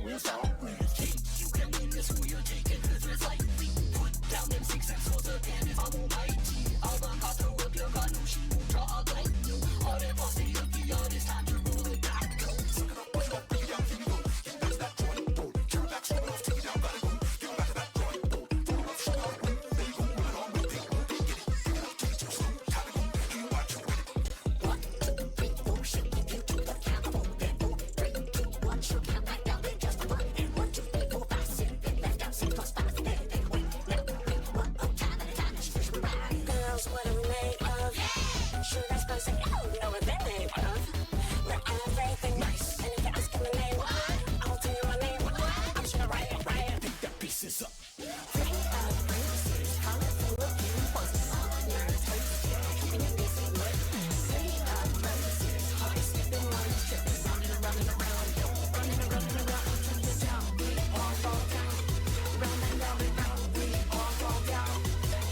we'll start with. Hey, you can win this, who you're taking, cause it's like we put down them 6 and 4 的 pen 放不埋地 avocado 我别干弄西木抓来牛 all that boss they up the all this time to roll it back go suck it up push it up bring it down here we go get back to that joint go carry back show it off take it down gotta go get back to that joint go throw it up show it off there you go run it on with it won't get it pick it up take it too slow gotta go you watch it with it 1 2 3 4 shake it you to the count of 4 3 2 1 shoot count back down then just 1 and 1 2 3 4 5 6 then left down 6 plus 5 then wait now wait 1 oh time at a time she's pushing right girls what are we made of sure that's gonna say oh know what they're made of we're everything nice and if you're asking my name I'll tell you my name I'm just gonna write it pick that pieces up 3 of braces colorful looking points on your toes keeping you busy with 3 of braces heart skipping one tripping running around running around until you're down we all fall down round and round and round we all fall down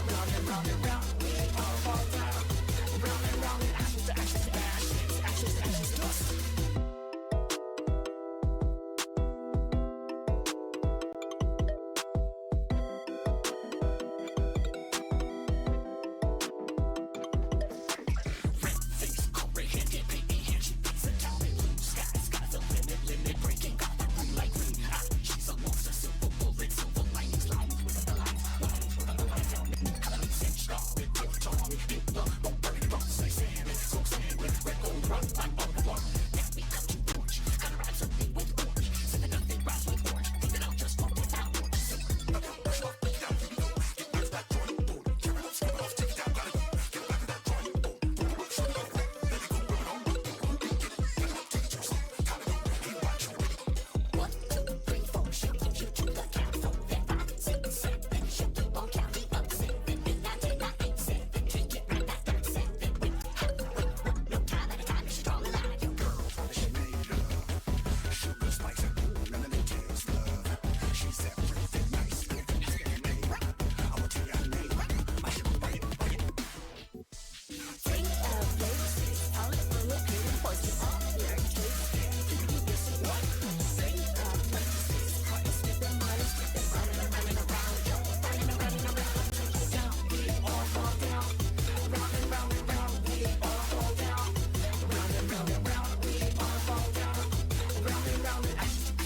round and round and round we all fall down round and round and ashes to ashes to ashes ashes to ashes dust red face comprehended painting hand she beats a town in blue skies got the limit breaking got the green like green she's a monster silver bullet silver linings lines with the lines coloring cinch star with your tongue hit the bump burn it rocks like sand smoke sand with red gold run I'm on the block next we come to porch gotta ride something with orange send the nothing rhymes with orange think it out just walk without orange so push it off break it down here we go get back to that joint board carry it up skip it off take it down gotta go get back to that joint board throw it up show it off let it go rub it on with it won't get it get it up take it too slow gotta go hey watch it with it 1 2 3 4 shaking you to the count 4 then 5 6 7 shake you on count the up 7 then 9 10 9 8 7 take it right back down 7 wait no time at a time she's drawing a line your girl she made love sugar spice and cool lemonade taste love she's everything nice everything made I will tell you her name I should write it 3 of roses colorful looking points on your toes keeping you busy what 3 of roses heart is skipping mind is skipping running around yo running around until you're down we all fall down round and round and round we all fall down round and round and round we all fall down round and round and ashes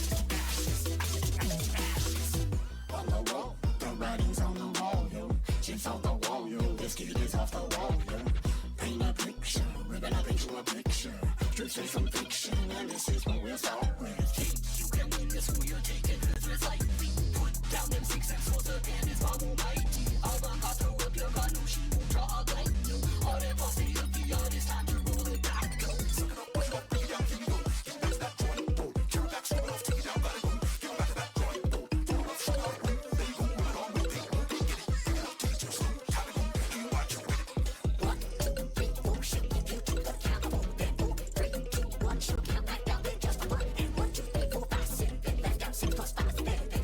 on the wall the writing's on the wall yo she's on the wall yo this kid is off the wall yo paint a picture we're gonna paint you a picture truth straight from fiction and this is what we'll start with hey you can win this who you're taking cause it's like we put down them 6 and 4 的 pen 放不埋地 avocado 我别干弄西木抓来牛 all that boss they up the all this time to roll it back go suck it up push it up bring it down here we go get back to that joint go carry back show it off take it down gotta go get back to that joint go throw it up show it off there you go run it on with it won't get it pick it up take it too slow gotta go you watch it with it 1 2 3 4 shake it you to the count of 4 then 4 3 2 1 shoot count back down then just 1 and 1 2 3 4 5 6 then left down 6 plus 5 then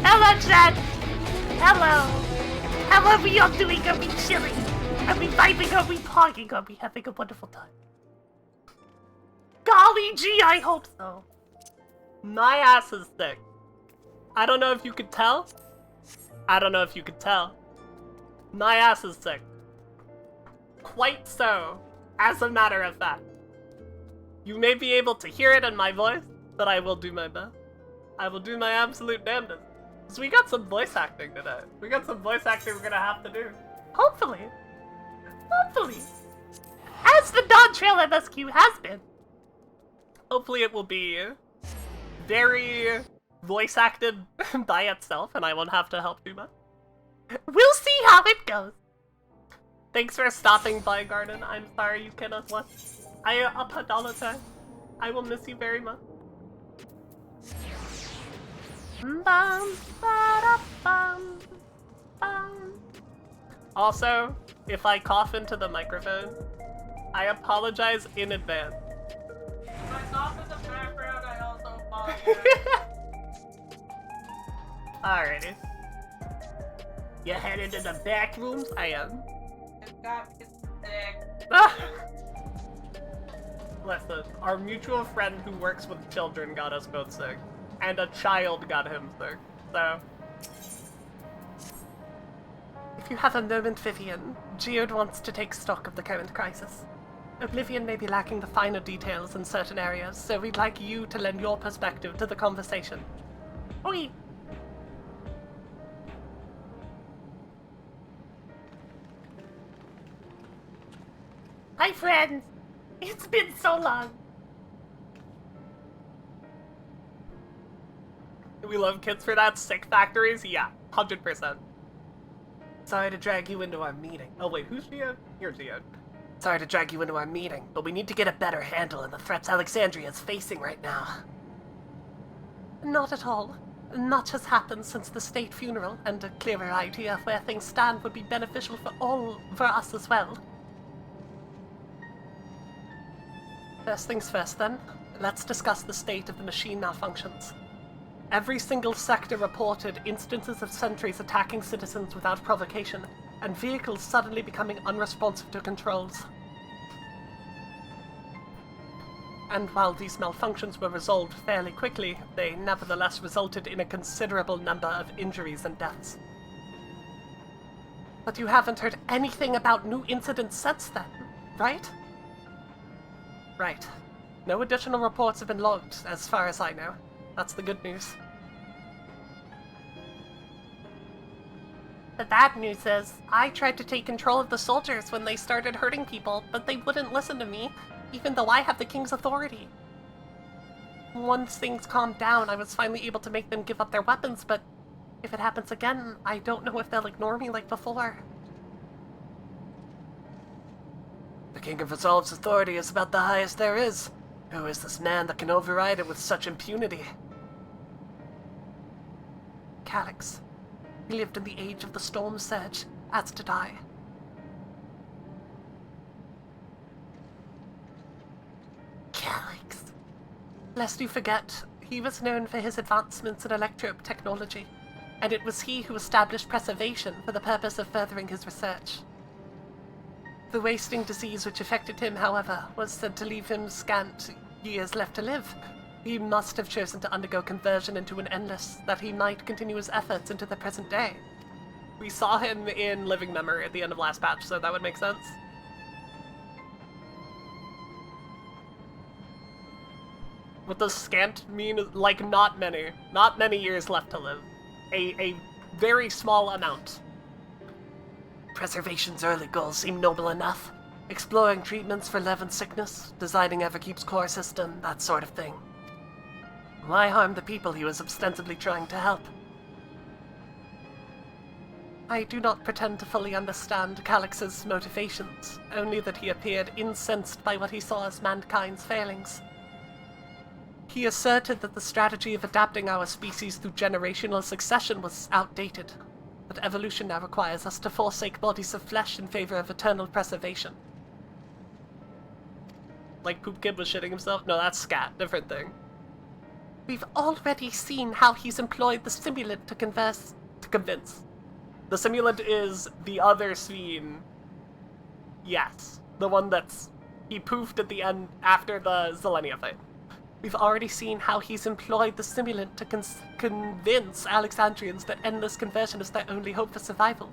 Hello, Jen. Hello. How are we all doing? Are we chilling? Are we vibing? Are we pogging? Are we having a wonderful time? Golly gee, I hope so. My ass is thick. I don't know if you could tell. I don't know if you could tell. My ass is thick. Quite so, as a matter of fact. You may be able to hear it in my voice, but I will do my best. I will do my absolute damnedest. Because we got some voice acting today. We got some voice acting we're gonna have to do. Hopefully. Hopefully. As the non-trail MSQ has been. Hopefully it will be very voice acted by itself, and I won't have to help too much. We'll see how it goes. Thanks for stopping by, Garden. I'm sorry you cannot watch. I apologize. I will miss you very much. Also, if I cough into the microphone, I apologize in advance. If I cough in the background, I also apologize. Alrighty. You headed to the back rooms? I am. It got me sick. Listen, our mutual friend who works with children got us both sick. And a child got him sick, so... If you have a moment, Vivian, Geode wants to take stock of the current crisis. Oblivion may be lacking the finer details in certain areas, so we'd like you to lend your perspective to the conversation. Oi! Hi, friends! It's been so long! We love kids for that. Sick factories? Yeah, 100%. Sorry to drag you into our meeting. Oh wait, who's Geode? You're Geode. Sorry to drag you into our meeting, but we need to get a better handle on the threats Alexandria is facing right now. Not at all. Much has happened since the state funeral, and a clearer idea of where things stand would be beneficial for us as well. First things first then, let's discuss the state of the machine malfunctions. Every single sector reported instances of sentries attacking citizens without provocation, and vehicles suddenly becoming unresponsive to controls. And while these malfunctions were resolved fairly quickly, they nevertheless resulted in a considerable number of injuries and deaths. But you haven't heard anything about new incidents since then, right? Right. No additional reports have been logged, as far as I know. That's the good news. The bad news is, I tried to take control of the soldiers when they started hurting people, but they wouldn't listen to me, even though I have the king's authority. Once things calmed down, I was finally able to make them give up their weapons, but if it happens again, I don't know if they'll ignore me like before. The King of Resolve's authority is about the highest there is. Who is this man that can override it with such impunity? Calyx. He lived in the age of the Storm Surge, as to die. Calyx. Lest you forget, he was known for his advancements in electrope technology, and it was he who established preservation for the purpose of furthering his research. The wasting disease which affected him, however, was said to leave him scant years left to live. He must have chosen to undergo conversion into an endless, that he might continue his efforts into the present day. We saw him in Living Memory at the end of last patch, so that would make sense. What does scant mean? Like, not many. Not many years left to live. A very small amount. Preservation's early goals seem noble enough. Exploring treatments for Leaven's sickness, designing Everkeep's core system, that sort of thing. Why harm the people he was ostensibly trying to help? I do not pretend to fully understand Calix's motivations, only that he appeared incensed by what he saw as mankind's failings. He asserted that the strategy of adapting our species through generational succession was outdated, that evolution now requires us to forsake bodies of flesh in favor of eternal preservation. Like Poop Kid was shitting himself? No, that's scat. Different thing. We've already seen how he's employed the simulant to convince. The simulant is the other Sveen. Yes. The one that's... he poofed at the end after the Zelenia fight. We've already seen how he's employed the simulant to convince Alexandrians that endless conversion is their only hope for survival.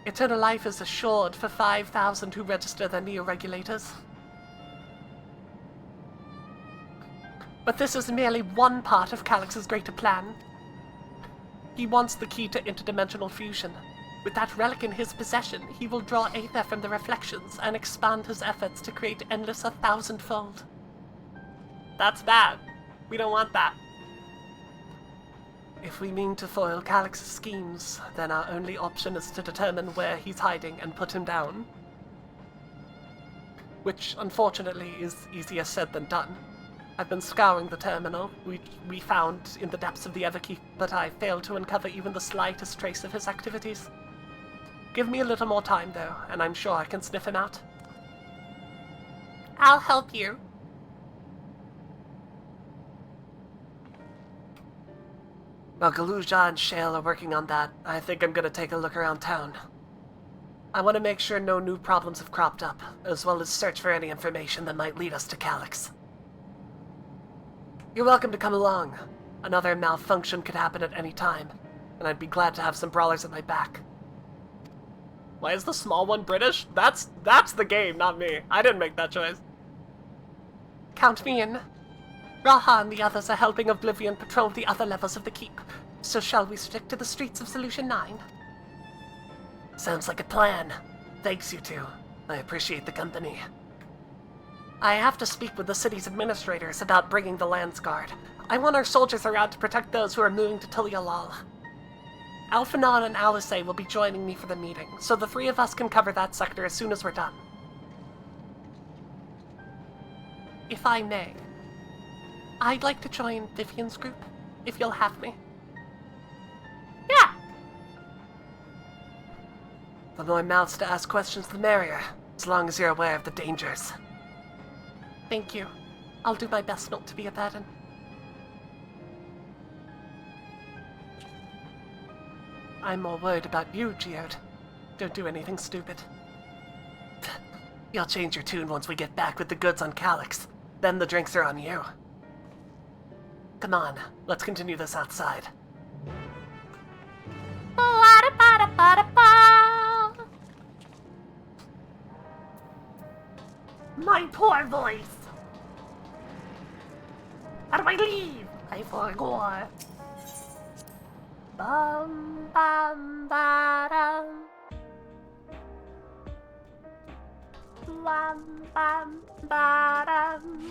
Eternal life is assured for 5,000 who register their neo-regulators. But this is merely one part of Calix's greater plan. He wants the key to interdimensional fusion. With that relic in his possession, he will draw Aether from the reflections and expand his efforts to create endless 1,000-fold. That's bad. We don't want that. If we mean to foil Calix's schemes, then our only option is to determine where he's hiding and put him down. Which, unfortunately, is easier said than done. I've been scouring the terminal we found in the depths of the Everkeep, but I failed to uncover even the slightest trace of his activities. Give me a little more time, though, and I'm sure I can sniff him out. I'll help you. While Galuja and Shale are working on that, I think I'm gonna take a look around town. I want to make sure no new problems have cropped up, as well as search for any information that might lead us to Calix. You're welcome to come along. Another malfunction could happen at any time, and I'd be glad to have some brawlers at my back. Why is the small one British? That's the game, not me. I didn't make that choice. Count me in. Raha and the others are helping Oblivion patrol the other levels of the keep, so shall we stick to the streets of Solution 9? Sounds like a plan. Thanks, you two. I appreciate the company. I have to speak with the city's administrators about bringing the Lands Guard. I want our soldiers around to protect those who are moving to Tulialal. Alphanon and Alice will be joining me for the meeting, so the three of us can cover that sector as soon as we're done. If I may, I'd like to join Vivian's group, if you'll have me. Yeah! The more mouths to ask questions, the merrier, as long as you're aware of the dangers. Thank you. I'll do my best not to be a burden. I'm more worried about you, Geode. Don't do anything stupid. You'll change your tune once we get back with the goods on Calix. Then the drinks are on you. Come on, let's continue this outside. My poor voice. How do I leave? I forgot. Bum bum ba-dum. Bum bum ba-dum.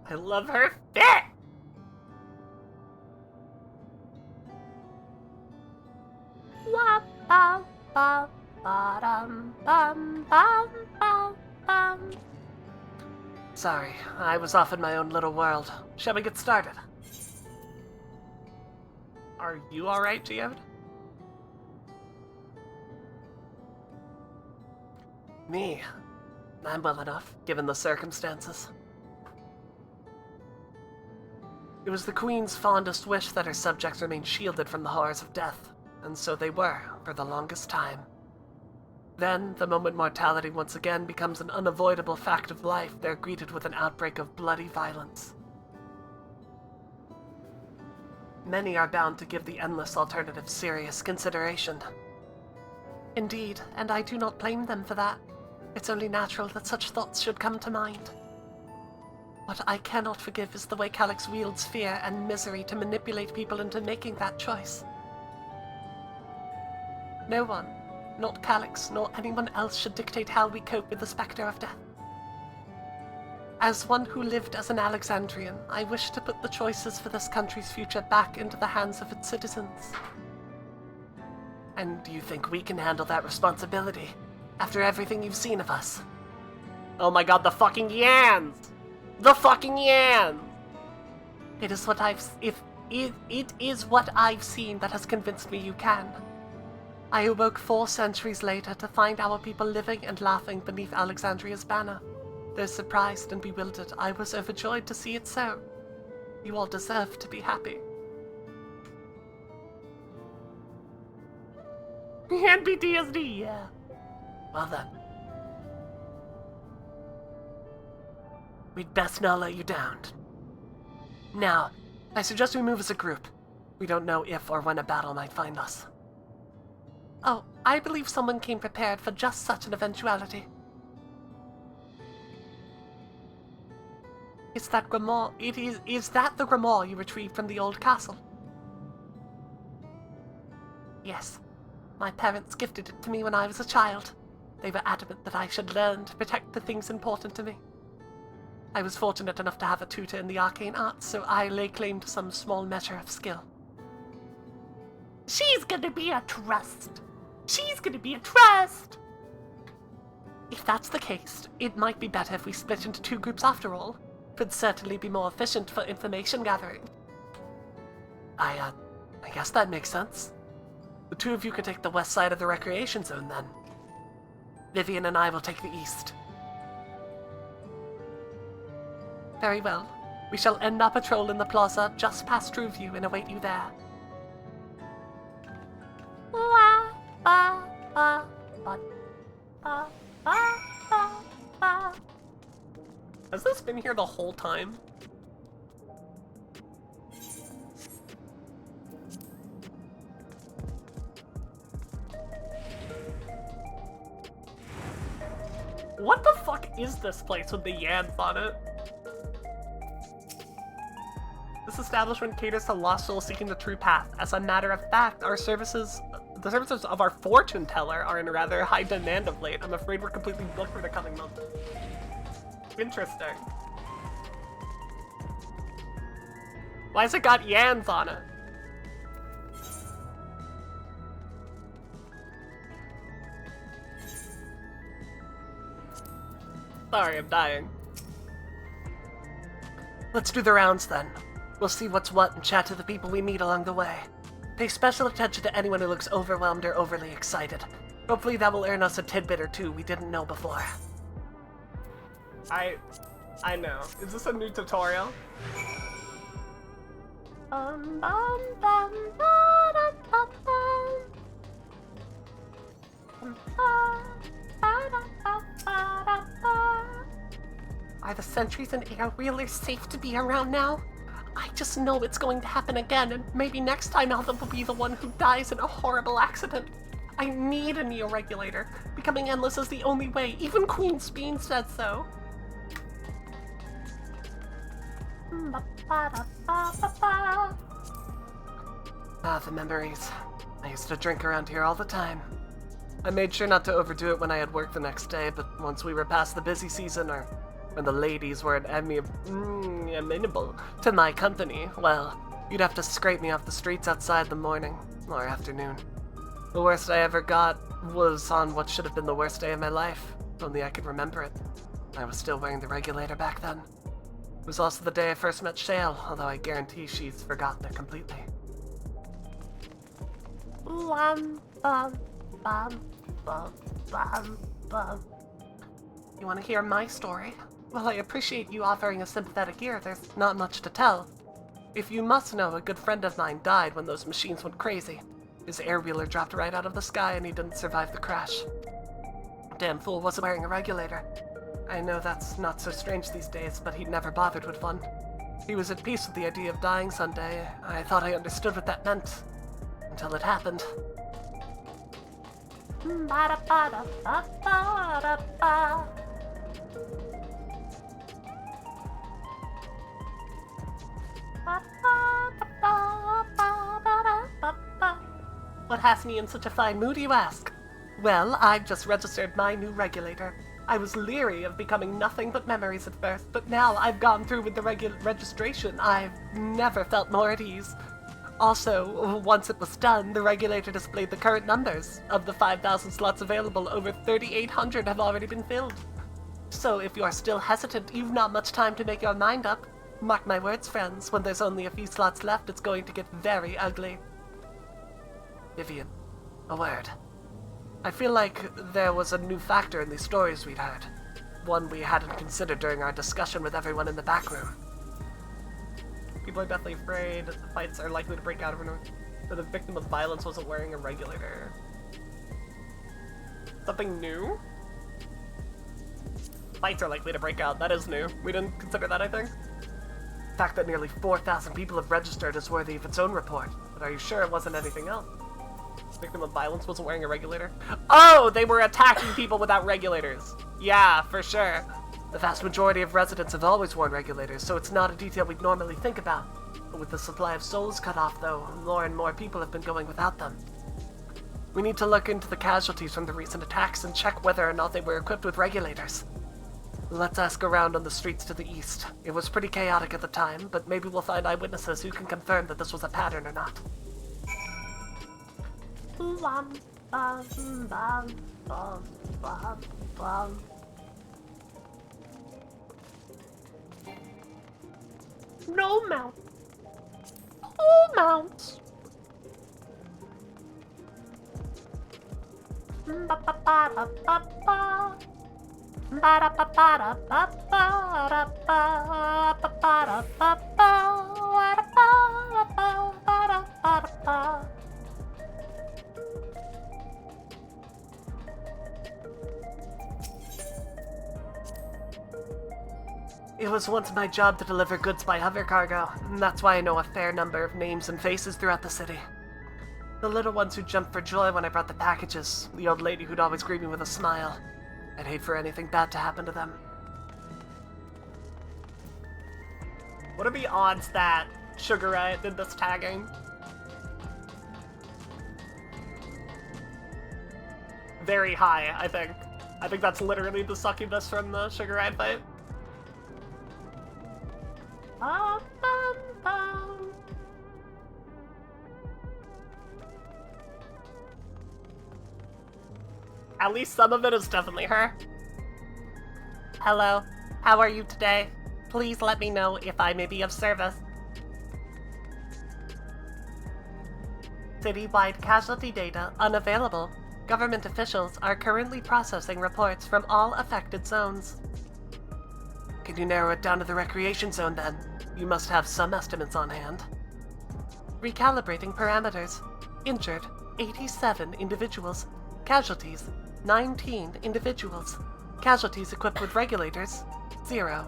I love her fit! Bum, bum, ba-dum, bum, bum, bum, bum. Sorry, I was off in my own little world. Shall we get started? Are you alright, Geode? Me? I'm well enough, given the circumstances. It was the Queen's fondest wish that her subjects remain shielded from the horrors of death, and so they were, for the longest time. Then, the moment mortality once again becomes an unavoidable fact of life, they're greeted with an outbreak of bloody violence. Many are bound to give the endless alternative serious consideration. Indeed, and I do not blame them for that. It's only natural that such thoughts should come to mind. What I cannot forgive is the way Calyx wields fear and misery to manipulate people into making that choice. No one, not Calyx, nor anyone else, should dictate how we cope with the specter of death. As one who lived as an Alexandrian, I wish to put the choices for this country's future back into the hands of its citizens. And do you think we can handle that responsibility, after everything you've seen of us? Oh my god, the fucking Yans! The fucking Yans! It is what I've seen that has convinced me you can. I awoke 4 centuries later to find our people living and laughing beneath Alexandria's banner. Though surprised and bewildered, I was overjoyed to see it so. You all deserve to be happy. And PTSD, yeah. Well then. We'd best not let you down. Now, I suggest we move as a group. We don't know if or when a battle might find us. Oh, I believe someone came prepared for just such an eventuality. Is that grimoire? Is that the grimoire you retrieved from the old castle? Yes. My parents gifted it to me when I was a child. They were adamant that I should learn to protect the things important to me. I was fortunate enough to have a tutor in the arcane arts, so I lay claim to some small measure of skill. She's gonna be a trust! She's gonna be a trust! If that's the case, it might be better if we split into 2 groups after all. Could certainly be more efficient for information gathering. I guess that makes sense. The 2 of you can take the west side of the recreation zone then. Vivian and I will take the east. Very well. We shall end our patrol in the plaza just past Trueview and await you there. Has this been here the whole time? What the fuck is this place with the Yans on it? This establishment caters to lost souls seeking the true path. As a matter of fact, the services of our fortune teller are in rather high demand of late. I'm afraid we're completely booked for the coming month. Interesting. Why has it got Yans on it? Sorry, I'm dying. Let's do the rounds then. We'll see what's what and chat to the people we meet along the way. Pay special attention to anyone who looks overwhelmed or overly excited. Hopefully that will earn us a tidbit or 2 we didn't know before. I know. Is this a new tutorial? Are the sentries and air wheelers safe to be around now? I just know it's going to happen again, and maybe next time Alvin will be the one who dies in a horrible accident. I need a neo-regulator. Becoming endless is the only way. Even Queen Bean said so. Ah, the memories. I used to drink around here all the time. I made sure not to overdo it when I had work the next day, but once we were past the busy season, or when the ladies were amenable to my company, well, you'd have to scrape me off the streets outside the morning or afternoon. The worst I ever got was on what should have been the worst day of my life, only I could remember it. I was still wearing the regulator back then. It was also the day I first met Shale, although I guarantee she's forgotten it completely. You want to hear my story? Well, I appreciate you offering a sympathetic ear. There's not much to tell. If you must know, a good friend of mine died when those machines went crazy. His air-wheeler dropped right out of the sky and he didn't survive the crash. Damn fool wasn't wearing a regulator. I know that's not so strange these days, but he'd never bothered with one. He was at peace with the idea of dying someday. I thought I understood what that meant. Until it happened. What has me in such a fine mood, you ask? Well, I've just registered my new regulator. I was leery of becoming nothing but memories at first, but now I've gone through with the registration, I've never felt more at ease. Also, once it was done, the regulator displayed the current numbers. Of the 5,000 slots available, over 3,800 have already been filled. So if you're still hesitant, you've not much time to make your mind up. Mark my words, friends, when there's only a few slots left, it's going to get very ugly. Vivian, a word. I feel like there was a new factor in these stories we'd heard. One we hadn't considered during our discussion with everyone in the back room. People are definitely afraid that the fights are likely to break out over that the victim of violence wasn't wearing a regulator. Something new? Fights are likely to break out. That is new. We didn't consider that, I think. The fact that nearly 4,000 people have registered is worthy of its own report. But are you sure it wasn't anything else? The victim of violence wasn't wearing a regulator? Oh, they were attacking people without regulators. Yeah, for sure. The vast majority of residents have always worn regulators, so it's not a detail we'd normally think about. But with the supply of souls cut off, though, more and more people have been going without them. We need to look into the casualties from the recent attacks and check whether or not they were equipped with regulators. Let's ask around on the streets to the east. It was pretty chaotic at the time, but maybe we'll find eyewitnesses who can confirm that this was a pattern or not. No mount. Oh, mounts. It was once my job to deliver goods by hover cargo, and that's why I know a fair number of names and faces throughout the city. The little ones who jumped for joy when I brought the packages, the old lady who'd always greet me with a smile. I'd hate for anything bad to happen to them. What are the odds that Sugar Riot did this tagging? Very high, I think. I think that's literally the succubus from the Sugar Riot fight. At least some of it is definitely her. Hello, how are you today? Please let me know if I may be of service. Citywide casualty data unavailable. Government officials are currently processing reports from all affected zones. Can you narrow it down to the recreation zone then? You must have some estimates on hand. Recalibrating parameters. Injured, 87 individuals. Casualties, 19 individuals. Casualties equipped with regulators, 0.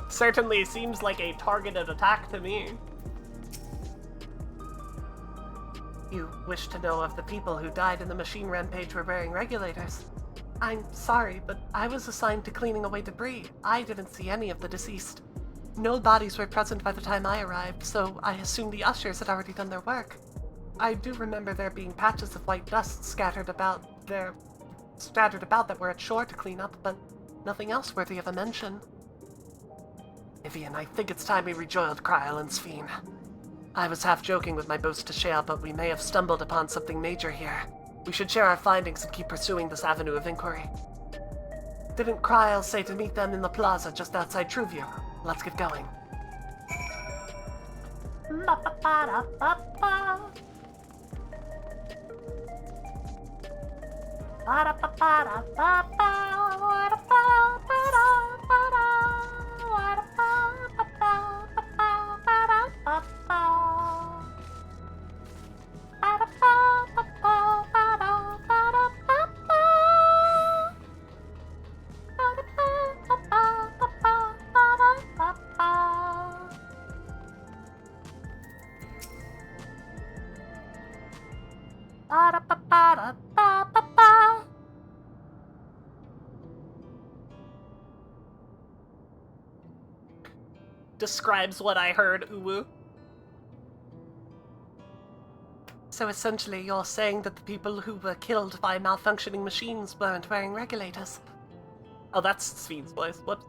Certainly seems like a targeted attack to me. You wish to know if the people who died in the machine rampage were wearing regulators? I'm sorry, but I was assigned to cleaning away debris. I didn't see any of the deceased. No bodies were present by the time I arrived, so I assumed the ushers had already done their work. I do remember there being patches of white dust scattered about that were at shore to clean up, but nothing else worthy of a mention. Vivian, I think it's time we rejoiled Kryl and Sphene. I was half joking with my boast to Shale, but we may have stumbled upon something major here. We should share our findings and keep pursuing this avenue of inquiry. Didn't Kryl say to meet them in the plaza just outside Trueview? Let's get going. describes what I heard, Uwu. So essentially, you're saying that the people who were killed by malfunctioning machines weren't wearing regulators? Oh, that's Sveen's voice. Whoops.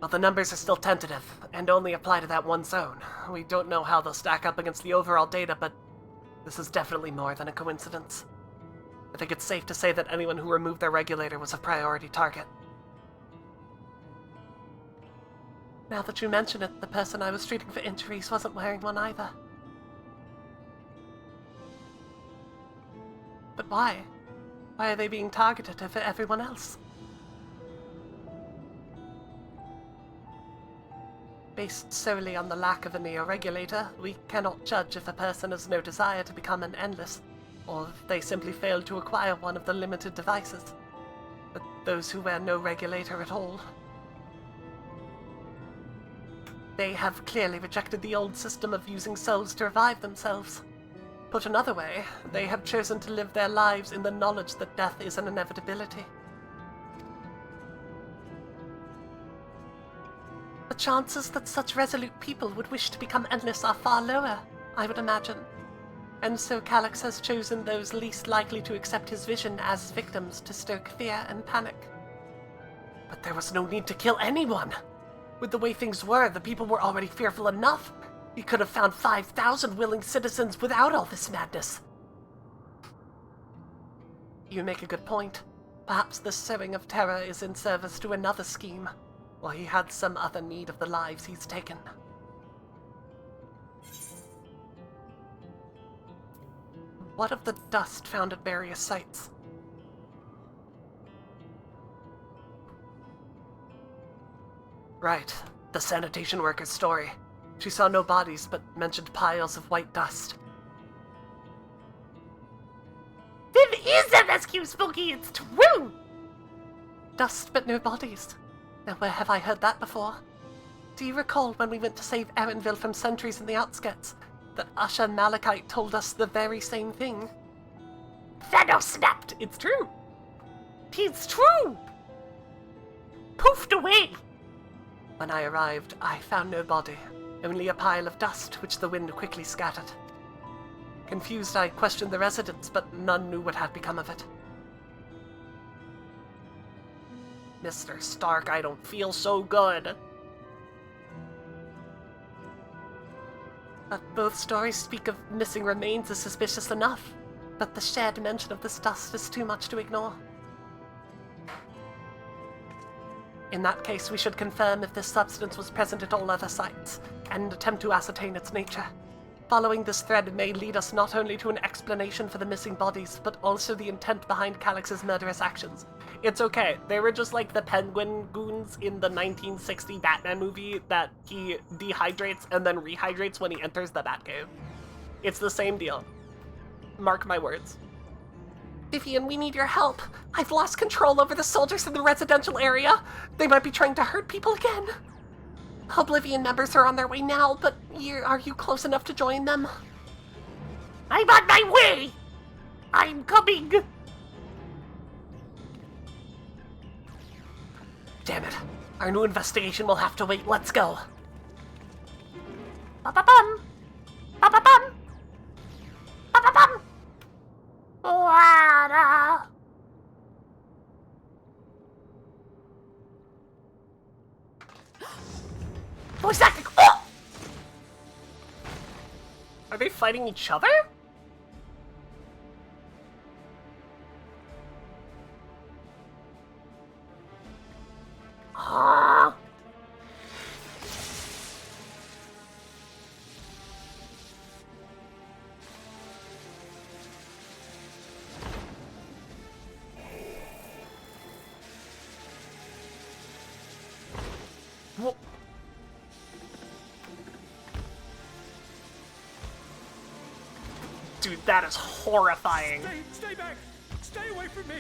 Well, the numbers are still tentative, and only apply to that one zone. We don't know how they'll stack up against the overall data, but this is definitely more than a coincidence. I think it's safe to say that anyone who removed their regulator was a priority target. Now that you mention it, the person I was treating for injuries wasn't wearing one either. But why? Why are they being targeted over everyone else? Based solely on the lack of a neo-regulator, we cannot judge if a person has no desire to become an endless, or if they simply failed to acquire one of the limited devices. But those who wear no regulator at all, they have clearly rejected the old system of using souls to revive themselves. Put another way, they have chosen to live their lives in the knowledge that death is an inevitability. The chances that such resolute people would wish to become endless are far lower, I would imagine. And so Calyx has chosen those least likely to accept his vision as victims to stoke fear and panic. But there was no need to kill anyone! With the way things were, the people were already fearful enough. He could have found 5,000 willing citizens without all this madness. You make a good point. Perhaps the sowing of terror is in service to another scheme, or he had some other need of the lives he's taken. What of the dust found at various sites? Right, the sanitation worker's story. She saw no bodies, but mentioned piles of white dust. Viv is MSQ Spooky, it's true! Dust, but no bodies. Now where have I heard that before? Do you recall when we went to save Erenville from sentries in the outskirts, that Usher Malachite told us the very same thing? Thanos snapped! It's true! It's true! Poofed away! When I arrived, I found no body, only a pile of dust which the wind quickly scattered. Confused, I questioned the residents, but none knew what had become of it. Mr. Stark, I don't feel so good. But both stories speak of missing remains as suspicious enough, but the shared mention of this dust is too much to ignore. In that case, we should confirm if this substance was present at all other sites, and attempt to ascertain its nature. Following this thread may lead us not only to an explanation for the missing bodies, but also the intent behind Calyx's murderous actions. It's okay, they were just like the penguin goons in the 1960 Batman movie that he dehydrates and then rehydrates when he enters the Batcave. It's the same deal. Mark my words. Vivian, we need your help. I've lost control over the soldiers in the residential area. They might be trying to hurt people again. Oblivion members are on their way now, but are you close enough to join them? I'm on my way! I'm coming! Damn it. Our new investigation will have to wait. Let's go. Ba-ba-bum! Ba-ba-bum! Ba-ba-bum! Wada! Voice acting! Oh! Are they fighting each other? Dude, that is horrifying. Stay back! Stay away from me!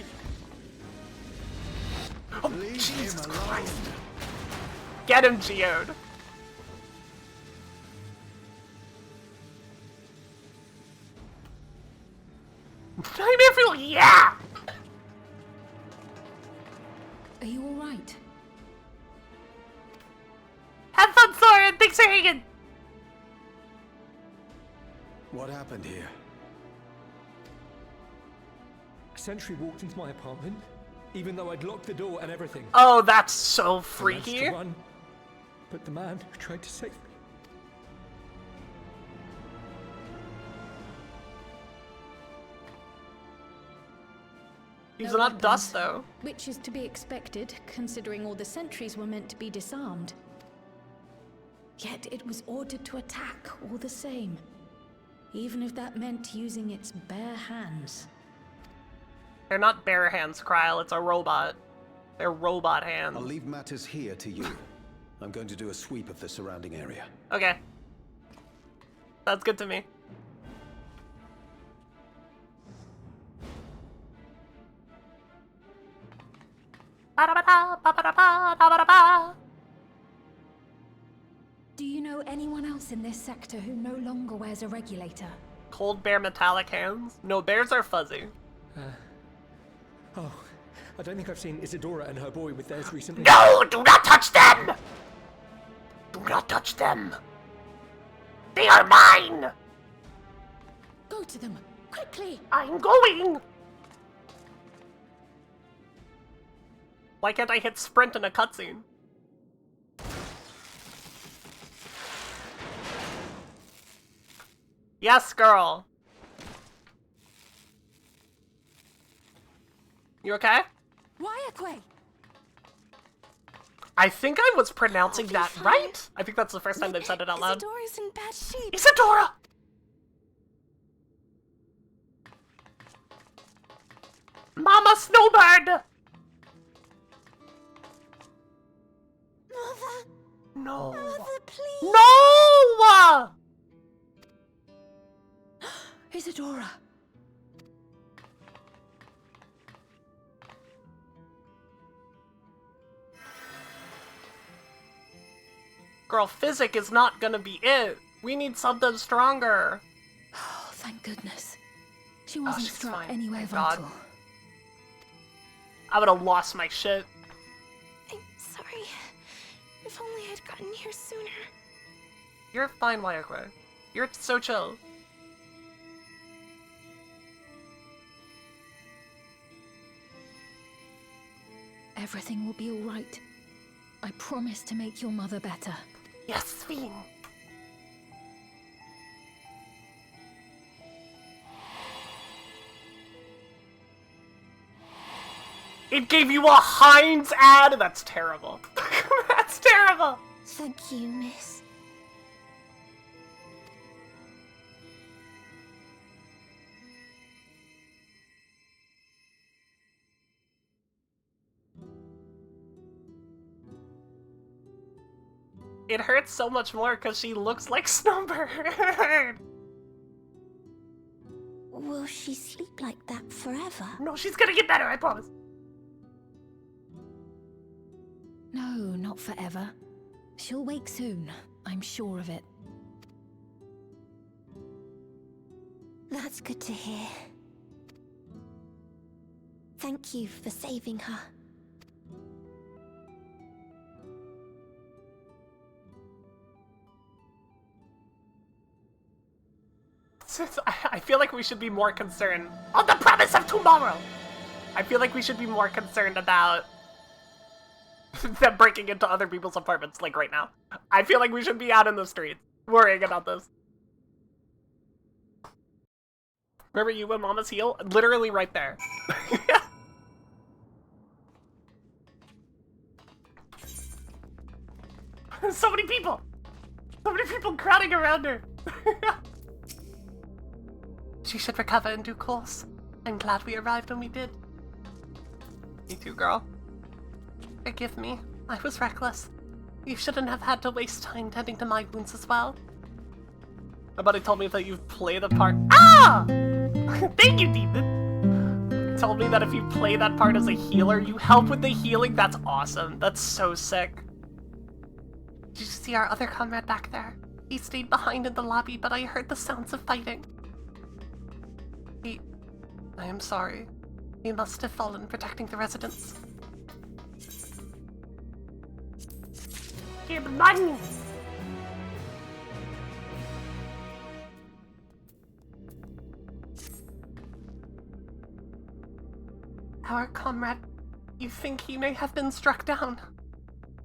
Oh, Jesus Christ. Get him, Geode. I'm everywhere, yeah! Are you all right? Have fun Aaron, thanks for hanging! What happened here? A sentry walked into my apartment, even though I'd locked the door and everything. Oh, that's so I managed freaky. to run, but the man who tried to save me. He's No not weapons, dust, though. Which is to be expected, considering all the sentries were meant to be disarmed. Yet it was ordered to attack all the same, even if that meant using its bare hands. They're not bare hands, Kryl. It's a robot. They're robot hands. I'll leave matters here to you. I'm going to do a sweep of the surrounding area. Okay. That's good to me. Ba-da-ba-da, ba-ba-da-ba, da-ba-da-ba. Do you know anyone else in this sector who no longer wears a regulator? Cold bear metallic hands? No, bears are fuzzy. Oh, I don't think I've seen Isadora and her boy with theirs recently. No! Do not touch them! Do not touch them! They are mine! Go to them, quickly! I'm going! Why can't I hit sprint in a cutscene? Yes, girl. You okay? Wyaquay! I think I was pronouncing that right. I think that's the first time they've said it out loud. Isadora's in bad shape. Isadora! Mama Snowbird! Mother! No. Mother, please! No! Isadora! Girl, physic is not gonna be it. We need something stronger. Oh, thank goodness. She wasn't she's struck fine, anywhere thank God. vital. I would have lost my shit. I'm sorry. If only I'd gotten here sooner. You're fine, Wyaquay. You're so chill. Everything will be all right. I promise to make your mother better. Yes, Fiend. It gave you a Heinz ad? That's terrible. That's terrible. Thank you, miss. It hurts so much more because she looks like Snowbird. Will she sleep like that forever? No, she's gonna get better, I promise. No, not forever. She'll wake soon. I'm sure of it. That's good to hear. Thank you for saving her. I feel like we should be more concerned on the promise of tomorrow. I feel like we should be more concerned about them breaking into other people's apartments, like right now. I feel like we should be out in the streets worrying about this. Remember you and Mama's heel? Literally right there. So many people! So many people crowding around her! She should recover in due course. I'm glad we arrived when we did. Me too, girl. Forgive me. I was reckless. You shouldn't have had to waste time tending to my wounds as well. My buddy told me that you play the part— Ah! Thank you, Demon! Told me that if you play that part as a healer, you help with the healing. That's awesome. That's so sick. Did you see our other comrade back there? He stayed behind in the lobby, but I heard the sounds of fighting. I am sorry. He must have fallen protecting the residents. Give money! Our comrade, you think he may have been struck down?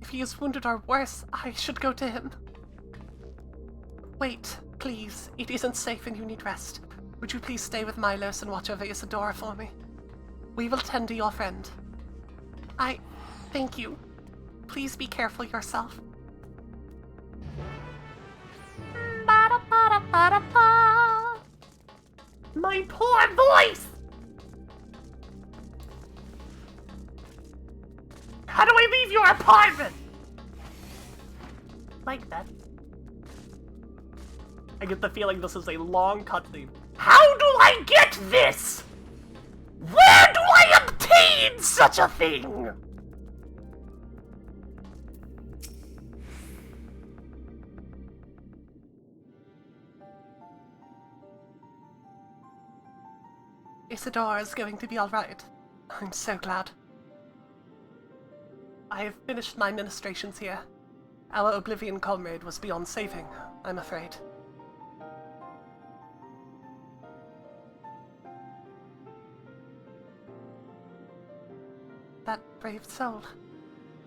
If he is wounded or worse, I should go to him. Wait, please. It isn't safe and you need rest. Would you please stay with Milos and watch over Isadora for me? We will tend to your friend. Thank you. Please be careful yourself. My poor voice! How do I leave your apartment? Like that. I get the feeling this is a long cutscene. How do I get this? Where do I obtain such a thing? Isadora is going to be alright. I'm so glad. I have finished my ministrations here. Our Oblivion comrade was beyond saving, I'm afraid. That brave soul.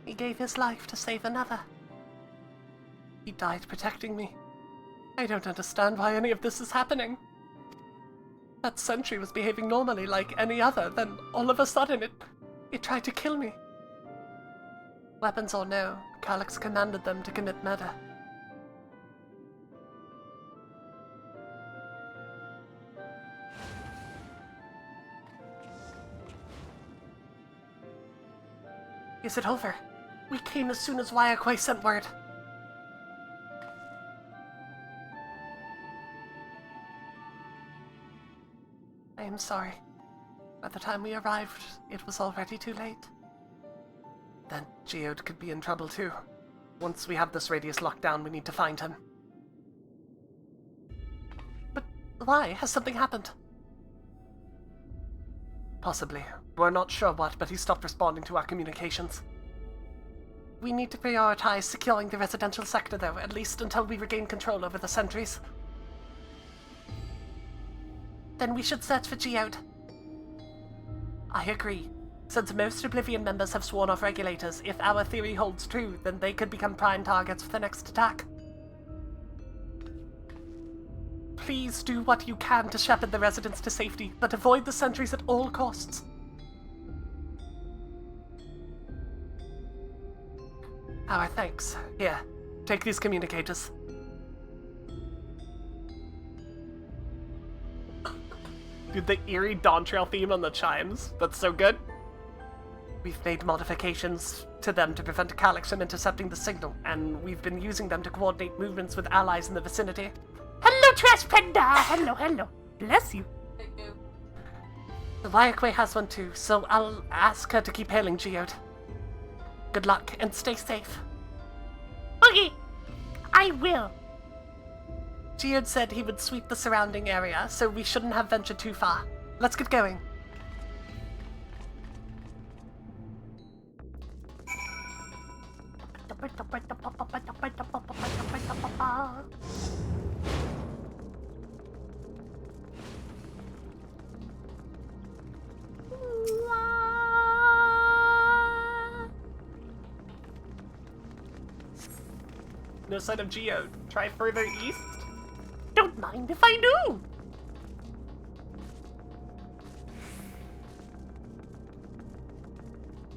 He gave his life to save another. He died protecting me. I don't understand why any of this is happening. That sentry was behaving normally like any other, then all of a sudden it tried to kill me. Weapons or no, Calyx commanded them to commit murder. Is it over? We came as soon as Waiakwe sent word. I am sorry. By the time we arrived, it was already too late. Then Geode could be in trouble too. Once we have this radius locked down, we need to find him. But why? Has something happened? Possibly. We're not sure what, but he stopped responding to our communications. We need to prioritize securing the residential sector though, at least until we regain control over the sentries. Then we should search for Geode. I agree. Since most Oblivion members have sworn off regulators, if our theory holds true, then they could become prime targets for the next attack. Please do what you can to shepherd the residents to safety, but avoid the sentries at all costs. Our thanks. Here, take these communicators. Dude, the eerie Dawn Trail theme on the chimes. That's so good. We've made modifications to them to prevent Calyx from intercepting the signal, and we've been using them to coordinate movements with allies in the vicinity. Hello, Trash Panda! Hello, hello. Bless you. The Waiakwe has one too, so I'll ask her to keep hailing Geode. Good luck, and stay safe. Okay, I will. Geode said he would sweep the surrounding area, so we shouldn't have ventured too far. Let's get going. No sign of Geode. Try further east? Don't mind if I do!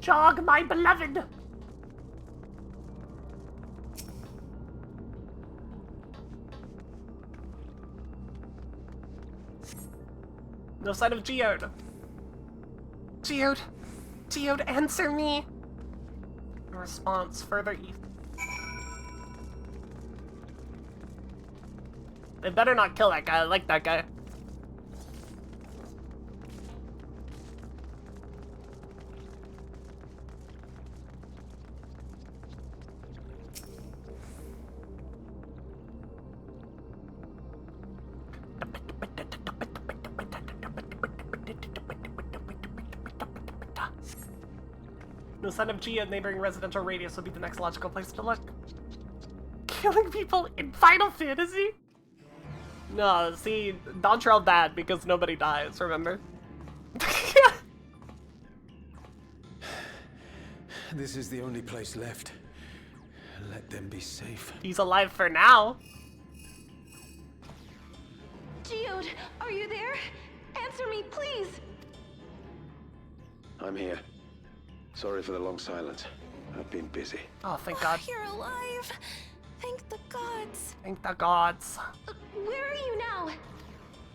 Jog, my beloved! No sign of Geode. Geode! Geode, answer me! Response further east. They better not kill that guy. I like that guy. No sign of Gia. Neighboring residential radius would be the next logical place to look. Killing people in Final Fantasy? No, see, Dawn Trail bad because nobody dies, remember? This is the only place left. Let them be safe. He's alive for now. Geode, are you there? Answer me, please. I'm here. Sorry for the long silence. I've been busy. Oh, thank God. You're alive. Thank the gods. Thank the gods. Where are you now?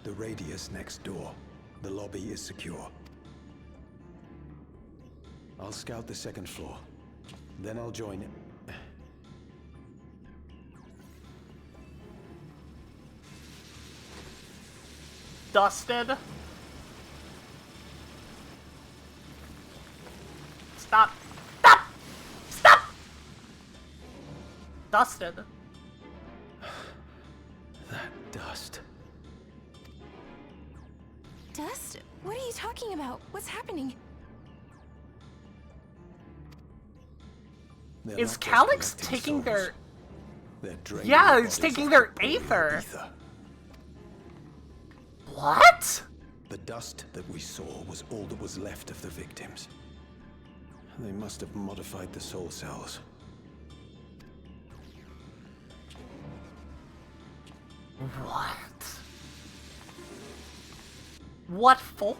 The radius next door. The lobby is secure. I'll scout the second floor. Then I'll join it. Dusted. Stop. Stop! Stop! Dusted. That dust. Dust? What are you talking about? What's happening? They're Is not just Calyx collecting taking souls. their... They're draining Yeah, their it's bodies taking of their corporeal aether. ether. What? The dust that we saw was all that was left of the victims. They must have modified the soul cells. What? What for?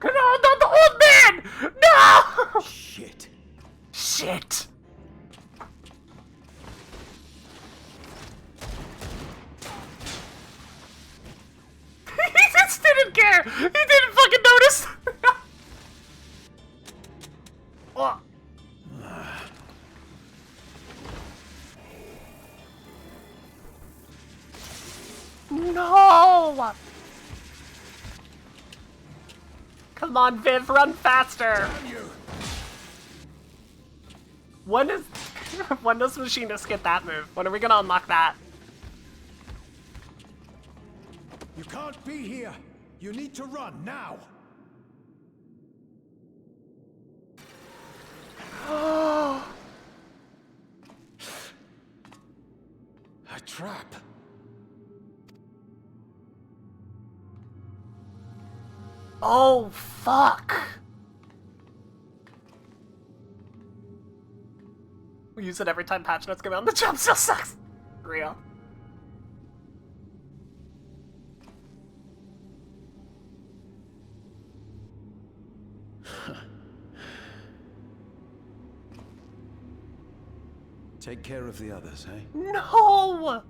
No, not the old man! No! Shit. Shit. He just didn't care! He didn't fucking notice! Oh. No! Come on, Viv, run faster! When is... when does Machinist get that move? When are we gonna unlock that? You can't be here. You need to run now. A trap. Oh, fuck! We use it every time patch notes come out and the jump still sucks! Real. Take care of the others, eh? No!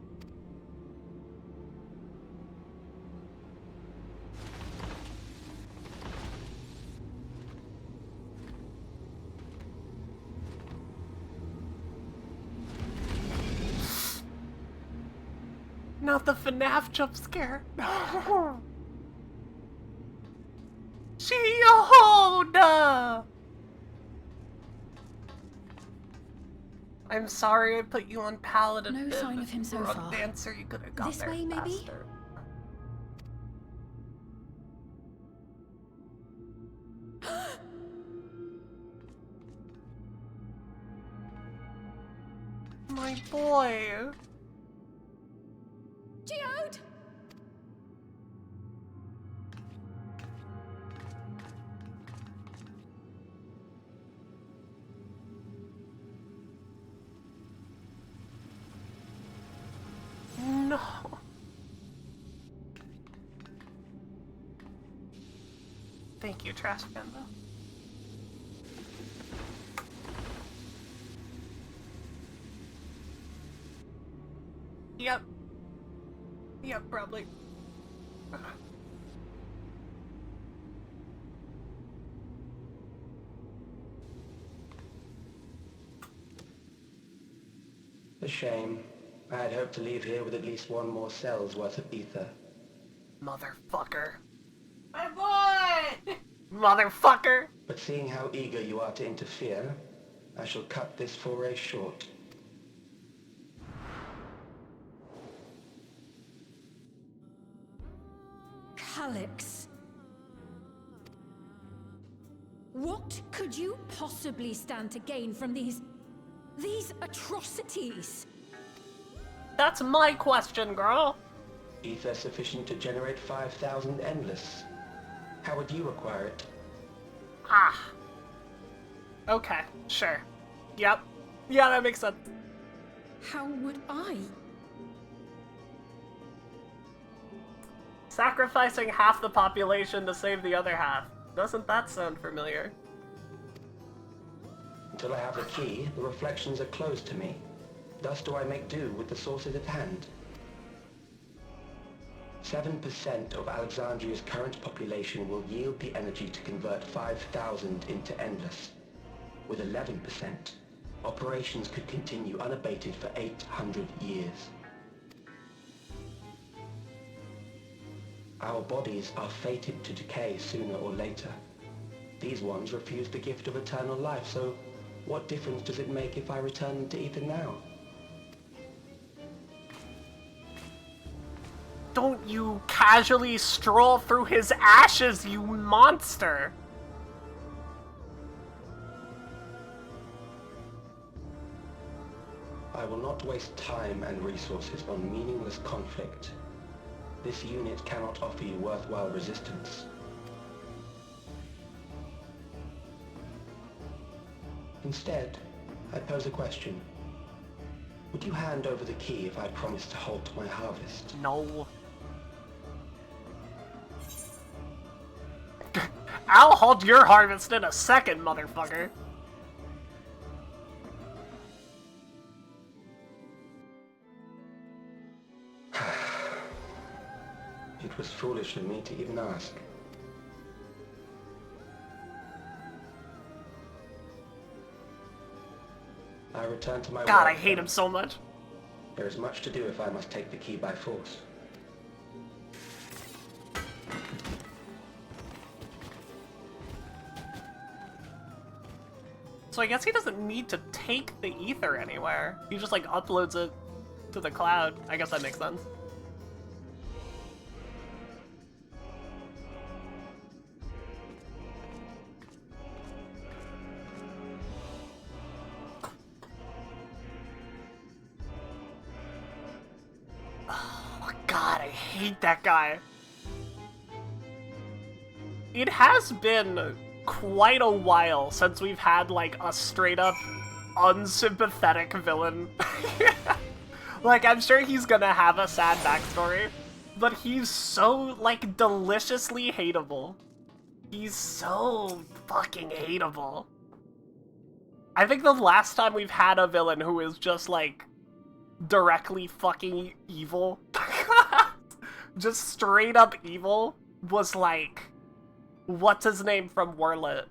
Not the FNAF jump scare. No. Geode! I'm sorry I put you on Paladin. No Viv. sign of him so If you were far. on Dancer, you could have got This there way, maybe? faster. My boy. Geode! No. Thank you, Trash Panda. Yep. Yep, probably. A shame. I had hoped to leave here with at least one more cell's worth of ether. Motherfucker. My boy! Motherfucker! But seeing how eager you are to interfere, I shall cut this foray short. Calyx. What could you possibly stand to gain from these atrocities? That's my question, girl. Ether sufficient to generate 5,000 endless. How would you acquire it? Ah. Okay, sure. Yep. Yeah, that makes sense. How would I? Sacrificing half the population to save the other half. Doesn't that sound familiar? Until I have the key, the reflections are closed to me. Thus do I make do with the sources at hand. 7% of Alexandria's current population will yield the energy to convert 5,000 into endless. With 11%, operations could continue unabated for 800 years. Our bodies are fated to decay sooner or later. These ones refuse the gift of eternal life, so what difference does it make if I return them to Ether now? Don't you casually stroll through his ashes, you monster! I will not waste time and resources on meaningless conflict. This unit cannot offer you worthwhile resistance. Instead, I pose a question. Would you hand over the key if I promise to halt my harvest? No. I'll hold your harvest in a second, motherfucker. It was foolish of me to even ask. I return to my work. God, I hate him so much. There is much to do if I must take the key by force. So I guess he doesn't need to take the ether anywhere. He just like uploads it to the cloud. I guess that makes sense. Oh god, I hate that guy. It has been quite a while since we've had like a straight up unsympathetic villain. Like, I'm sure he's gonna have a sad backstory, but he's so like deliciously hateable. He's so fucking hateable. I think the last time we've had a villain who is just like directly fucking evil, just straight up evil, was like, what's his name from Warlit?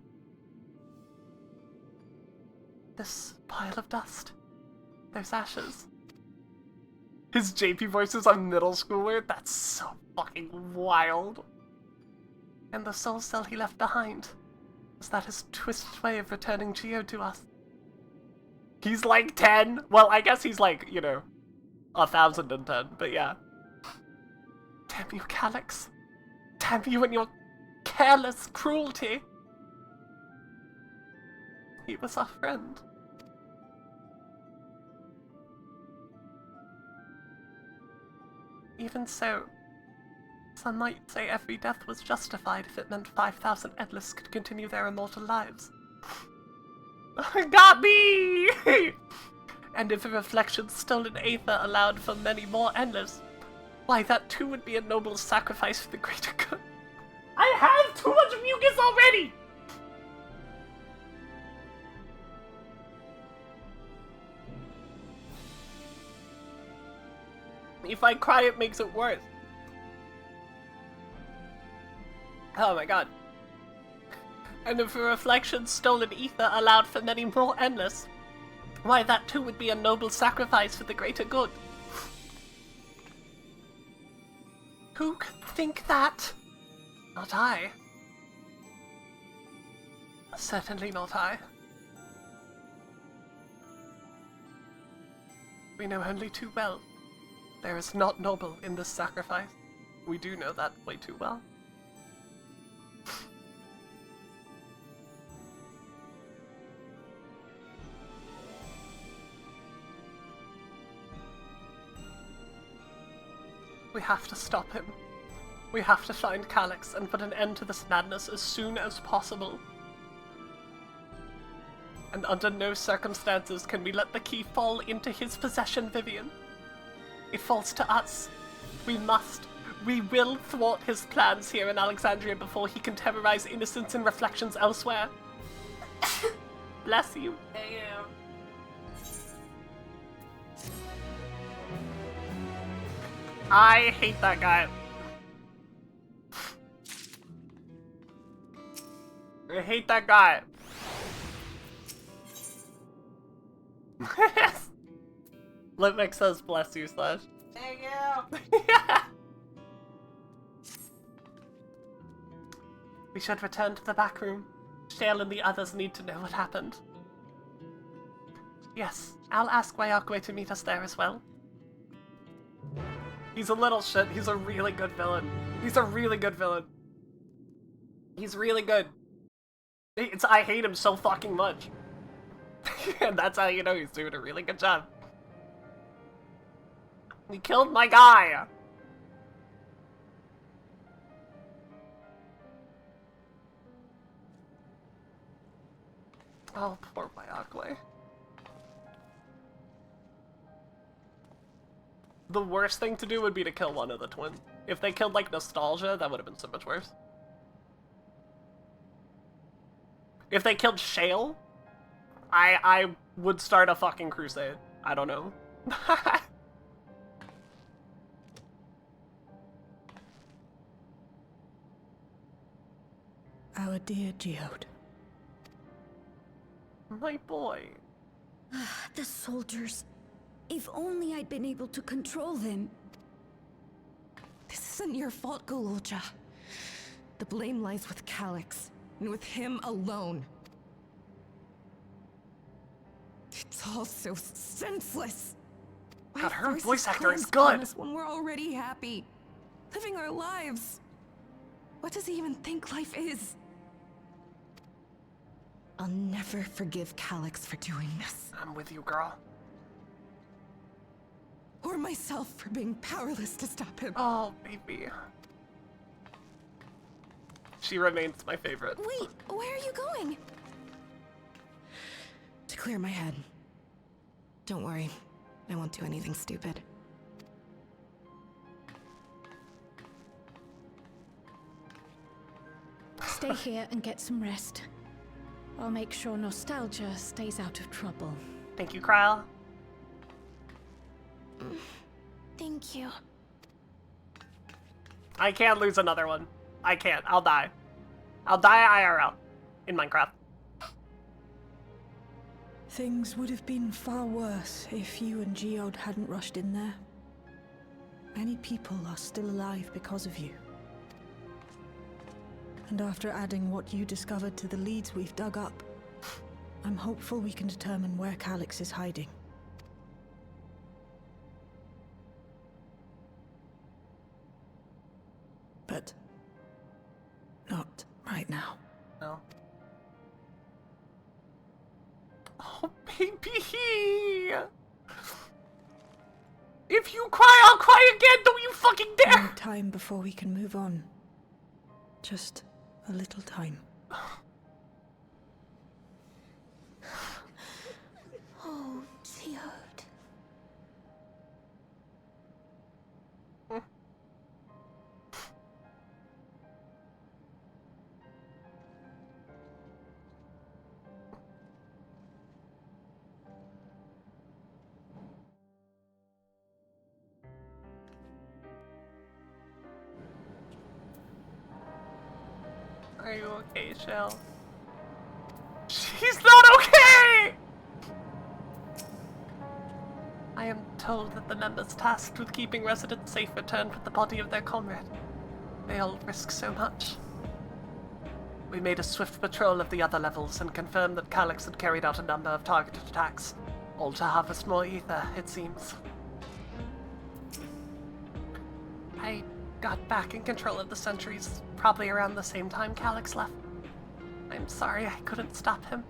This pile of dust. There's ashes. His JP voice is a middle schooler? That's so fucking wild. And the soul cell he left behind. Was that his twisted way of returning Geo to us? He's like 10? Well, I guess he's like, you know, 1,010, but yeah. Damn you, Calyx. Damn you and your careless cruelty. He was our friend. Even so, some might say every death was justified if it meant 5,000 Endless could continue their immortal lives. Got me! And if a reflection's stolen aether allowed for many more Endless, why that too would be a noble sacrifice for the greater good. I have too much mucus already! If I cry, it makes it worse. Oh my god. And if a reflection's stolen ether allowed for many more Endless, why that too would be a noble sacrifice for the greater good. Who could think that? Not I. Certainly not I. We know only too well. There is not noble in this sacrifice. We do know that way too well. We have to stop him. We have to find Calyx and put an end to this madness as soon as possible. And under no circumstances can we let the key fall into his possession, Vivian. It falls to us. We must. We will thwart his plans here in Alexandria before he can terrorize innocents and reflections elsewhere. Bless you. Hey, I hate that guy. I hate that guy. Litmix says bless you, Slash. Thank you. We should return to the back room. Shale and the others need to know what happened. Yes, I'll ask Wayakwe to meet us there as well. He's a little shit. He's a really good villain. He's a really good villain. He's really good. I hate him so fucking much. And that's how you know he's doing a really good job. He killed my guy! Oh, poor Wayakwe. The worst thing to do would be to kill one of the twins. If they killed, like, Nostalgia, that would have been so much worse. If they killed Shale, I would start a fucking crusade. I don't know. Our dear Geode. My boy. The soldiers. If only I'd been able to control them. This isn't your fault, Gololja. The blame lies with Calyx, and with him alone. It's all so senseless. Why God, her force voice his actor is plans on good. us when we're already happy, living our lives. What does he even think life is? I'll never forgive Calyx for doing this. I'm with you, girl. Or myself for being powerless to stop him. Oh, baby. She remains my favorite. Wait, where are you going? To clear my head. Don't worry, I won't do anything stupid. Stay here and get some rest. I'll make sure Nostalgia stays out of trouble. Thank you, Kryl. Thank you. I can't lose another one. I can't. I'll die. I'll die IRL. In Minecraft. Things would have been far worse if you and Geode hadn't rushed in there. Many people are still alive because of you. And after adding what you discovered to the leads we've dug up, I'm hopeful we can determine where Calyx is hiding. But not right now. No. Oh, baby! If you cry, I'll cry again! Don't you fucking We dare! need time before we can move on. Just a little time. Oh, Geode. Are you okay, Shell? She's not okay! I am told that the members tasked with keeping residents safe returned with the body of their comrade. They all risk so much. We made a swift patrol of the other levels and confirmed that Calyx had carried out a number of targeted attacks, all to harvest more ether, it seems. I got back in control of the sentries probably around the same time Calyx left. I'm sorry I couldn't stop him.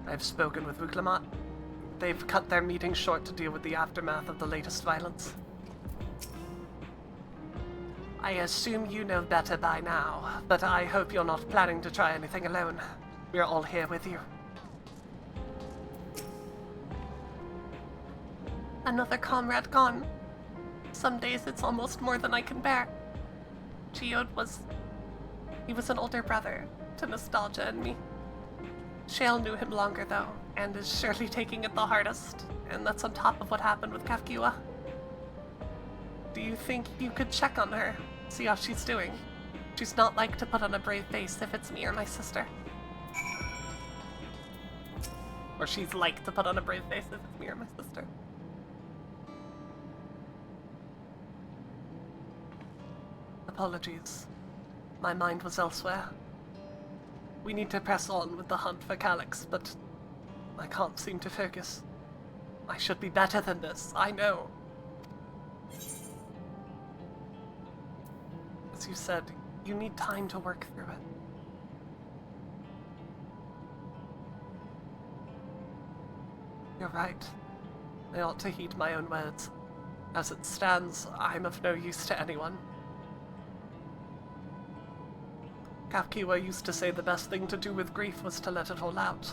I've spoken with Vuklamat. They've cut their meeting short to deal with the aftermath of the latest violence. I assume you know better by now, but I hope you're not planning to try anything alone. We're all here with you. Another comrade gone. Some days it's almost more than I can bear. Geode he was an older brother to Nostalgia and me. Shale knew him longer though, and is surely taking it the hardest, and that's on top of what happened with Kafkiwa. Do you think you could check on her, see how she's doing? She's not like to put on a brave face if it's me or my sister. Or she's like to put on a brave face if it's me or my sister. Apologies. My mind was elsewhere. We need to press on with the hunt for Calyx, but I can't seem to focus. I should be better than this, I know. As you said, you need time to work through it. You're right. I ought to heed my own words. As it stands, I'm of no use to anyone. Kafkiwa used to say the best thing to do with grief was to let it all out.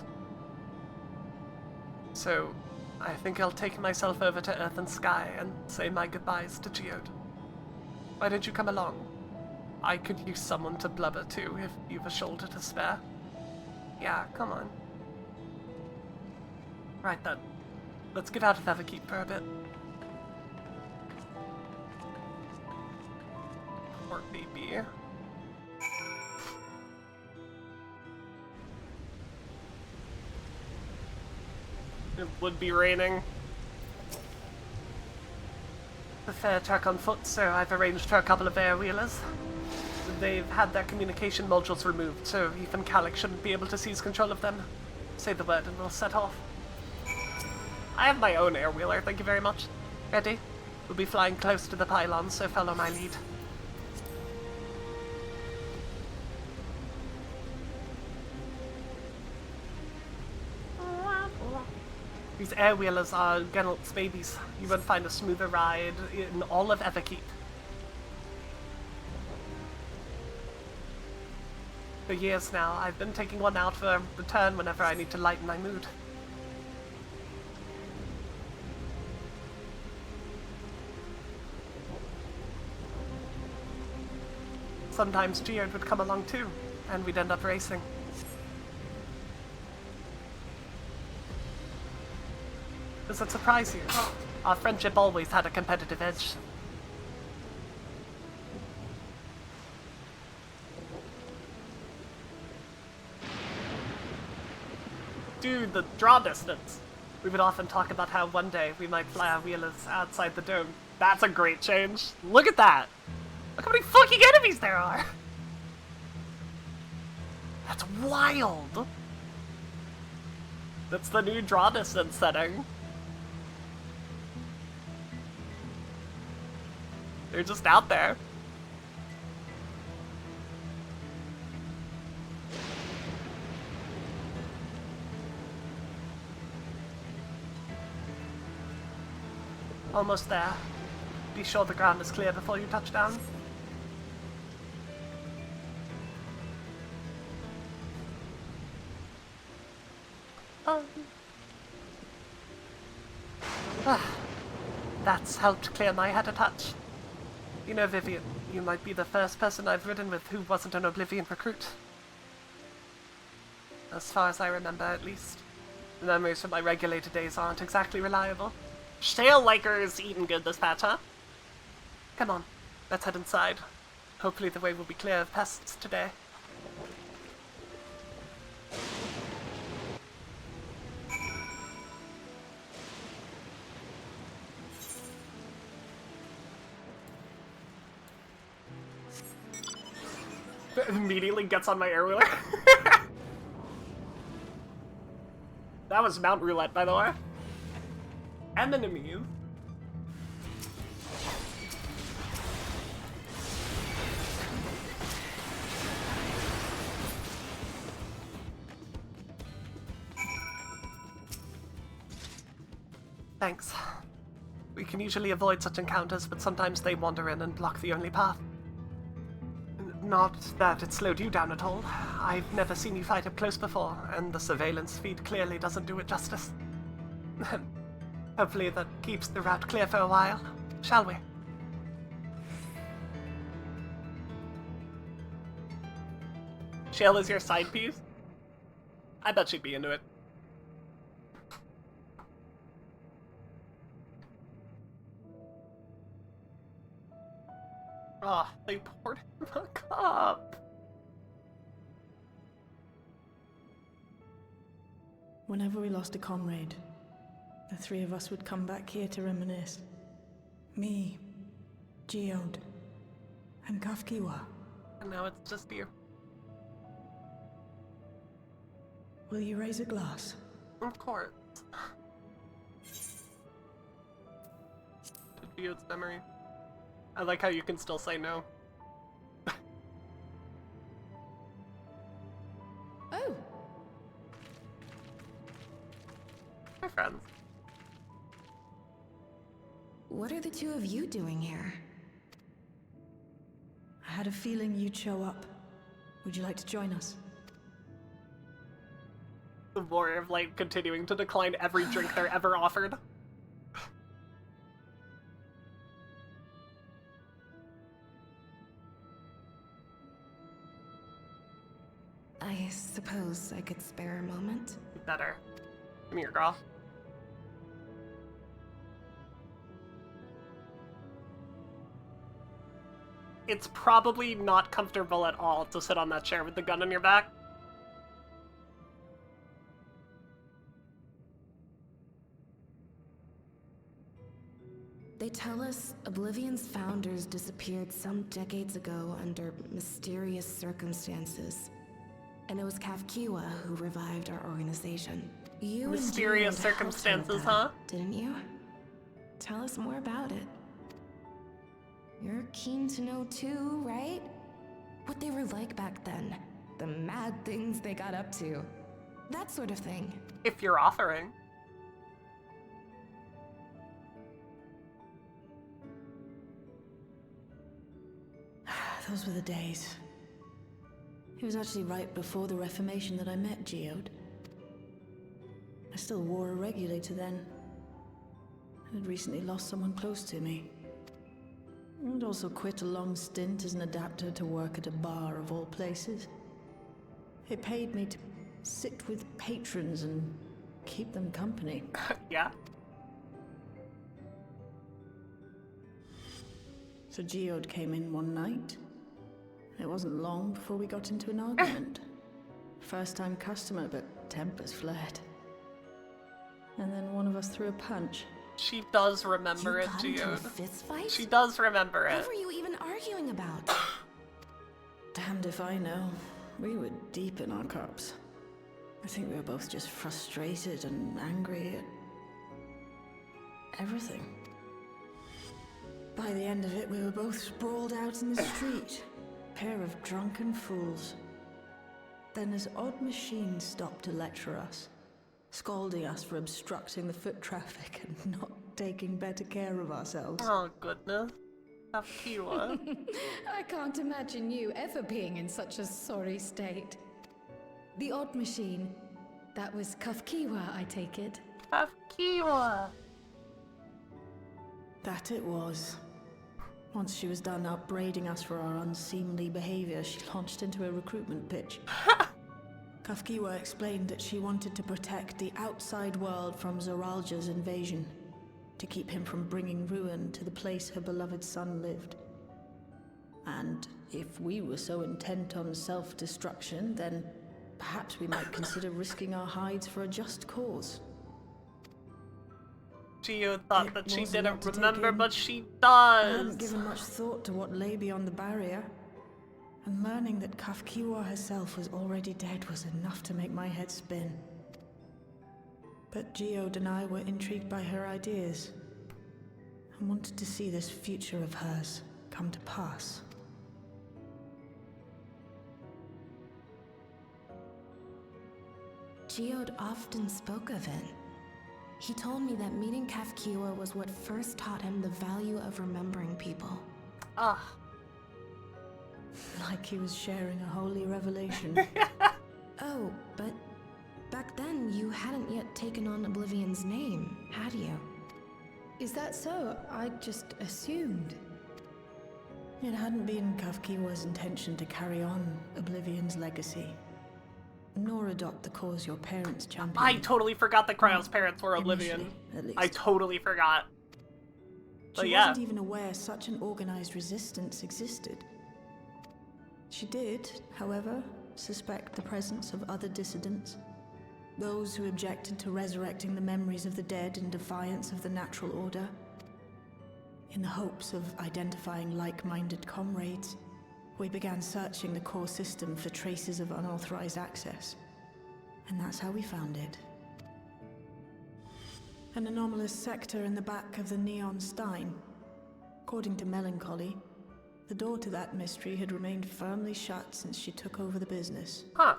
So, I think I'll take myself over to Earth and Sky and say my goodbyes to Geode. Why don't you come along? I could use someone to blubber to if you've a shoulder to spare. Yeah, come on. Right then. Let's get out of Everkeep for a bit. Poor baby. It would be raining. The fair truck on foot, so I've arranged for a couple of air-wheelers. They've had their communication modules removed, so even Calyx shouldn't be able to seize control of them. Say the word and we'll set off. I have my own air-wheeler, thank you very much. Ready? We'll be flying close to the pylons, so follow my lead. These air-wheelers are Genelt's babies. You won't find a smoother ride in all of Everkeep. For years now, I've been taking one out for a return whenever I need to lighten my mood. Sometimes Geode would come along too, and we'd end up racing. Does it surprise you? Our friendship always had a competitive edge. Dude, the draw distance. We would often talk about how one day we might fly our wheelers outside the dome. That's a great change. Look at that! Look how many fucking enemies there are! That's wild! That's the new draw distance setting. They're just out there. Almost there. Be sure the ground is clear before you touch down. That's helped clear my head a touch. You know, Vivian, you might be the first person I've ridden with who wasn't an Oblivion recruit. As far as I remember, at least. The memories from my regulator days aren't exactly reliable. Shale Liker's eating good this patch, huh? Come on, let's head inside. Hopefully the way will be clear of pests today. Immediately gets on my air-wheeler. That was Mount Roulette, by the way. Enemies. Thanks. We can usually avoid such encounters, but sometimes they wander in and block the only path. Not that it slowed you down at all. I've never seen you fight up close before, and the surveillance feed clearly doesn't do it justice. Hopefully that keeps the route clear for a while, shall we? Shale is your side piece? I bet she'd be into it. Ah, they poured him a cup. Whenever we lost a comrade, the three of us would come back here to reminisce. Me, Geode, and Kafkiwa. And now it's just you. Will you raise a glass? Of course. To Geode's memory. I like how you can still say no. Oh, My friends. What are the two of you doing here? I had a feeling you'd show up. Would you like to join us? The Warrior of Light continuing to decline every drink they're ever offered. I suppose I could spare a moment. Better. Come here, girl. It's probably not comfortable at all to sit on that chair with the gun on your back. They tell us Oblivion's founders disappeared some decades ago under mysterious circumstances. And it was Kafkiwa who revived our organization. You Mysterious and Geode helped circumstances, with that, huh? Didn't you? Tell us more about it. You're keen to know too, right? What they were like back then. The mad things they got up to. That sort of thing. If you're offering. Those were the days. It was actually right before the Reformation that I met Geode. I still wore a regulator then. I had recently lost someone close to me. I'd also quit a long stint as an adapter to work at a bar of all places. It paid me to sit with patrons and keep them company. Yeah. So Geode came in one night. It wasn't long before we got into an argument. First-time customer, but tempers flared. And then one of us threw a punch. She does remember You it, got into a Geode. fist fight? She does remember it. What were you even arguing about? Damned if I know. We were deep in our cups. I think we were both just frustrated and angry at everything. By the end of it, we were both sprawled out in the street. Pair of drunken fools. Then this odd machine stopped to lecture us, scolding us for obstructing the foot traffic and not taking better care of ourselves. Oh, goodness. Kafkiwa. I can't imagine you ever being in such a sorry state. The odd machine. That was Kafkiwa, I take it. Kafkiwa. That it was. Once she was done upbraiding us for our unseemly behavior, she launched into a recruitment pitch. Kafkiwa explained that she wanted to protect the outside world from Zoralja's invasion, to keep him from bringing ruin to the place her beloved son lived. And if we were so intent on self-destruction, then perhaps we might consider risking our hides for a just cause. Geode thought It that she was a lot didn't to take remember, in. but she I hadn't does. given much thought to what lay beyond the barrier, and learning that Kafkiwa herself was already dead was enough to make my head spin. But Geode and I were intrigued by her ideas, and wanted to see this future of hers come to pass. Geode often spoke of it. He told me that meeting Kafkiwa was what first taught him the value of remembering people. Ah, Like he was sharing a holy revelation. Oh, but back then you hadn't yet taken on Oblivion's name, had you? Is that so? I just assumed. It hadn't been Kafkiwa's intention to carry on Oblivion's legacy, nor adopt the cause your parents championed. I totally forgot that Cryo's parents were Oblivion. Initially, at least. I totally forgot. But She yeah. wasn't even aware such an organized resistance existed. She did, however, suspect the presence of other dissidents. Those who objected to resurrecting the memories of the dead in defiance of the natural order. In the hopes of identifying like-minded comrades, we began searching the core system for traces of unauthorized access. And that's how we found it. An anomalous sector in the back of the Neon Stein. According to Melancholy, the door to that mystery had remained firmly shut since she took over the business. Huh.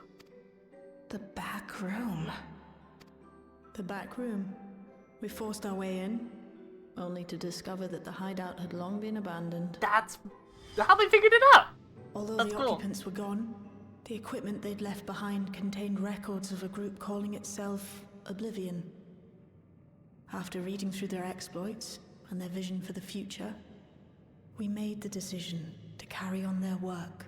The back room. The back room. We forced our way in, only to discover that the hideout had long been abandoned. That's how they figured it out. Although That's the cool. occupants were gone, the equipment they'd left behind contained records of a group calling itself Oblivion. After reading through their exploits and their vision for the future, we made the decision to carry on their work.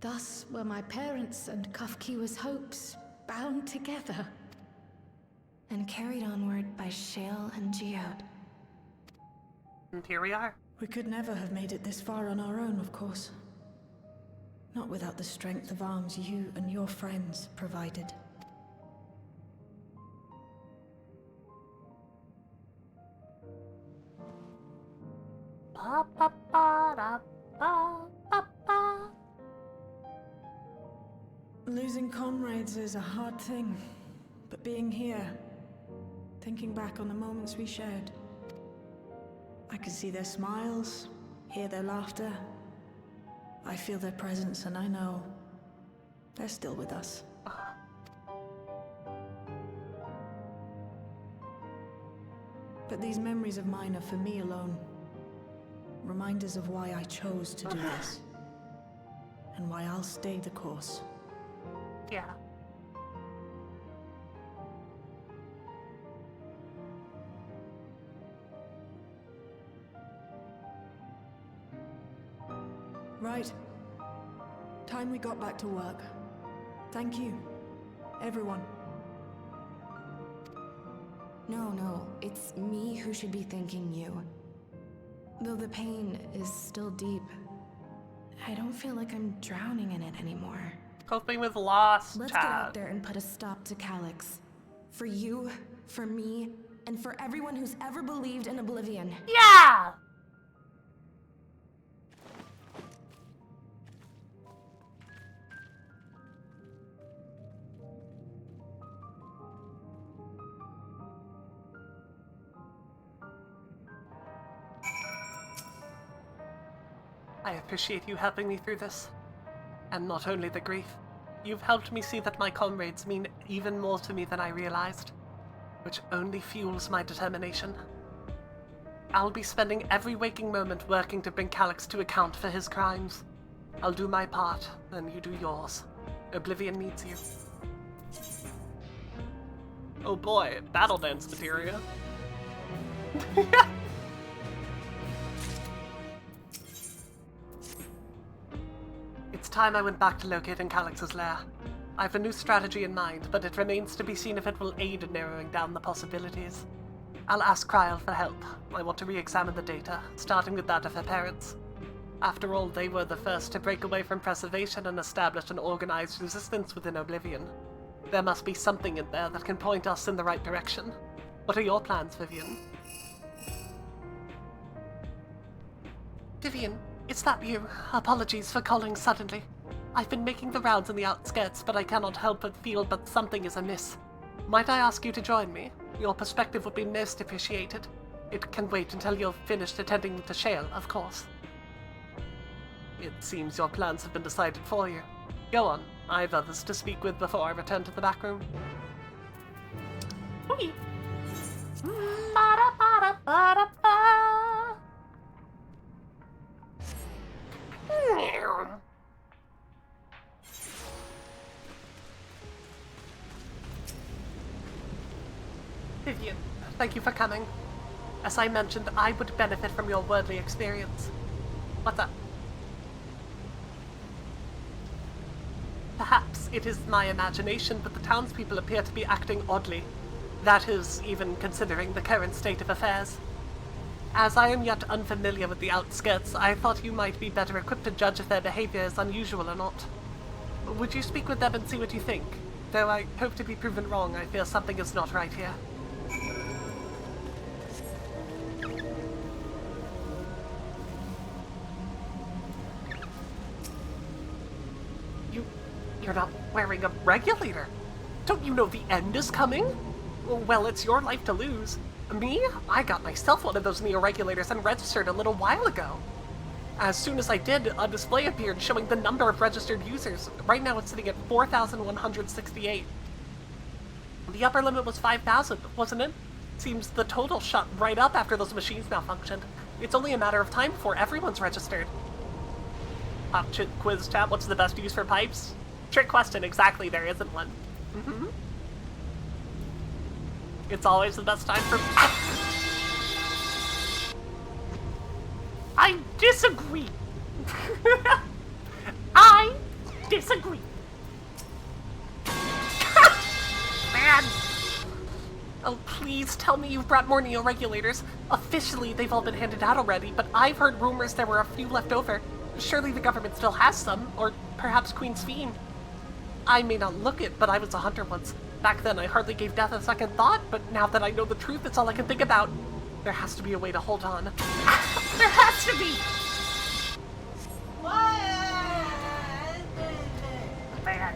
Thus were my parents and Kafkiwa's hopes bound together. And carried onward by Shale and Geode. And here we are. We could never have made it this far on our own, of course. Not without the strength of arms you and your friends provided. Ba, ba, ba, da, ba, ba, ba. Losing comrades is a hard thing, but being here, thinking back on the moments we shared, I can see their smiles, hear their laughter. I feel their presence, and I know they're still with us. But these memories of mine are for me alone. Reminders of why I chose to do this. And why I'll stay the course. Yeah. Right. Time we got back to work. Thank you, everyone. No, it's me who should be thanking you. Though the pain is still deep, I don't feel like I'm drowning in it anymore. Coping with loss, Let's get out Chad. there and put a stop to Calyx. For you, for me, and for everyone who's ever believed in Oblivion. Yeah! I appreciate you helping me through this. And not only the grief, you've helped me see that my comrades mean even more to me than I realized, which only fuels my determination. I'll be spending every waking moment working to bring Calyx to account for his crimes. I'll do my part, and you do yours. Oblivion needs you. Oh boy, battle dance materia. It's time I went back to locating Calyx's lair. I have a new strategy in mind, but it remains to be seen if it will aid in narrowing down the possibilities. I'll ask Kryl for help. I want to re-examine the data, starting with that of her parents. After all, they were the first to break away from preservation and establish an organized resistance within Oblivion. There must be something in there that can point us in the right direction. What are your plans, Vivian? Vivian, is that you? Apologies for calling suddenly. I've been making the rounds in the outskirts, but I cannot help but feel that something is amiss. Might I ask you to join me? Your perspective would be most appreciated. It can wait until you've finished attending to Shale, of course. It seems your plans have been decided for you. Go on. I have others to speak with before I return to the back room. Whee! Ba-da-ba-da-ba-da-ba. Vivian, thank you for coming. As I mentioned, I would benefit from your worldly experience. What's up? Perhaps it is my imagination, but the townspeople appear to be acting oddly. That is, even considering the current state of affairs. As I am yet unfamiliar with the outskirts, I thought you might be better equipped to judge if their behavior is unusual or not. Would you speak with them and see what you think? Though I hope to be proven wrong, I feel something is not right here. You're not wearing a regulator. Don't you know the end is coming? Well, it's your life to lose. Me? I got myself one of those neo-regulators and registered a little while ago. As soon as I did, a display appeared showing the number of registered users. Right now it's sitting at 4,168. The upper limit was 5,000, wasn't it? Seems the total shot right up after those machines malfunctioned. It's only a matter of time before everyone's registered. Pop quiz chat, what's the best use for pipes? Trick question, exactly, there isn't one. It's always the best time for... I disagree! I disagree! Man! Oh, please tell me you've brought more neo-regulators. Officially, they've all been handed out already, but I've heard rumors there were a few left over. Surely the government still has some, or perhaps Queen's Fiend. I may not look it, but I was a hunter once. Back then, I hardly gave death a second thought, but now that I know the truth, it's all I can think about. There has to be a way to hold on. There has to be! Man.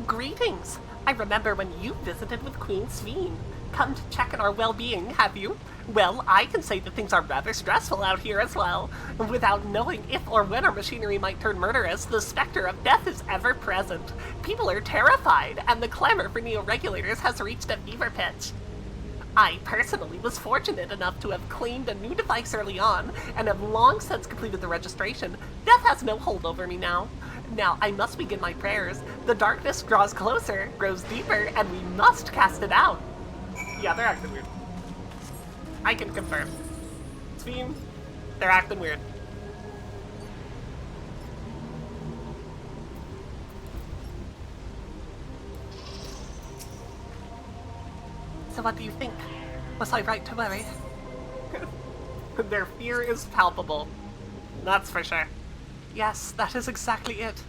Greetings! I remember when you visited with Queen Sveen. Come to check on our well-being, have you? Well, I can say that things are rather stressful out here as well. Without knowing if or when our machinery might turn murderous, the specter of death is ever present. People are terrified, and the clamor for neo-regulators has reached a fever pitch. I personally was fortunate enough to have claimed a new device early on, and have long since completed the registration. Death has no hold over me now. Now, I must begin my prayers. The darkness draws closer, grows deeper, and we must cast it out. Yeah, they're acting weird. I can confirm. Sveen, they're acting weird. So what do you think? Was I right to worry? Their fear is palpable. That's for sure. Yes, that is exactly it.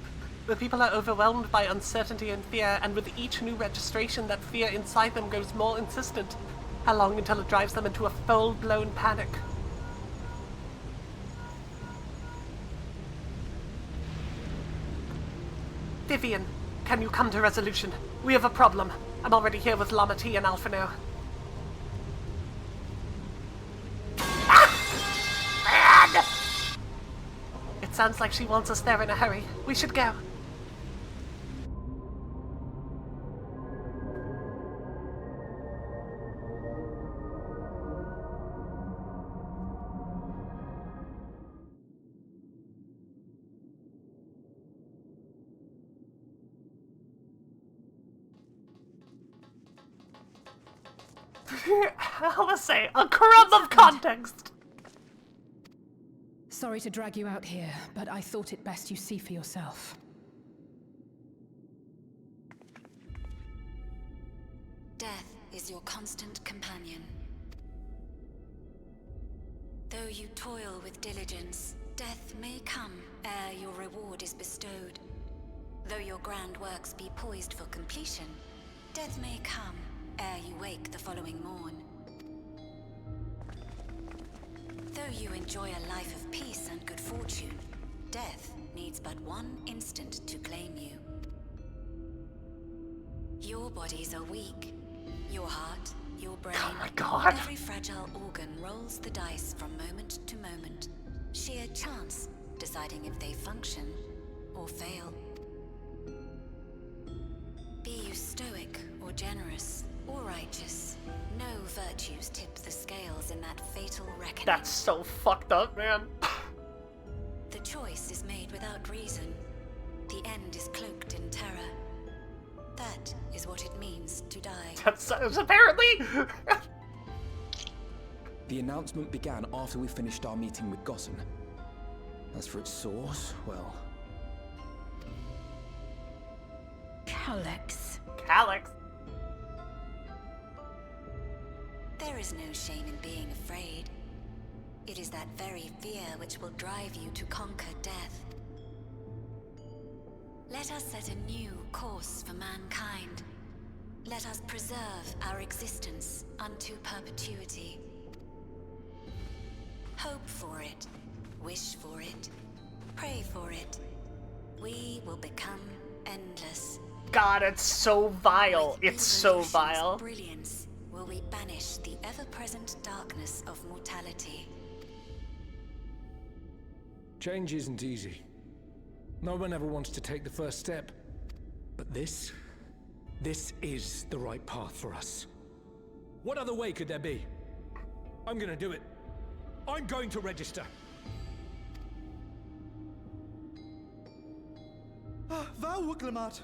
The people are overwhelmed by uncertainty and fear, and with each new registration, that fear inside them grows more insistent. How long until it drives them into a full-blown panic? Vivian, can you come to resolution? We have a problem. I'm already here with Lama T and Alphino. It sounds like she wants us there in a hurry. We should go. I must say, a crumb of context. Sorry to drag you out here, but I thought it best you see for yourself. Death is your constant companion. Though you toil with diligence, death may come ere your reward is bestowed. Though your grand works be poised for completion, death may come ere you wake the following morn. Though you enjoy a life of peace and good fortune, death needs but one instant to claim you. Your bodies are weak. Your heart, your brain, oh my God. Every fragile organ rolls the dice from moment to moment. Sheer chance deciding if they function or fail. Be you stoic or generous, or righteous. No virtues tip the scales in that fatal reckoning. That's so fucked up, man. The choice is made without reason. The end is cloaked in terror. That is what it means to die. That's apparently. The announcement began after we finished our meeting with Gossen. As for its source, well... Calyx. Calyx. There is no shame in being afraid. It is that very fear which will drive you to conquer death. Let us set a new course for mankind. Let us preserve our existence unto perpetuity. Hope for it, wish for it, pray for it. We will become endless. God, it's so vile. It's so Evolution's vile. Brilliance will we banish the ever-present darkness of mortality. Change isn't easy. No one ever wants to take the first step. But this is the right path for us. What other way could there be? I'm gonna do it. I'm going to register. Viv Vod.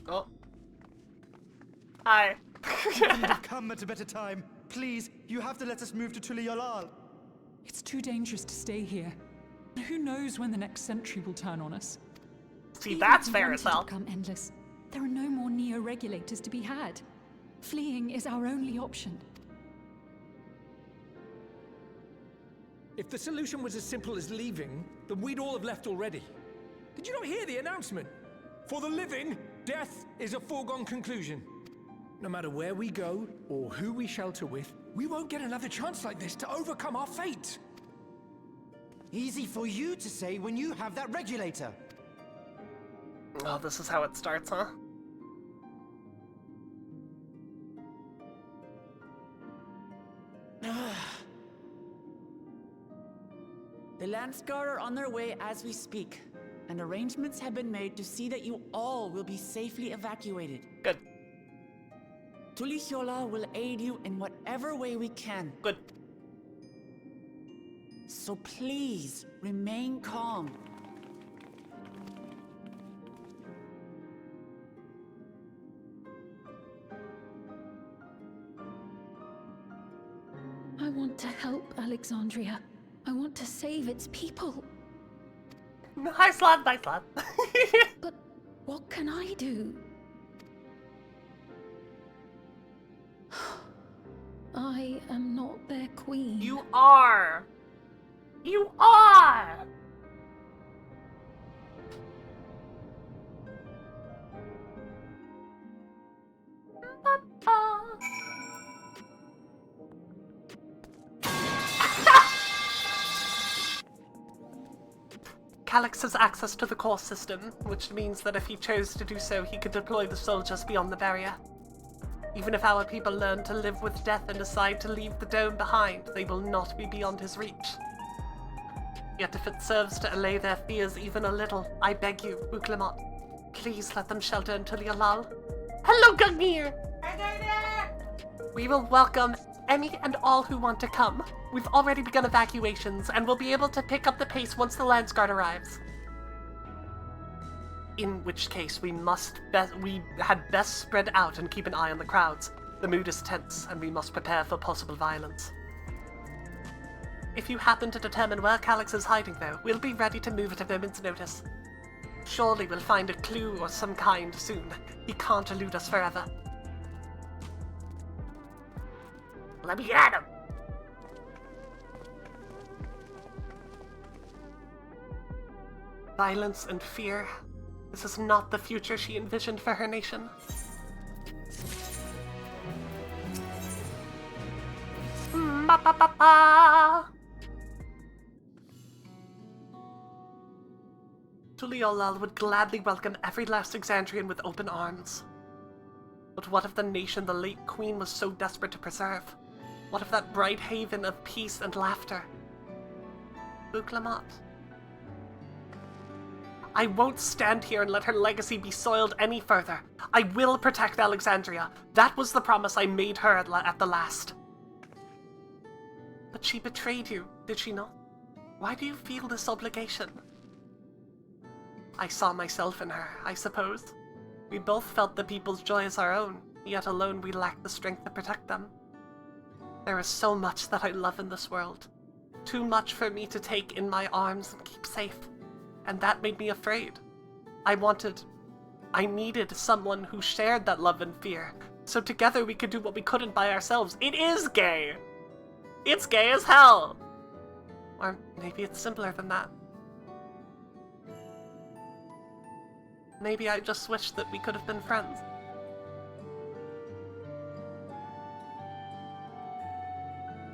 Oh. Hi. You couldn't have come at a better time. Please, you have to let us move to Tuliolal. It's too dangerous to stay here. Who knows when the next century will turn on us? See, Even that's if we fair as wanted to hell. become endless, there are no more neo-regulators to be had. Fleeing is our only option. If the solution was as simple as leaving, then we'd all have left already. Did you not hear the announcement? For the living, death is a foregone conclusion. No matter where we go, or who we shelter with, we won't get another chance like this to overcome our fate. Easy for you to say when you have that regulator. Oh, this is how it starts, huh? The Landsguard are on their way as we speak, and arrangements have been made to see that you all will be safely evacuated. Good. Tulichola will aid you in whatever way we can. Good. So please, remain calm. I want to help Alexandria. I want to save its people. Nice lad, nice lad. But what can I do? I am not their queen. You are! You are! Calyx has access to the core system, which means that if he chose to do so, he could deploy the soldiers beyond the barrier. Even if our people learn to live with death and decide to leave the dome behind, they will not be beyond his reach. Yet if it serves to allay their fears even a little, I beg you, Uklamot, please let them shelter until Yalal. Hello, Gungnir! We will welcome any and all who want to come. We've already begun evacuations, and we'll be able to pick up the pace once the Landsguard arrives. In which case, we had best spread out and keep an eye on the crowds. The mood is tense, and we must prepare for possible violence. If you happen to determine where Calyx is hiding, though, we'll be ready to move at a moment's notice. Surely we'll find a clue or some kind soon. He can't elude us forever. Let me at him! Violence and fear. This is not the future she envisioned for her nation. Tuliolal would gladly welcome every last Exandrian with open arms. But what of the nation the late queen was so desperate to preserve? What of that bright haven of peace and laughter? Uklamot. I won't stand here and let her legacy be soiled any further. I will protect Alexandria. That was the promise I made her at the last. But she betrayed you, did she not? Why do you feel this obligation? I saw myself in her, I suppose. We both felt the people's joy as our own, yet alone we lacked the strength to protect them. There is so much that I love in this world. Too much for me to take in my arms and keep safe. And that made me afraid. I needed someone who shared that love and fear, so together we could do what we couldn't by ourselves. It is gay! It's gay as hell! Or maybe it's simpler than that. Maybe I just wish that we could have been friends.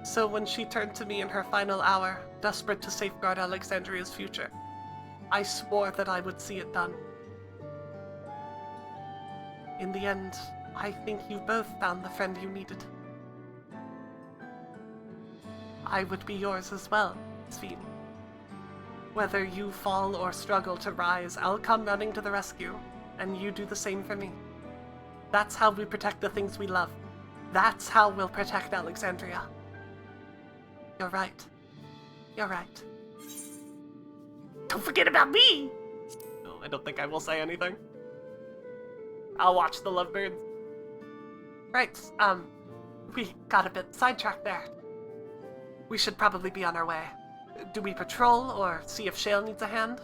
So when she turned to me in her final hour, desperate to safeguard Alexandria's future, I swore that I would see it done. In the end, I think you both found the friend you needed. I would be yours as well, Sven. Whether you fall or struggle to rise, I'll come running to the rescue, and you do the same for me. That's how we protect the things we love. That's how we'll protect Alexandria. You're right. You're right. Don't forget about me! No, I don't think I will say anything. I'll watch the lovebirds. Right, we got a bit sidetracked there. We should probably be on our way. Do we patrol, or see if Shale needs a hand?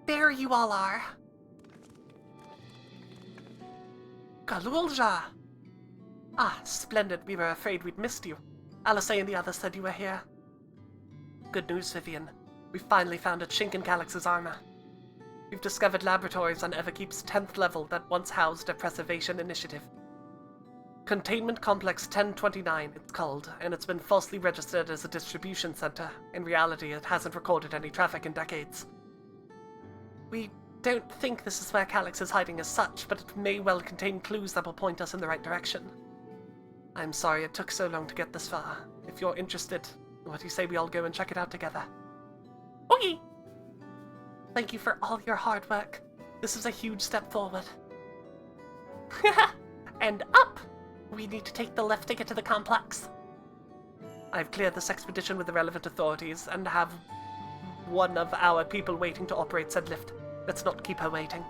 There you all are. Galulja! Ah, splendid. We were afraid we'd missed you. Alice and the others said you were here. Good news, Vivian. We finally found a chink in Calix's armor. We've discovered laboratories on Everkeep's 10th level that once housed a preservation initiative. Containment Complex 1029, it's called, and it's been falsely registered as a distribution center. In reality, it hasn't recorded any traffic in decades. We don't think this is where Calix is hiding as such, but it may well contain clues that will point us in the right direction. I'm sorry it took so long to get this far. If you're interested, what do you say we all go and check it out together? Okay! Thank you for all your hard work. This is a huge step forward. And up! We need to take the left to get to the complex. I've cleared this expedition with the relevant authorities and have one of our people waiting to operate said lift. Let's not keep her waiting.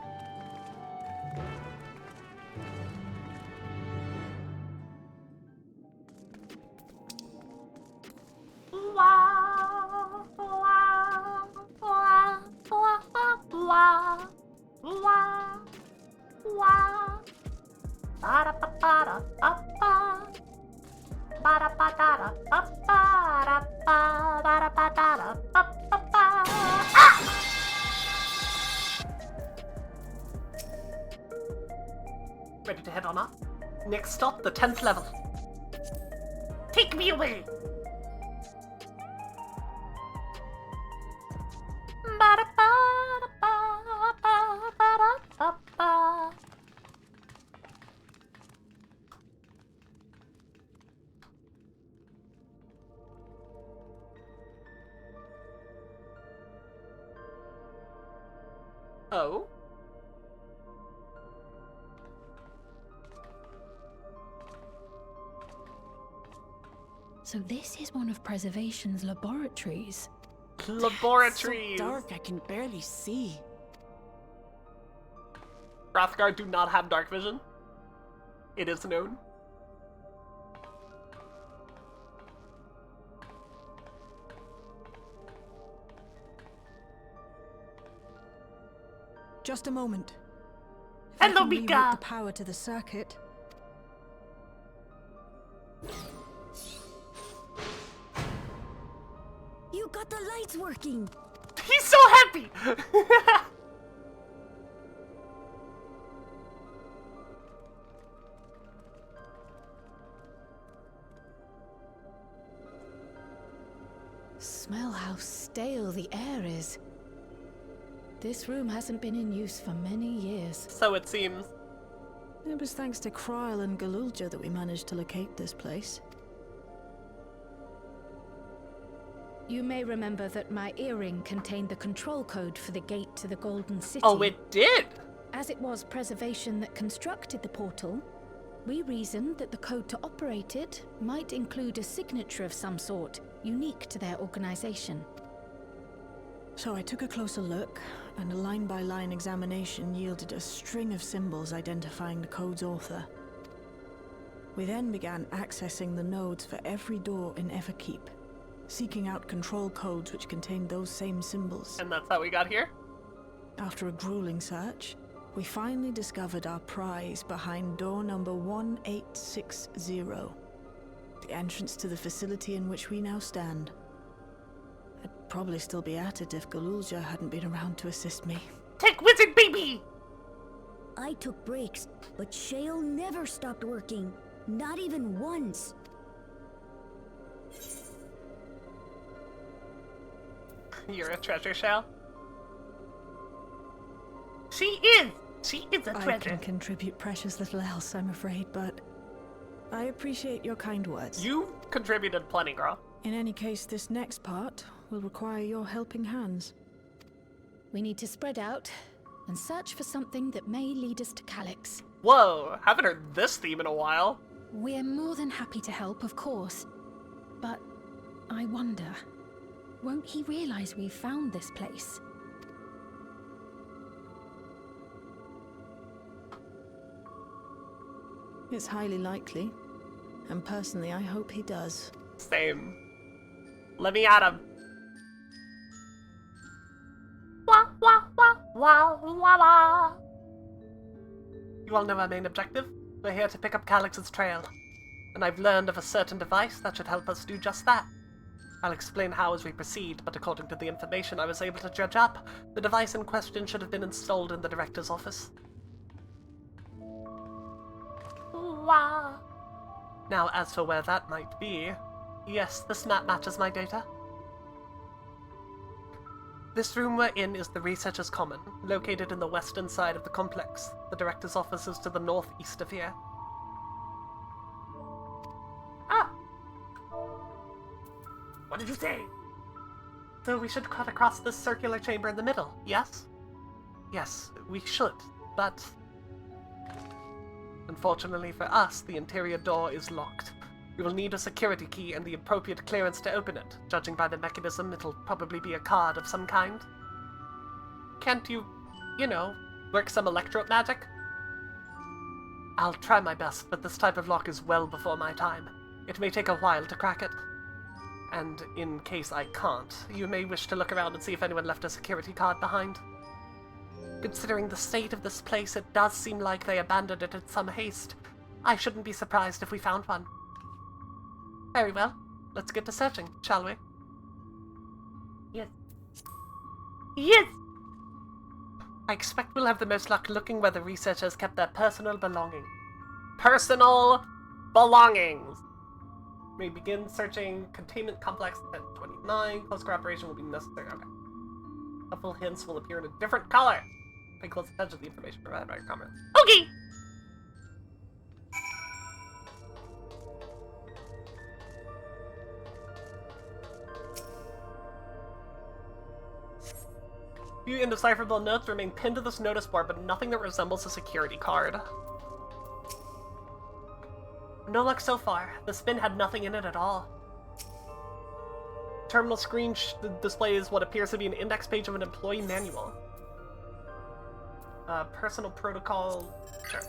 Ready to head on up? Next stop, the 10th level. Take me away! Oh? So this is one of Preservation's laboratories. Laboratories! So dark, I can barely see. Hrothgar do not have dark vision. It is known. Just a moment. Hello, If I can Mika! reroute the power to the circuit. You got the lights working! He's so happy! Smell how stale the air is. This room hasn't been in use for many years. So it seems. It was thanks to Krile and Galulja that we managed to locate this place. You may remember that my earring contained the control code for the gate to the Golden City. Oh, it did? As it was Preservation that constructed the portal, we reasoned that the code to operate it might include a signature of some sort, unique to their organization. So I took a closer look, and a line-by-line examination yielded a string of symbols identifying the code's author. We then began accessing the nodes for every door in Everkeep, seeking out control codes which contained those same symbols. And that's how we got here? After a grueling search, we finally discovered our prize behind door number 1860, the entrance to the facility in which we now stand. I'd probably still be at it if Galulja hadn't been around to assist me. Take wizard baby! I took breaks, but Shale never stopped working. Not even once. You're a treasure, Shale. She is! She is a treasure. I can contribute precious little else, I'm afraid, but I appreciate your kind words. You contributed plenty, girl. In any case, this next part will require your helping hands. We need to spread out and search for something that may lead us to Calyx. Whoa, haven't heard this theme in a while. We're more than happy to help, of course. But I wonder, won't he realize we've found this place? It's highly likely, and personally I hope he does. Same. Let me at him. Wah, wah, wah, wah, wah, wah. You all know our main objective? We're here to pick up Calyx's trail. And I've learned of a certain device that should help us do just that. I'll explain how as we proceed, but according to the information I was able to dredge up, the device in question should have been installed in the director's office. Wah. Now, as for where that might be, yes, this map matches my data. This room we're in is the Researcher's Common, located in the western side of the complex. The director's office is to the northeast of here. Ah! What did you say? So we should cut across this circular chamber in the middle, yes? Yes, we should, but unfortunately for us, the interior door is locked. We will need a security key and the appropriate clearance to open it. Judging by the mechanism, it'll probably be a card of some kind. Can't you, work some electro magic? I'll try my best, but this type of lock is well before my time. It may take a while to crack it. And in case I can't, you may wish to look around and see if anyone left a security card behind. Considering the state of this place, it does seem like they abandoned it in some haste. I shouldn't be surprised if we found one. Very well. Let's get to searching, shall we? Yes. Yes! I expect we'll have the most luck looking where the researchers kept their personal belongings. Personal belongings! We begin searching Containment Complex 1029. Close cooperation will be necessary. Okay. Helpful hints will appear in a different color. Pay close attention to the information provided by your comments. Okay! Few indecipherable notes remain pinned to this notice board, but nothing that resembles a security card. No luck so far. The spin had nothing in it at all. Terminal screen displays what appears to be an index page of an employee manual. Personal protocol. Sure.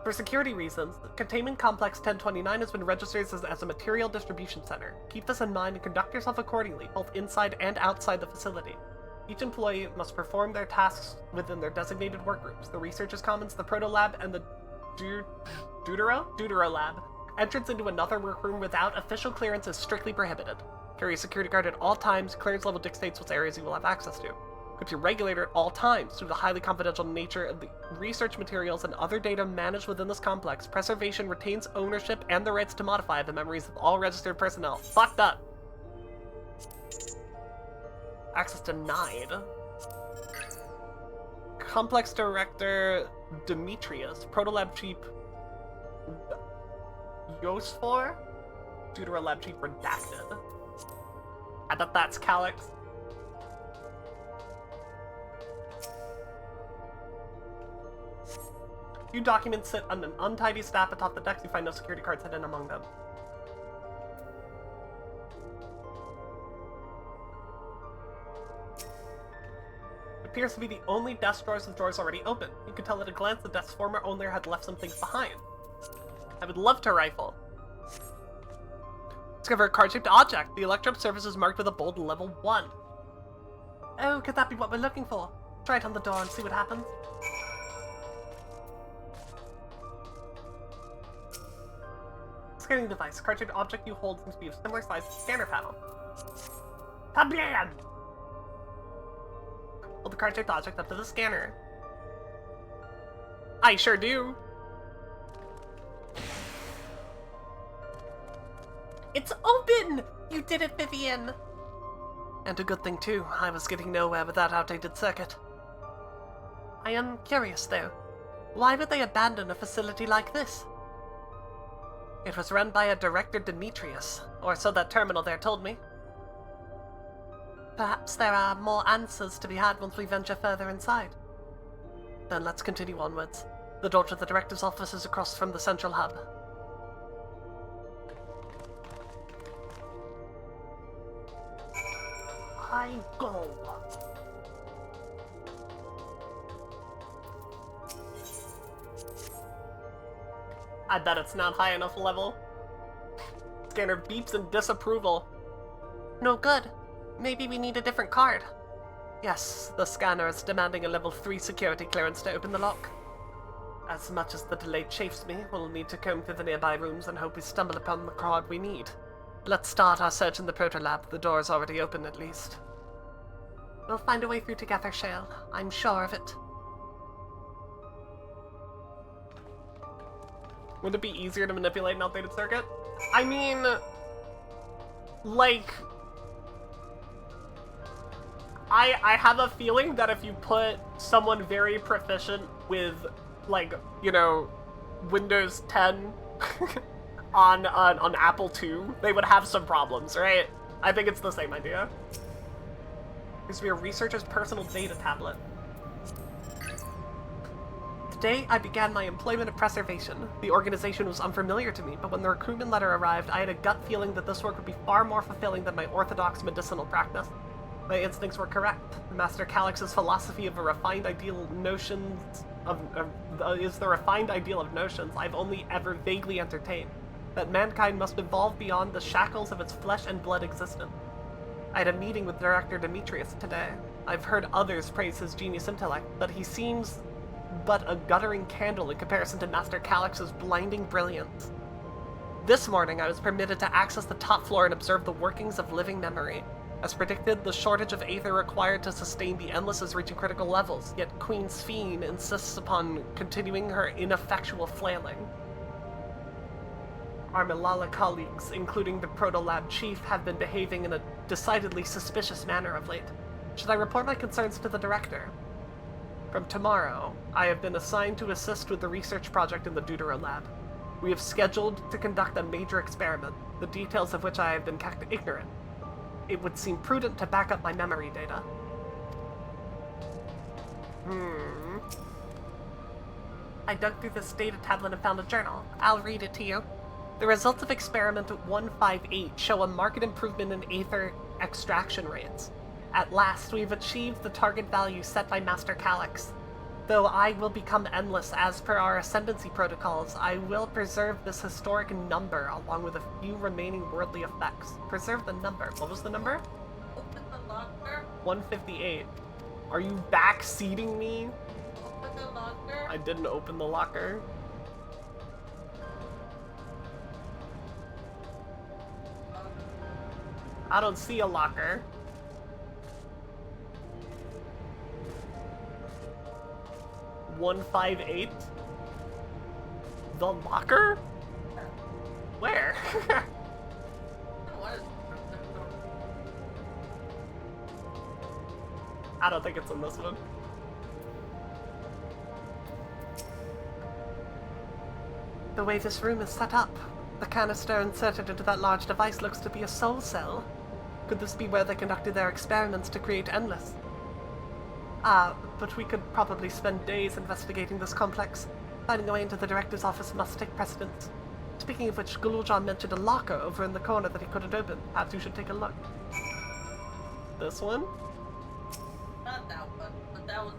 For security reasons, Containment Complex 1029 has been registered as a material distribution center. Keep this in mind and conduct yourself accordingly, both inside and outside the facility. Each employee must perform their tasks within their designated workgroups, the Researchers' Commons, the Proto Lab, and the Deutero Lab. Entrance into another workroom without official clearance is strictly prohibited. Carry a security guard at all times. Clearance level dictates what areas you will have access to. Equip your regulator at all times. Due to the highly confidential nature of the research materials and other data managed within this complex, Preservation retains ownership and the rights to modify the memories of all registered personnel. Fucked up! Access denied. Complex Director Demetrius. Protolab Chief Yosfor. Deutero Lab Chief redacted. I bet that's Calyx. A few documents sit on an untidy stack atop the decks. You find no security cards hidden among them. It appears to be the only desk drawers with drawers already open. You can tell at a glance the desk's former owner had left some things behind. I would love to rifle. Discover a card-shaped object. The electrode surface is marked with a bold level 1. Oh, could that be what we're looking for? Try it on the door and see what happens. Scanning device. Card-shaped object you hold seems to be of similar size to the scanner panel. Kablam! Hold the card-shaped object up to the scanner. I sure do. It's open! You did it, Vivian! And a good thing too. I was getting nowhere with that outdated circuit. I am curious though. Why would they abandon a facility like this? It was run by a Director Demetrius, or so that terminal there told me. Perhaps there are more answers to be had once we venture further inside. Then let's continue onwards. The door to the Director's office is across from the central hub. I go. I bet it's not high enough level. Scanner beeps in disapproval. No good. Maybe we need a different card. Yes, the scanner is demanding a level 3 security clearance to open the lock. As much as the delay chafes me, we'll need to comb through the nearby rooms and hope we stumble upon the card we need. Let's start our search in the proto-lab. The door is already open, at least. We'll find a way through together, Shale. I'm sure of it. Would it be easier to manipulate an outdated circuit? I mean, like, I have a feeling that if you put someone very proficient with, like, you know, Windows 10 on Apple II, they would have some problems, right? I think it's the same idea. Used to be a researcher's personal data tablet. Today, I began my employment of preservation. The organization was unfamiliar to me, but when the recruitment letter arrived, I had a gut feeling that this work would be far more fulfilling than my orthodox medicinal practice. My instincts were correct. Master Calyx's philosophy of a refined ideal notions is the refined ideal of notions I've only ever vaguely entertained. That mankind must evolve beyond the shackles of its flesh and blood existence. I had a meeting with Director Demetrius today. I've heard others praise his genius intellect, but he seems but a guttering candle in comparison to Master Calyx's blinding brilliance. This morning, I was permitted to access the top floor and observe the workings of living memory. As predicted, the shortage of aether required to sustain the Endless is reaching critical levels, yet Queen Sphene insists upon continuing her ineffectual flailing. Our Malala colleagues, including the Proto-Lab chief, have been behaving in a decidedly suspicious manner of late. Should I report my concerns to the Director? From tomorrow, I have been assigned to assist with the research project in the Deutero Lab. We have scheduled to conduct a major experiment, the details of which I have been kept ignorant. It would seem prudent to back up my memory data. I dug through this data tablet and found a journal. I'll read it to you. The results of experiment 158 show a marked improvement in aether extraction rates. At last, we've achieved the target value set by Master Calyx. Though I will become endless as per our ascendancy protocols, I will preserve this historic number along with a few remaining worldly effects. Preserve the number. What was the number? Open the locker. 158. Are you backseating me? Open the locker. I didn't open the locker. I don't see a locker. $158? The locker? Where? I don't think it's in this one. The way this room is set up, the canister inserted into that large device looks to be a soul cell. Could this be where they conducted their experiments to create Endless? But we could probably spend days investigating this complex. Finding a way into the director's office must take precedence. Speaking of which, Gululjan mentioned a locker over in the corner that he couldn't open. Perhaps you should take a look. This one? Not that one, but that was...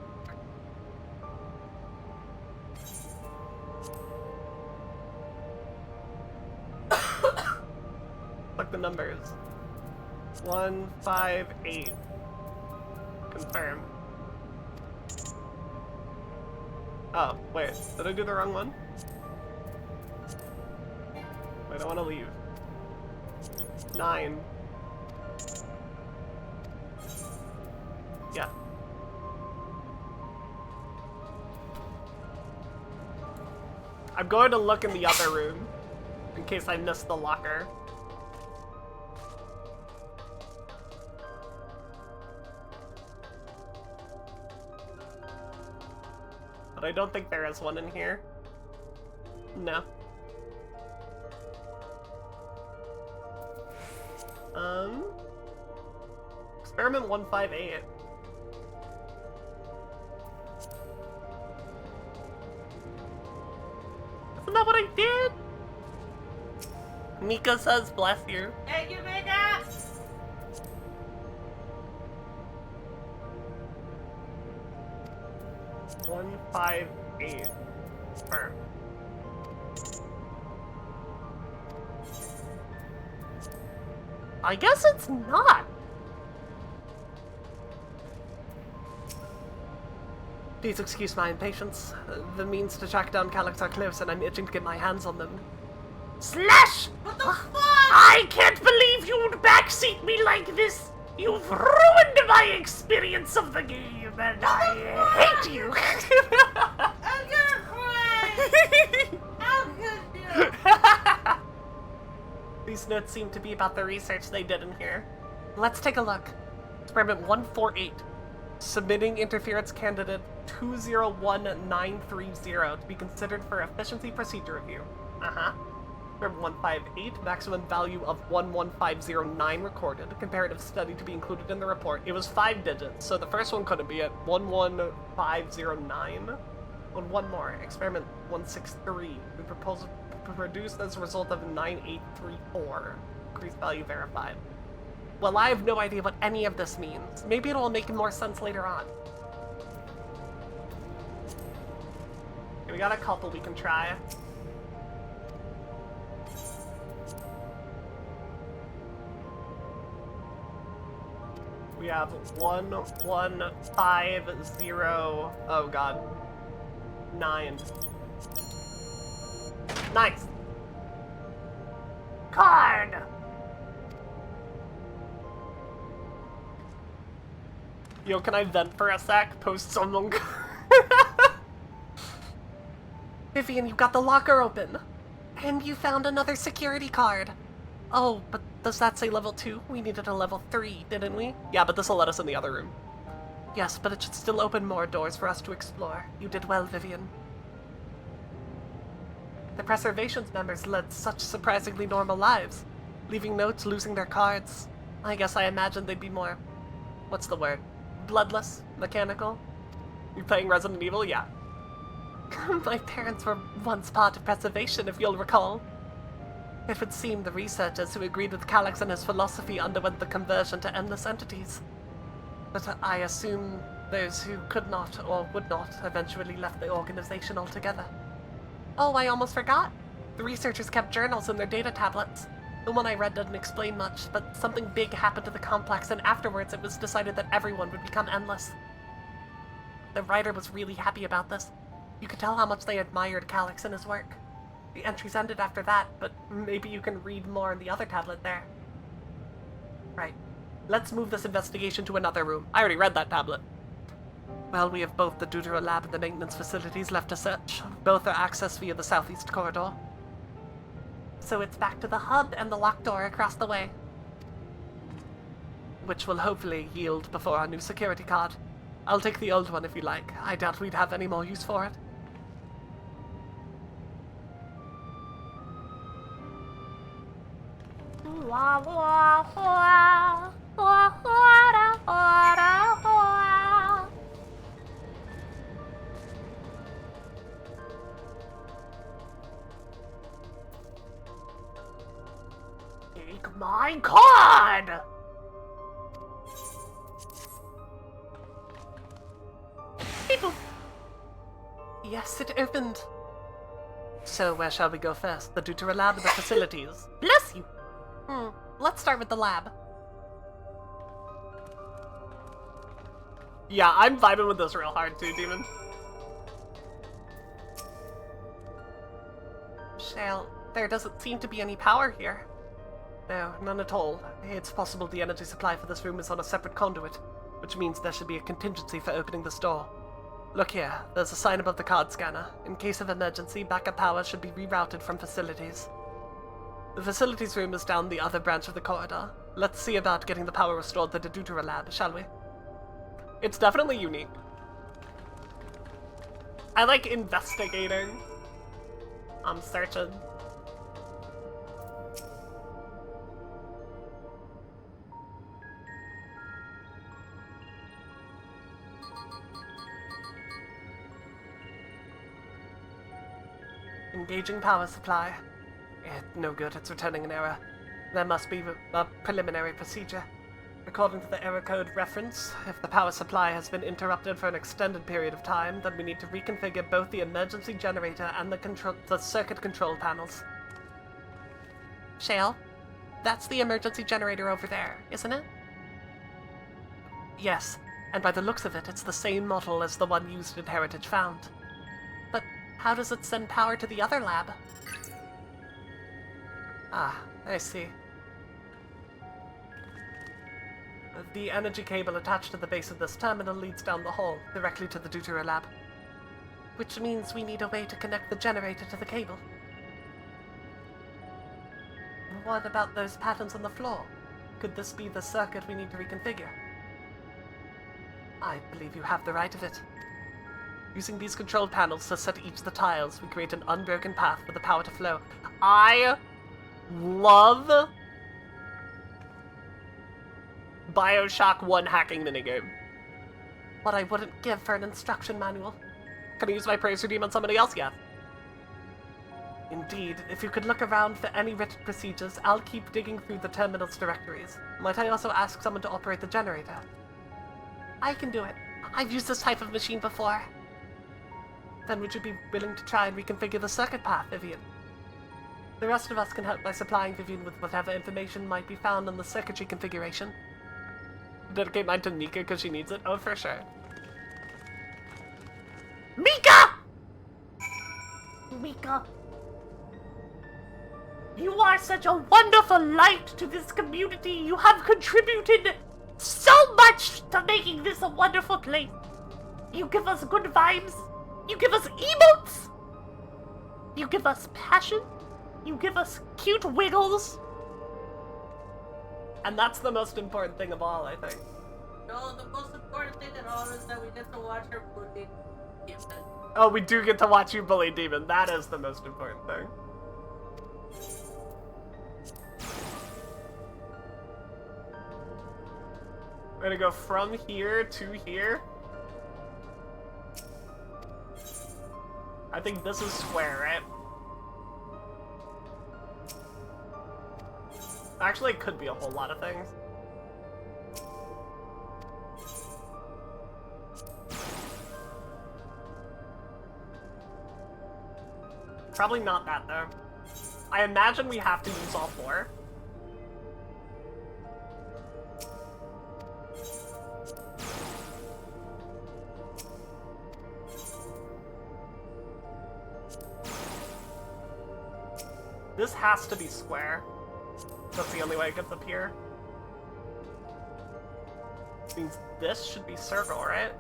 Look the numbers. 158. Confirm. Oh, wait. Did I do the wrong one? Wait, I want to leave. 9. Yeah. I'm going to look in the other room, in case I missed the locker. But I don't think there is one in here. No. Experiment 158. Isn't that what I did? Mika says, bless you. Thank you, Mika! 158. Firm. I guess it's not. Please excuse my impatience. The means to track down Calyx are close, and I'm itching to get my hands on them. Slash! What the fuck? I can't believe you'd backseat me like this! You've ruined my experience of the game, and I hate you! I'm gonna cry! How could you? These notes seem to be about the research they did in here. Let's take a look. Experiment 148. Submitting interference candidate 201930 to be considered for efficiency procedure review. Experiment 158, maximum value of 11509 recorded. Comparative study to be included in the report. It was 5 digits, so the first one couldn't be it. 11509. And one more. Experiment 163. We propose produced as a result of 9834. Increased value verified. Well, I have no idea what any of this means. Maybe it'll make more sense later on. Okay, we got a couple we can try. We have 1150. Oh god. 9. Nice. Card. Yo, can I vent for a sec? Post someone. Vivian, you got the locker open. And you found another security card. Oh, but does that say level 2? We needed a level 3, didn't we? Yeah, but this'll let us in the other room. Yes, but it should still open more doors for us to explore. You did well, Vivian. The Preservations members led such surprisingly normal lives. Leaving notes, losing their cards. I guess I imagined they'd be more... what's the word? Bloodless? Mechanical? You playing Resident Evil? Yeah. My parents were once part of Preservation, if you'll recall. It would seem the researchers who agreed with Calyx and his philosophy underwent the conversion to endless entities. But I assume those who could not or would not eventually left the organization altogether. Oh, I almost forgot. The researchers kept journals in their data tablets. The one I read didn't explain much, but something big happened to the complex, and afterwards it was decided that everyone would become endless. The writer was really happy about this. You could tell how much they admired Calyx and his work. The entries ended after that, but maybe you can read more in the other tablet there. Right. Let's move this investigation to another room. I already read that tablet. Well, we have both the Deutero lab and the maintenance facilities left to search. Both are accessed via the southeast corridor. So it's back to the hub and the locked door across the way. Which will hopefully yield before our new security card. I'll take the old one if you like. I doubt we'd have any more use for it. Wah, wah, wah. Like, my god! People. Yes, it opened. So where shall we go first? The Deutera lab or the facilities? Bless you! Let's start with the lab. Yeah, I'm vibing with this real hard too, Demon. Shale, there doesn't seem to be any power here. No, none at all. It's possible the energy supply for this room is on a separate conduit, which means there should be a contingency for opening this door. Look here, there's a sign above the card scanner. In case of emergency, backup power should be rerouted from facilities. The facilities room is down the other branch of the corridor. Let's see about getting the power restored to the Deutera lab, shall we? It's definitely unique. I like investigating. I'm searching. Engaging power supply. No good, it's returning an error. There must be a preliminary procedure. According to the error code reference, if the power supply has been interrupted for an extended period of time, then we need to reconfigure both the emergency generator and the circuit control panels. Shale, that's the emergency generator over there, isn't it? Yes, and by the looks of it, it's the same model as the one used in Heritage Found. But how does it send power to the other lab? Ah, I see. The energy cable attached to the base of this terminal leads down the hall, directly to the Deutera lab. Which means we need a way to connect the generator to the cable. What about those patterns on the floor? Could this be the circuit we need to reconfigure? I believe you have the right of it. Using these control panels to set each of the tiles, we create an unbroken path for the power to flow. I love BioShock 1 hacking minigame. What I wouldn't give for an instruction manual. Can I use my praise redeem on somebody else yet? Indeed, if you could look around for any written procedures, I'll keep digging through the terminal's directories. Might I also ask someone to operate the generator? I can do it. I've used this type of machine before. Then would you be willing to try and reconfigure the circuit path, Vivian? The rest of us can help by supplying Vivian with whatever information might be found on the circuitry configuration. Dedicate mine to Nika because she needs it? Oh, for sure. Mika! Mika! You are such a wonderful light to this community. You have contributed so much to making this a wonderful place. You give us good vibes. You give us emotes. You give us passion. You give us cute wiggles. And that's the most important thing of all, I think. No, the most important thing at all is that we get to watch her bully Demon. Oh, we do get to watch you bully Demon. That is the most important thing. We're gonna go from here to here. I think this is square, right? Actually, it could be a whole lot of things. Probably not that, though. I imagine we have to use all four. This has to be square. That's the only way it gets up here. Which means this should be circle, right?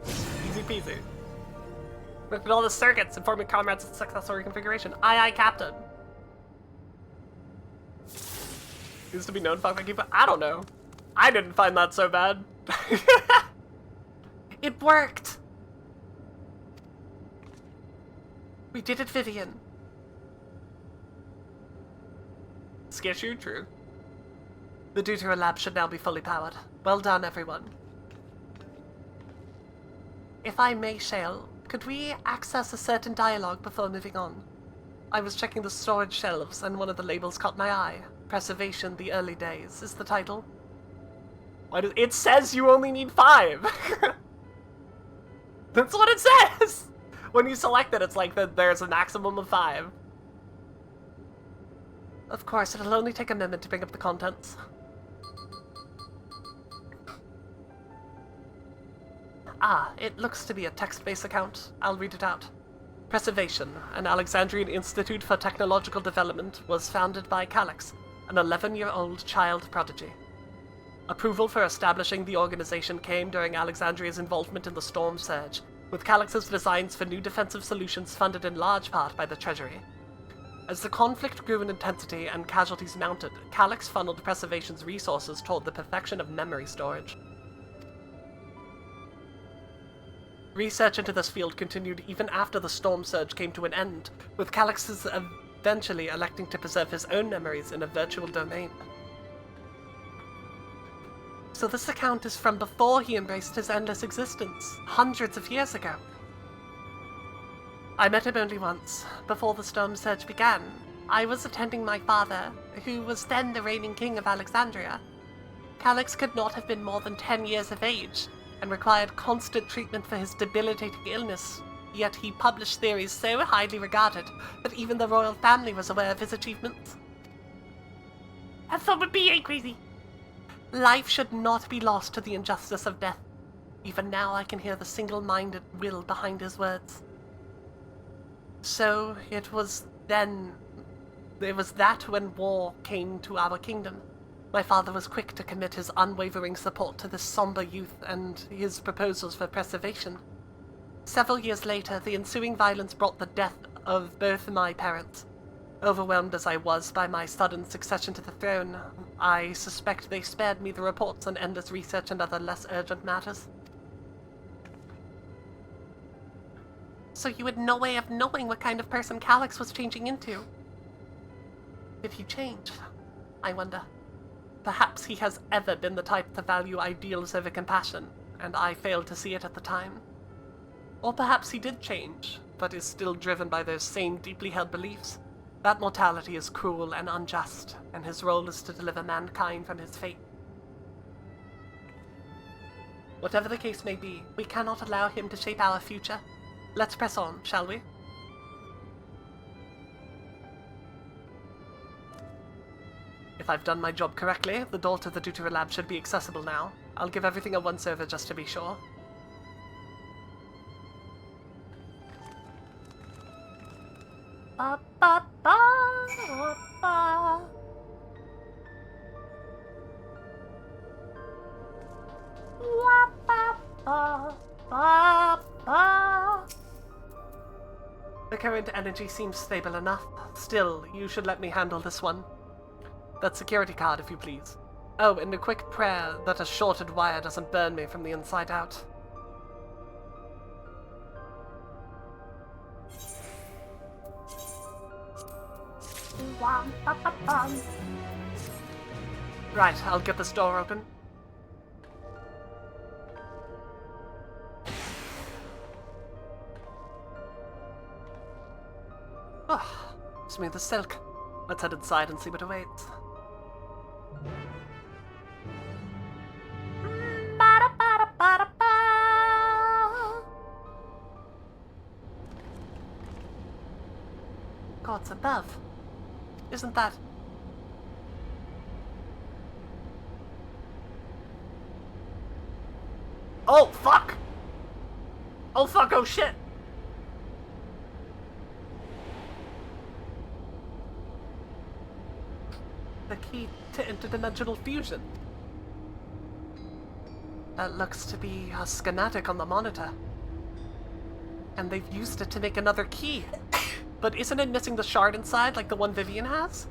Easy peasy. Look at all the circuits informing comrades of successful reconfiguration. Aye, Captain. Used to be known fuck but I don't know. I didn't find that so bad. It worked. We did it, Vivian. Skishu, true. The Deutera lab should now be fully powered. Well done, everyone. If I may, Shale, could we access a certain dialogue before moving on? I was checking the storage shelves and one of the labels caught my eye. Preservation, the early days is the title. It says you only need 5! That's what it says! When you select it, it's like that there's a maximum of 5. Of course, it'll only take a moment to bring up the contents. Ah, it looks to be a text-based account. I'll read it out. Preservation, an Alexandrian Institute for Technological Development, was founded by Calyx, an 11-year-old child prodigy. Approval for establishing the organization came during Alexandria's involvement in the Storm Surge, with Calyx's designs for new defensive solutions funded in large part by the Treasury. As the conflict grew in intensity and casualties mounted, Calyx funneled Preservation's resources toward the perfection of memory storage. Research into this field continued even after the Storm Surge came to an end, with Calyx eventually electing to preserve his own memories in a virtual domain. So this account is from before he embraced his endless existence, hundreds of years ago. I met him only once, before the Storm Surge began. I was attending my father, who was then the reigning king of Alexandria. Calyx could not have been more than 10 years of age, and required constant treatment for his debilitating illness, yet he published theories so highly regarded that even the royal family was aware of his achievements. Have someone be crazy! Life should not be lost to the injustice of death. Even now I can hear the single-minded will behind his words. So it was that when war came to our kingdom. My father was quick to commit his unwavering support to this somber youth and his proposals for preservation. Several years later, the ensuing violence brought the death of both my parents. Overwhelmed as I was by my sudden succession to the throne, I suspect they spared me the reports on endless research and other less urgent matters. So you had no way of knowing what kind of person Calyx was changing into? Did he change? I wonder. Perhaps he has ever been the type to value ideals over compassion, and I failed to see it at the time. Or perhaps he did change, but is still driven by those same deeply held beliefs. That mortality is cruel and unjust, and his role is to deliver mankind from his fate. Whatever the case may be, we cannot allow him to shape our future. Let's press on, shall we? If I've done my job correctly, the door to the Deutera lab should be accessible now. I'll give everything a once-over just to be sure. Ba, ba, ba, ba, ba. Ba, ba, ba, ba, ba. The current energy seems stable enough. Still, you should let me handle this one. That security card, if you please. Oh, and a quick prayer that a shorted wire doesn't burn me from the inside out. Right, I'll get this door open. Oh, smooth as silk. Let's head inside and see what awaits. Gods above. Isn't that... Oh, fuck! Oh, fuck, oh, shit! The key to interdimensional fusion. That looks to be a schematic on the monitor. And they've used it to make another key. But isn't it missing the shard inside like the one Vivian has?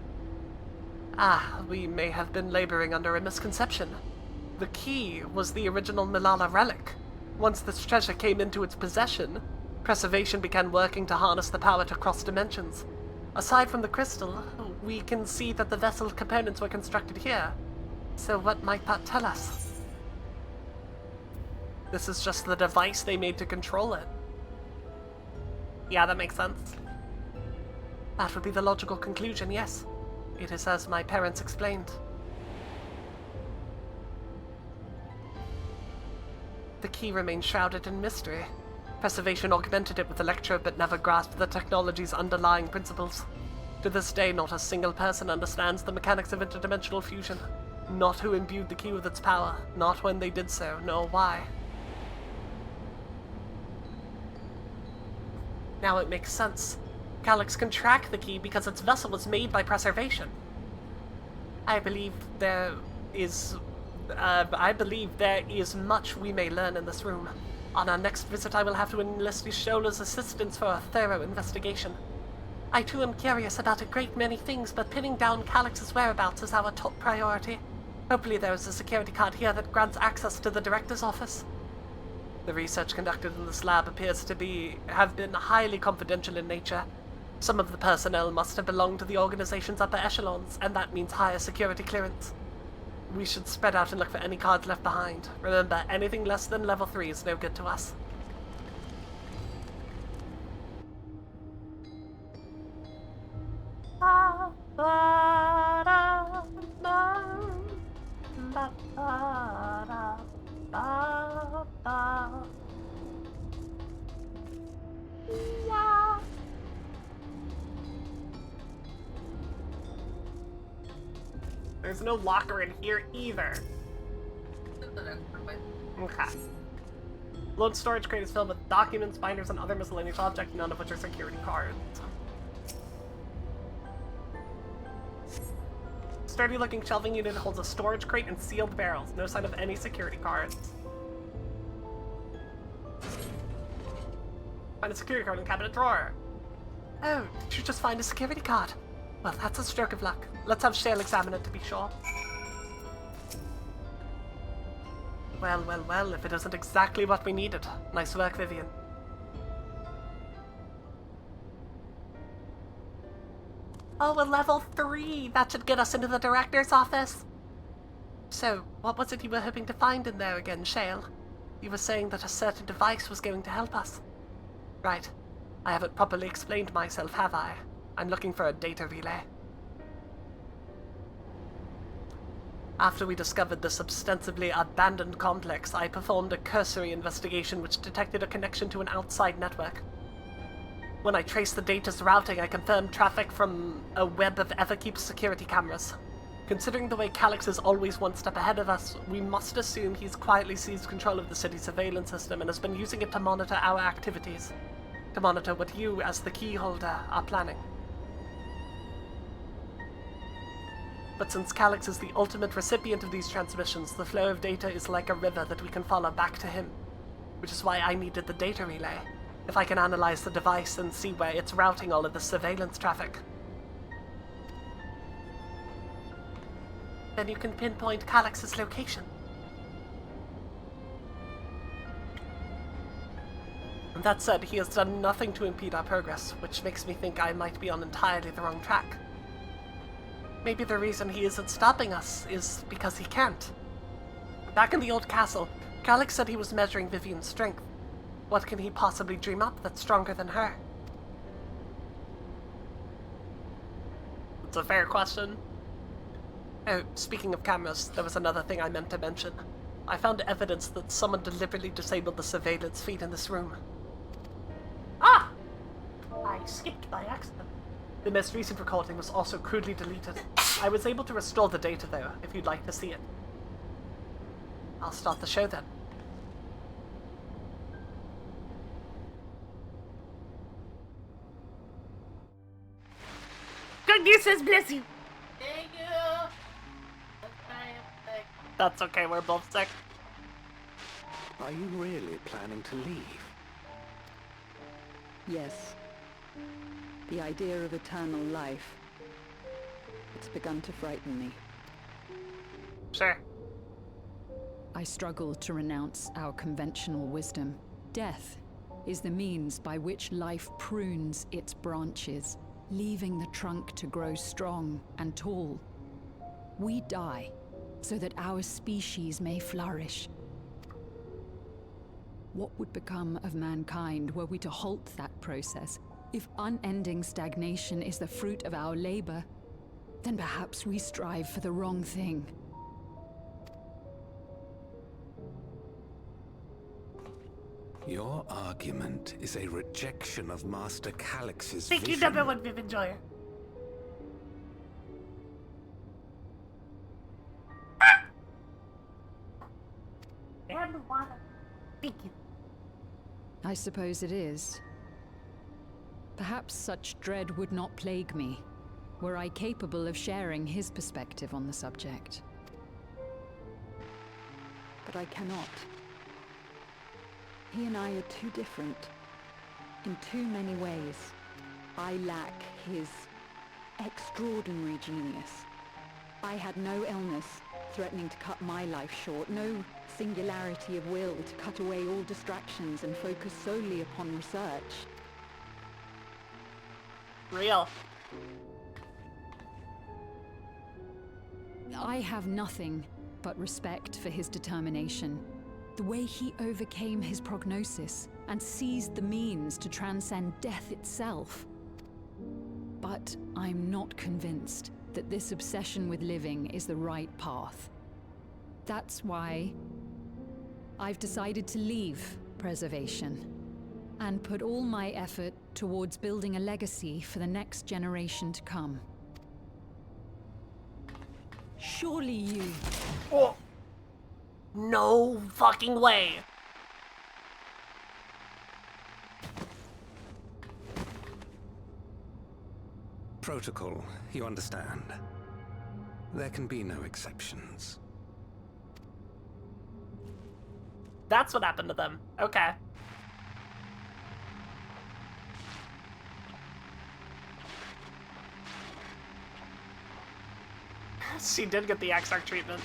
Ah, we may have been laboring under a misconception. The key was the original Milala relic. Once this treasure came into its possession, Preservation began working to harness the power to cross dimensions. Aside from the crystal, we can see that the vessel components were constructed here. So what might that tell us? This is just the device they made to control it. Yeah, that makes sense. That would be the logical conclusion, yes. It is as my parents explained. The key remains shrouded in mystery. Preservation augmented it with Electro, but never grasped the technology's underlying principles. To this day, not a single person understands the mechanics of interdimensional fusion. Not who imbued the key with its power, not when they did so, nor why. Now it makes sense. Calyx can track the key because its vessel was made by preservation. I believe there is much we may learn in this room. On our next visit, I will have to enlist Ishola's assistance for a thorough investigation. I too am curious about a great many things, but pinning down Calyx's whereabouts is our top priority. Hopefully there is a security card here that grants access to the director's office. The research conducted in this lab appears to have been highly confidential in nature. Some of the personnel must have belonged to the organization's upper echelons, and that means higher security clearance. We should spread out and look for any cards left behind. Remember, anything less than level 3 is no good to us. There's no locker in here either. Okay. Load storage crate is filled with documents, binders, and other miscellaneous objects, none of which are security cards. Sturdy-looking shelving unit holds a storage crate and sealed barrels. No sign of any security cards. Find a security card in the cabinet drawer. Oh, did you just find a security card? Well, that's a stroke of luck. Let's have Shale examine it to be sure. Well, well, well, if it isn't exactly what we needed. Nice work, Vivian. Oh, a level 3! That should get us into the director's office! So, what was it you were hoping to find in there again, Shale? You were saying that a certain device was going to help us. Right. I haven't properly explained myself, have I? I'm looking for a data relay. After we discovered this ostensibly abandoned complex, I performed a cursory investigation which detected a connection to an outside network. When I traced the data's routing, I confirmed traffic from a web of Everkeep's security cameras. Considering the way Calyx is always one step ahead of us, we must assume he's quietly seized control of the city's surveillance system and has been using it to monitor our activities. To monitor what you, as the key holder, are planning. But since Calyx is the ultimate recipient of these transmissions, the flow of data is like a river that we can follow back to him. Which is why I needed the data relay. If I can analyze the device and see where it's routing all of the surveillance traffic. Then you can pinpoint Calyx's location. That said, he has done nothing to impede our progress, which makes me think I might be on entirely the wrong track. Maybe the reason he isn't stopping us is because he can't. Back in the old castle, Calyx said he was measuring Vivian's strength. What can he possibly dream up that's stronger than her? It's a fair question. Oh, speaking of cameras, there was another thing I meant to mention. I found evidence that someone deliberately disabled the surveillance feed in this room. Ah! I skipped by accident. The most recent recording was also crudely deleted. I was able to restore the data, though, if you'd like to see it. I'll start the show, then. Goodness bless you! Thank you! That's okay, we're both sick. Are you really planning to leave? Yes. The idea of eternal life. It's begun to frighten me. Sure. I struggle to renounce our conventional wisdom. Death is the means by which life prunes its branches, leaving the trunk to grow strong and tall. We die so that our species may flourish. What would become of mankind were we to halt that process, If unending stagnation is the fruit of our labor, then perhaps we strive for the wrong thing. Your argument is a rejection of Master Calix's Thank you, vision. number one Viv Enjoyer. And water. Thank you. I suppose it is. Perhaps such dread would not plague me, were I capable of sharing his perspective on the subject. But I cannot. He and I are too different. In too many ways. I lack his extraordinary genius. I had no illness threatening to cut my life short, no singularity of will to cut away all distractions and focus solely upon research. Real. I have nothing but respect for his determination. The way he overcame his prognosis and seized the means to transcend death itself. But I'm not convinced that this obsession with living is the right path. That's why I've decided to leave preservation and put all my effort towards building a legacy for the next generation to come. Surely you... Oh. No fucking way. Protocol, you understand. There can be no exceptions. That's what happened to them. Okay. She did get the Exarch treatment.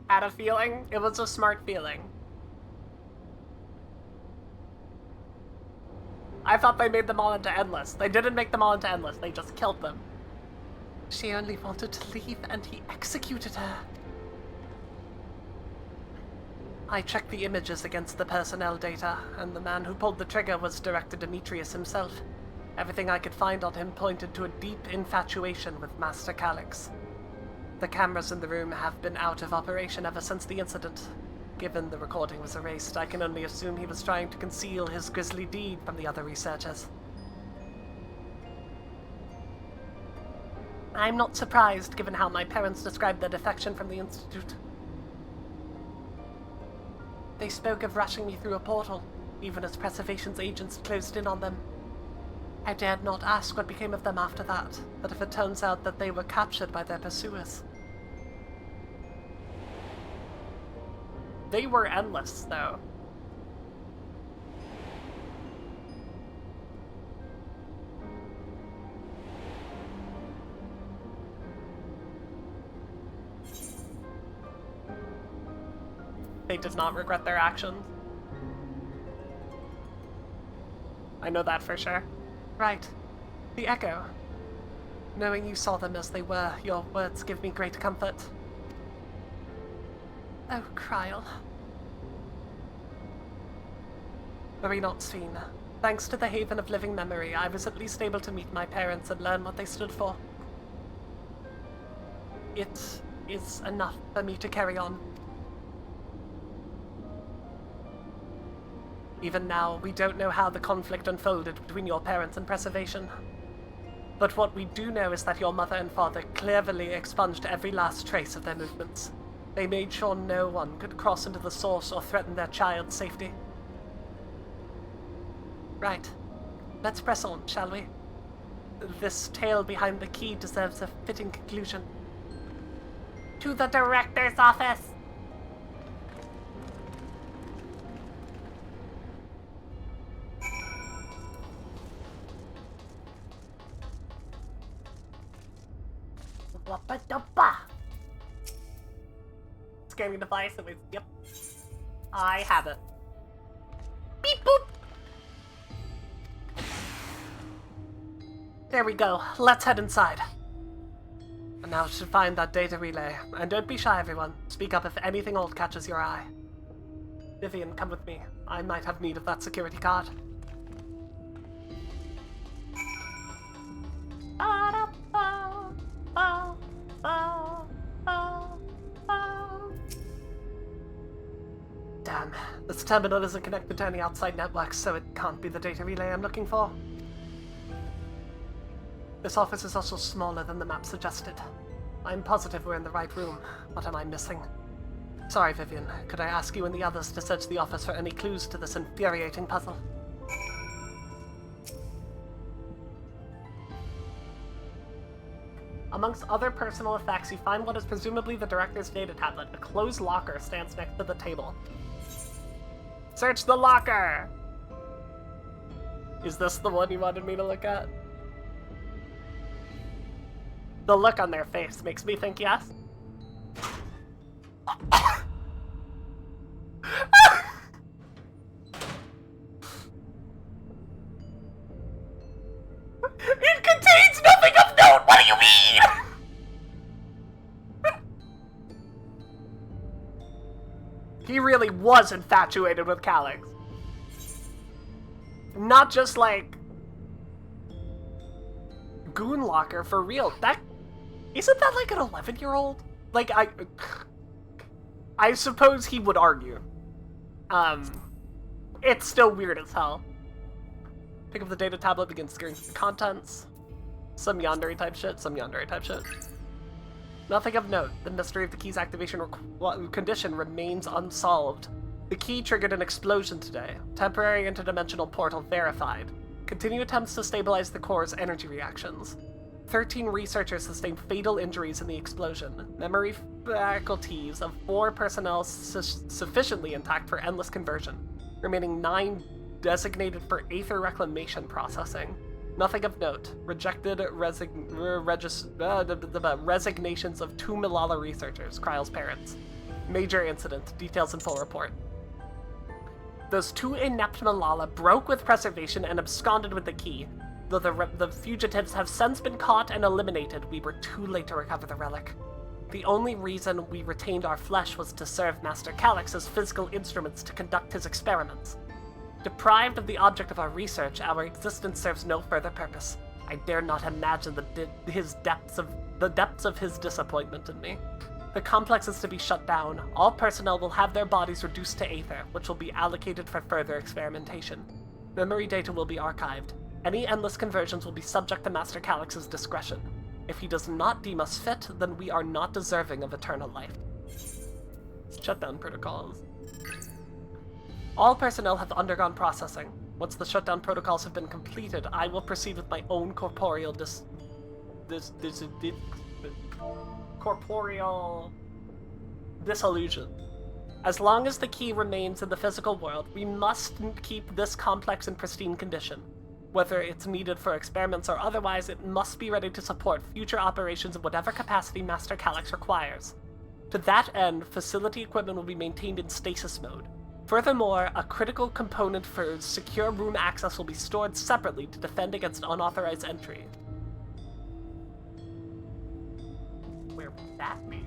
Had a feeling. It was a smart feeling. I thought they made them all into Endless. They didn't make them all into Endless. They just killed them. She only wanted to leave and he executed her. I checked the images against the personnel data, and the man who pulled the trigger was Director Demetrius himself. Everything I could find on him pointed to a deep infatuation with Master Calix. The cameras in the room have been out of operation ever since the incident. Given the recording was erased, I can only assume he was trying to conceal his grisly deed from the other researchers. I'm not surprised, given how my parents described their defection from the Institute. They spoke of rushing me through a portal, even as Preservation's agents closed in on them. I dared not ask what became of them after that, but if it turns out that they were captured by their pursuers... They were Endless, though. They did not regret their actions. I know that for sure. Right. The Echo. Knowing you saw them as they were, your words give me great comfort. Oh, Kryl. Worry not, Sphene. Thanks to the Haven of Living Memory, I was at least able to meet my parents and learn what they stood for. It is enough for me to carry on. Even now, we don't know how the conflict unfolded between your parents and Preservation. But what we do know is that your mother and father cleverly expunged every last trace of their movements. They made sure no one could cross into the source or threaten their child's safety. Right. Let's press on, shall we? This tale behind the key deserves a fitting conclusion. To the Director's office! Scanning device, it was, yep. I have it. Beep boop! There we go. Let's head inside. And now to find that data relay. And don't be shy, everyone. Speak up if anything old catches your eye. Vivian, come with me. I might have need of that security card. This terminal isn't connected to any outside networks, so it can't be the data relay I'm looking for. This office is also smaller than the map suggested. I'm positive we're in the right room. What am I missing? Sorry, Vivian. Could I ask you and the others to search the office for any clues to this infuriating puzzle? Amongst other personal effects, you find what is presumably the director's data tablet. A closed locker stands next to the table. Search the locker! Is this the one you wanted me to look at? The look on their face makes me think yes. It contains nothing of note! What do you mean? He really was infatuated with Calyx. Not just like Goon Locker, for real. That isn't that like an 11-year-old? Like I suppose he would argue. It's still weird as hell. Pick up the data tablet, begin scanning the contents. Some yandere type shit, Nothing of note. The mystery of the key's activation condition remains unsolved. The key triggered an explosion today. Temporary interdimensional portal verified. Continue attempts to stabilize the core's energy reactions. 13 researchers sustained fatal injuries in the explosion. Memory faculties of 4 personnel sufficiently intact for endless conversion. Remaining 9 designated for aether reclamation processing. Nothing of note. Rejected resignations of 2 Malala researchers, Kryle's parents. Major incident. Details in full report. Those 2 inept Malala broke with preservation and absconded with the key. Though the fugitives have since been caught and eliminated, we were too late to recover the relic. The only reason we retained our flesh was to serve Master Calyx as physical instruments to conduct his experiments. Deprived of the object of our research, our existence serves no further purpose. I dare not imagine the depths of his disappointment in me. The complex is to be shut down. All personnel will have their bodies reduced to aether, which will be allocated for further experimentation. Memory data will be archived. Any endless conversions will be subject to Master Calyx's discretion. If he does not deem us fit, then we are not deserving of eternal life. Shutdown protocols. All personnel have undergone processing. Once the shutdown protocols have been completed, I will proceed with my own corporeal corporeal dissolution. As long as the key remains in the physical world, we must keep this complex in pristine condition. Whether it's needed for experiments or otherwise, it must be ready to support future operations in whatever capacity Master Calyx requires. To that end, facility equipment will be maintained in stasis mode. Furthermore, a critical component for secure room access will be stored separately to defend against unauthorized entry. Where would that be?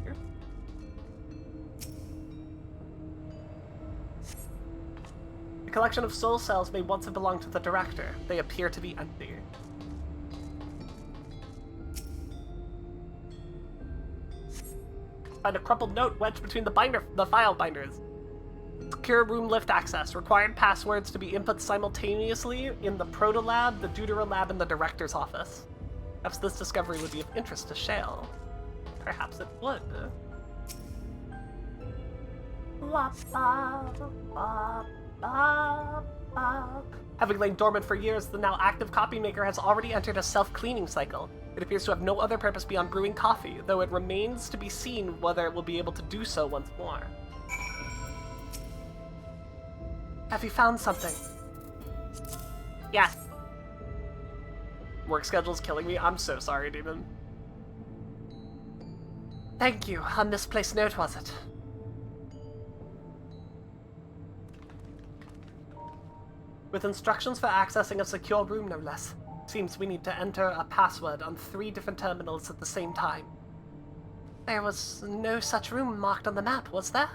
The collection of soul cells may once have belonged to the director. They appear to be empty. Find a crumpled note wedged between the file binders. Secure room lift access. Required passwords to be input simultaneously in the Protolab, the Deuterolab, and the director's office. Perhaps this discovery would be of interest to Shale. Perhaps it would. Having lain dormant for years, the now active coffee maker has already entered a self-cleaning cycle. It appears to have no other purpose beyond brewing coffee, though it remains to be seen whether it will be able to do so once more. Have you found something? Yes. Work schedule's killing me. I'm so sorry, Demon. Thank you. A misplaced note, was it? With instructions for accessing a secure room, no less. Seems we need to enter a password on 3 different terminals at the same time. There was no such room marked on the map, was there?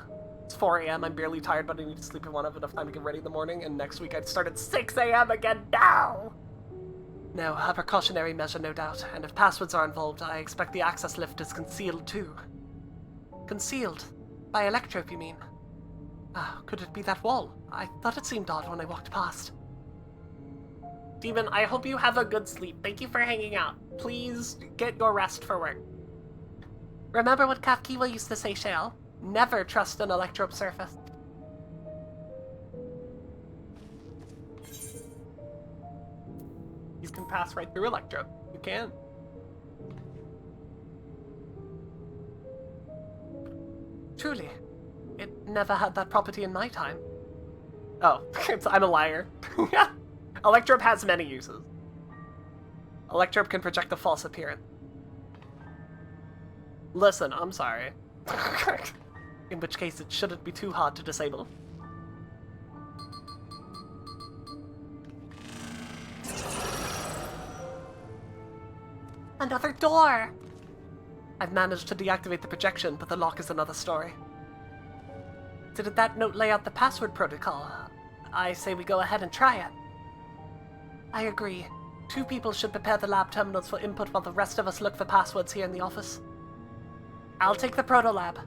It's 4 a.m. I'm barely tired, but I need to sleep and won't have enough time to get ready in the morning, and next week I'd start at 6 a.m. again now! No, a precautionary measure, no doubt, and if passwords are involved, I expect the access lift is concealed too. Concealed? By Electrope, you mean? Could it be that wall? I thought it seemed odd when I walked past. Demon, I hope you have a good sleep. Thank you for hanging out. Please get your rest for work. Remember what Kafkiwa used to say, Shale? Never trust an electrope surface. You can pass right through electrope. You can. Truly. It never had that property in my time. Oh, I'm a liar. Electrope has many uses. Electrope can project a false appearance. Listen, I'm sorry. In which case it shouldn't be too hard to disable. Another door! I've managed to deactivate the projection, but the lock is another story. Did that note lay out the password protocol? I say we go ahead and try it. I agree. 2 people should prepare the lab terminals for input while the rest of us look for passwords here in the office. I'll take the proto lab.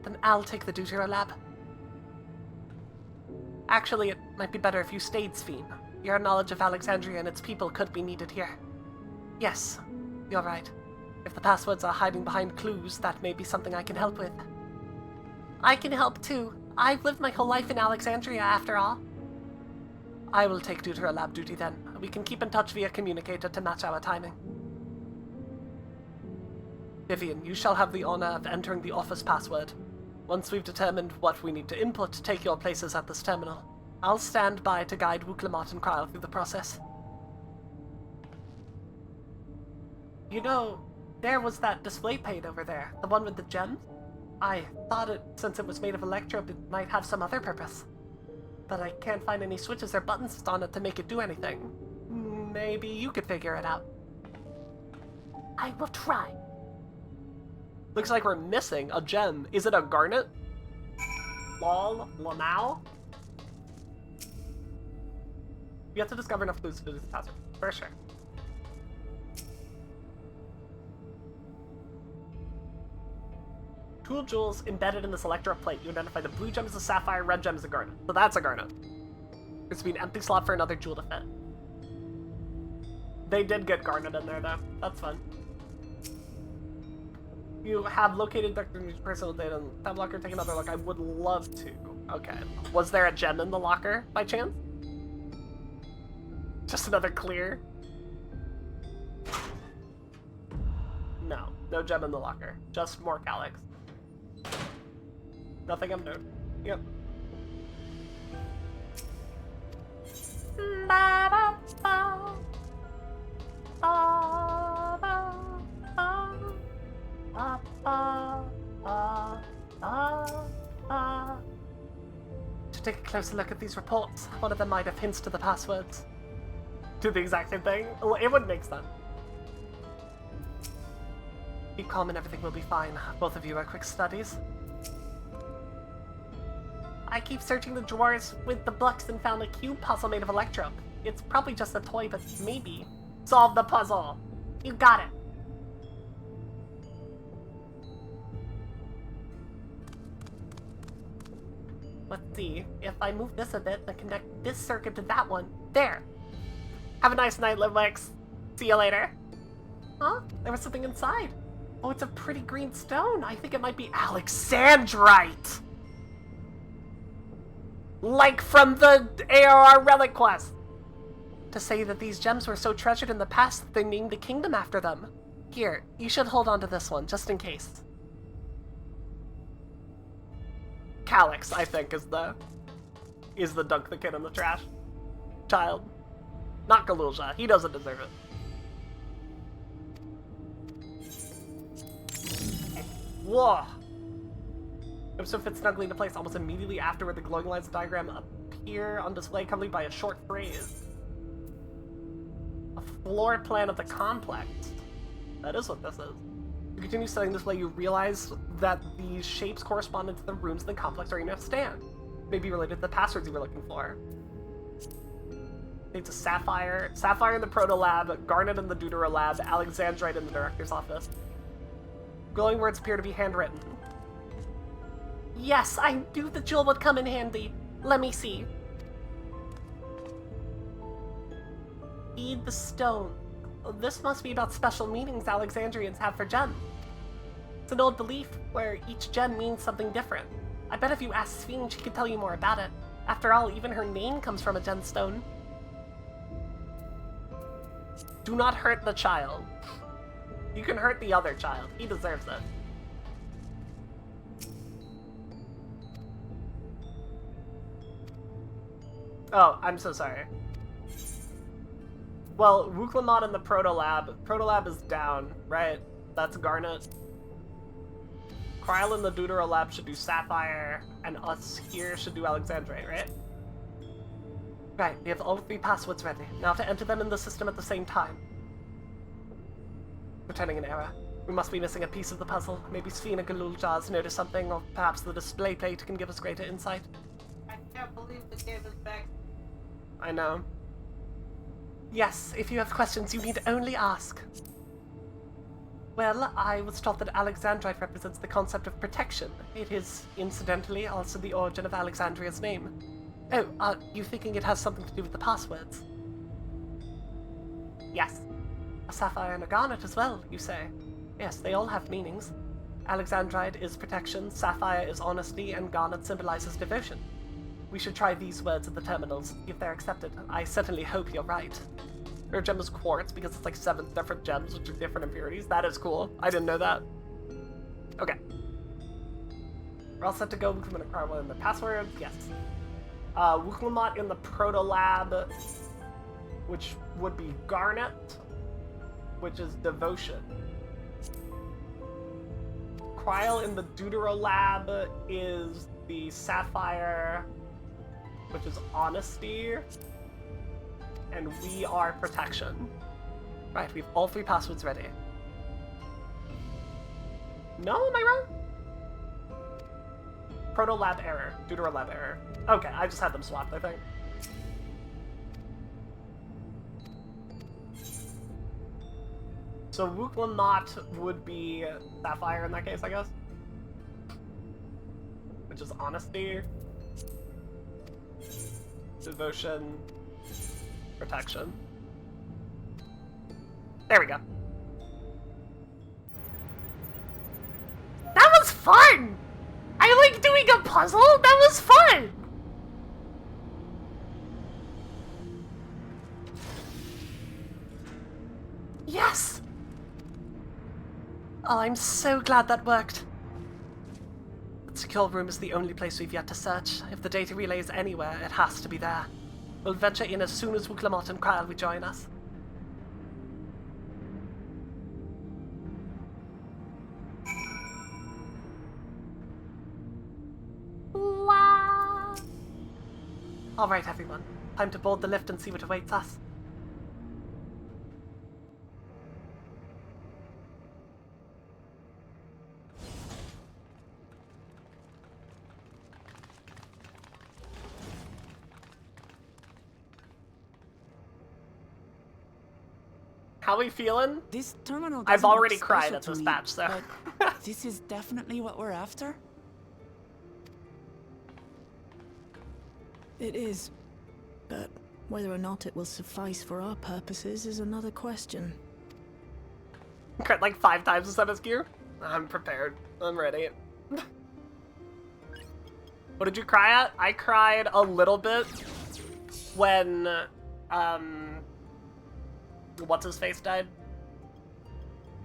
Then I'll take the deutero lab. Actually, it might be better if you stayed, Sphene. Your knowledge of Alexandria and its people could be needed here. Yes, you're right. If the passwords are hiding behind clues, that may be something I can help with. I can help too. I've lived my whole life in Alexandria, after all. I will take deutero lab duty then. We can keep in touch via communicator to match our timing. Vivian, you shall have the honor of entering the office password. Once we've determined what we need to input, take your places at this terminal. I'll stand by to guide Wooklamot and Kryle through the process. You know, there was that display pane over there, the one with the gems. I thought since it was made of electrope, it might have some other purpose. But I can't find any switches or buttons on it to make it do anything. Maybe you could figure it out. I will try. Looks like we're missing a gem. Is it a garnet? Lol, Lamau? We have to discover enough clues to do this password. For sure. Tool jewels embedded in this electro plate. You identify the blue gem as a sapphire, red gem as a garnet. So that's a garnet. There's to be an empty slot for another jewel to fit. They did get garnet in there though. That's fun. You have located Dr. New's personal data in that locker. Take another look. I would love to. Okay. Was there a gem in the locker by chance? Just another clear? No. No gem in the locker. Just more calyx. Nothing of note. Yep. To take a closer look at these reports, one of them might have hints to the passwords. Do the exact same thing? It would make sense. Keep calm and everything will be fine. Both of you are quick studies. I keep searching the drawers with the books and found a cube puzzle made of electrope. It's probably just a toy, but maybe. Solve the puzzle. You got it. Let's see. If I move this a bit and connect this circuit to that one. There. Have a nice night, Livwix. See you later. Huh? There was something inside. Oh, it's a pretty green stone. I think it might be Alexandrite. Like from the ARR Relic quest. To say that these gems were so treasured in the past that they named the kingdom after them. Here, you should hold on to this one, just in case. Calyx, I think, is the dunk the kid in the trash. Child. Not Galulja. He doesn't deserve it. Whoa. Episode fits snugly into place almost immediately afterward. The glowing lines of the diagram appear on display, accompanied by a short phrase. A floor plan of the complex. That is what this is. You continue studying this way, you realize that these shapes corresponding to the rooms in the complex are enough to stand. Maybe related to the passwords you were looking for. It's a sapphire. Sapphire in the proto lab, garnet in the deutero lab, Alexandrite in the director's office. Glowing words appear to be handwritten. Yes, I knew the jewel would come in handy. Let me see. Feed the stone. Oh, this must be about special meanings Alexandrians have for gems. It's an old belief where each gem means something different. I bet if you asked Sphene, she could tell you more about it. After all, even her name comes from a gemstone. Do not hurt the child. You can hurt the other child. He deserves it. Oh, I'm so sorry. Well, Wooklamot in the Protolab. Protolab is down, right? That's Garnet. Kryl in the Deuterolab should do Sapphire, and us here should do Alexandrite, right? Right, we have all 3 passwords ready. Now to enter them in the system at the same time. Returning an error. We must be missing a piece of the puzzle. Maybe Sphene Galuljar's noticed something, or perhaps the display plate can give us greater insight. I can't believe the game is back. I know. Yes, if you have questions, you need only ask. Well, I was taught that Alexandrite represents the concept of protection. It is, incidentally, also the origin of Alexandria's name. Oh, are you thinking it has something to do with the passwords? Yes. A sapphire and a garnet as well, you say? Yes, they all have meanings. Alexandrite is protection, sapphire is honesty, and garnet symbolizes devotion. We should try these words at the terminals, if they're accepted. I certainly hope you're right. Her gem is quartz because it's like 7 different gems which are different impurities. That is cool. I didn't know that. Okay. We're all set to go. Wooklamot and Kryl in the password. Yes. Wooklamot in the Protolab, which would be Garnet, which is Devotion. Kryl in the Deuterolab is the Sapphire, which is Honesty. And we are Protection. Right, we have all 3 passwords ready. No, am I wrong? Protolab error, Deuterolab error. Okay, I just had them swapped, I think. So Wooklamot would be Sapphire in that case, I guess. Which is Honesty. Devotion. Protection. There we go. That was fun! I like doing a puzzle! That was fun! Yes! Oh, I'm so glad that worked. The secure room is the only place we've yet to search. If the data relay is anywhere, it has to be there. We'll venture in as soon as Wooklamot and Kryl rejoin us. Alright, everyone. Time to board the lift and see what awaits us. How we feeling? This terminal I've doesn't look already cried special at to this me, batch, so. but this is definitely what we're after? It is. But whether or not it will suffice for our purposes is another question. Crit like 5 times the summon gear? I'm prepared. I'm ready. What did you cry at? I cried a little bit when, what's-his-face died?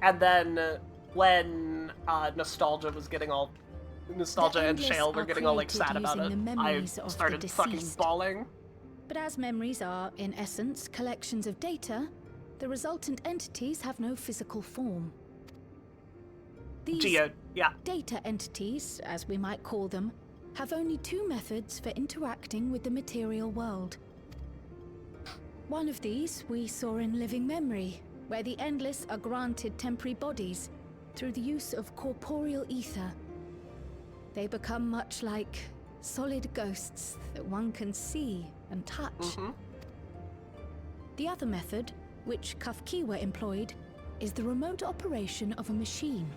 And then when, Nostalgia was getting all... Nostalgia and Shale were getting all, like, sad about it. I started fucking bawling. But as memories are, in essence, collections of data, the resultant entities have no physical form. These data entities, as we might call them, have only 2 methods for interacting with the material world. One of these we saw in living memory, where the Endless are granted temporary bodies through the use of corporeal ether. They become much like solid ghosts that one can see and touch. The other method, which Kafkiwa employed, is the remote operation of a machine.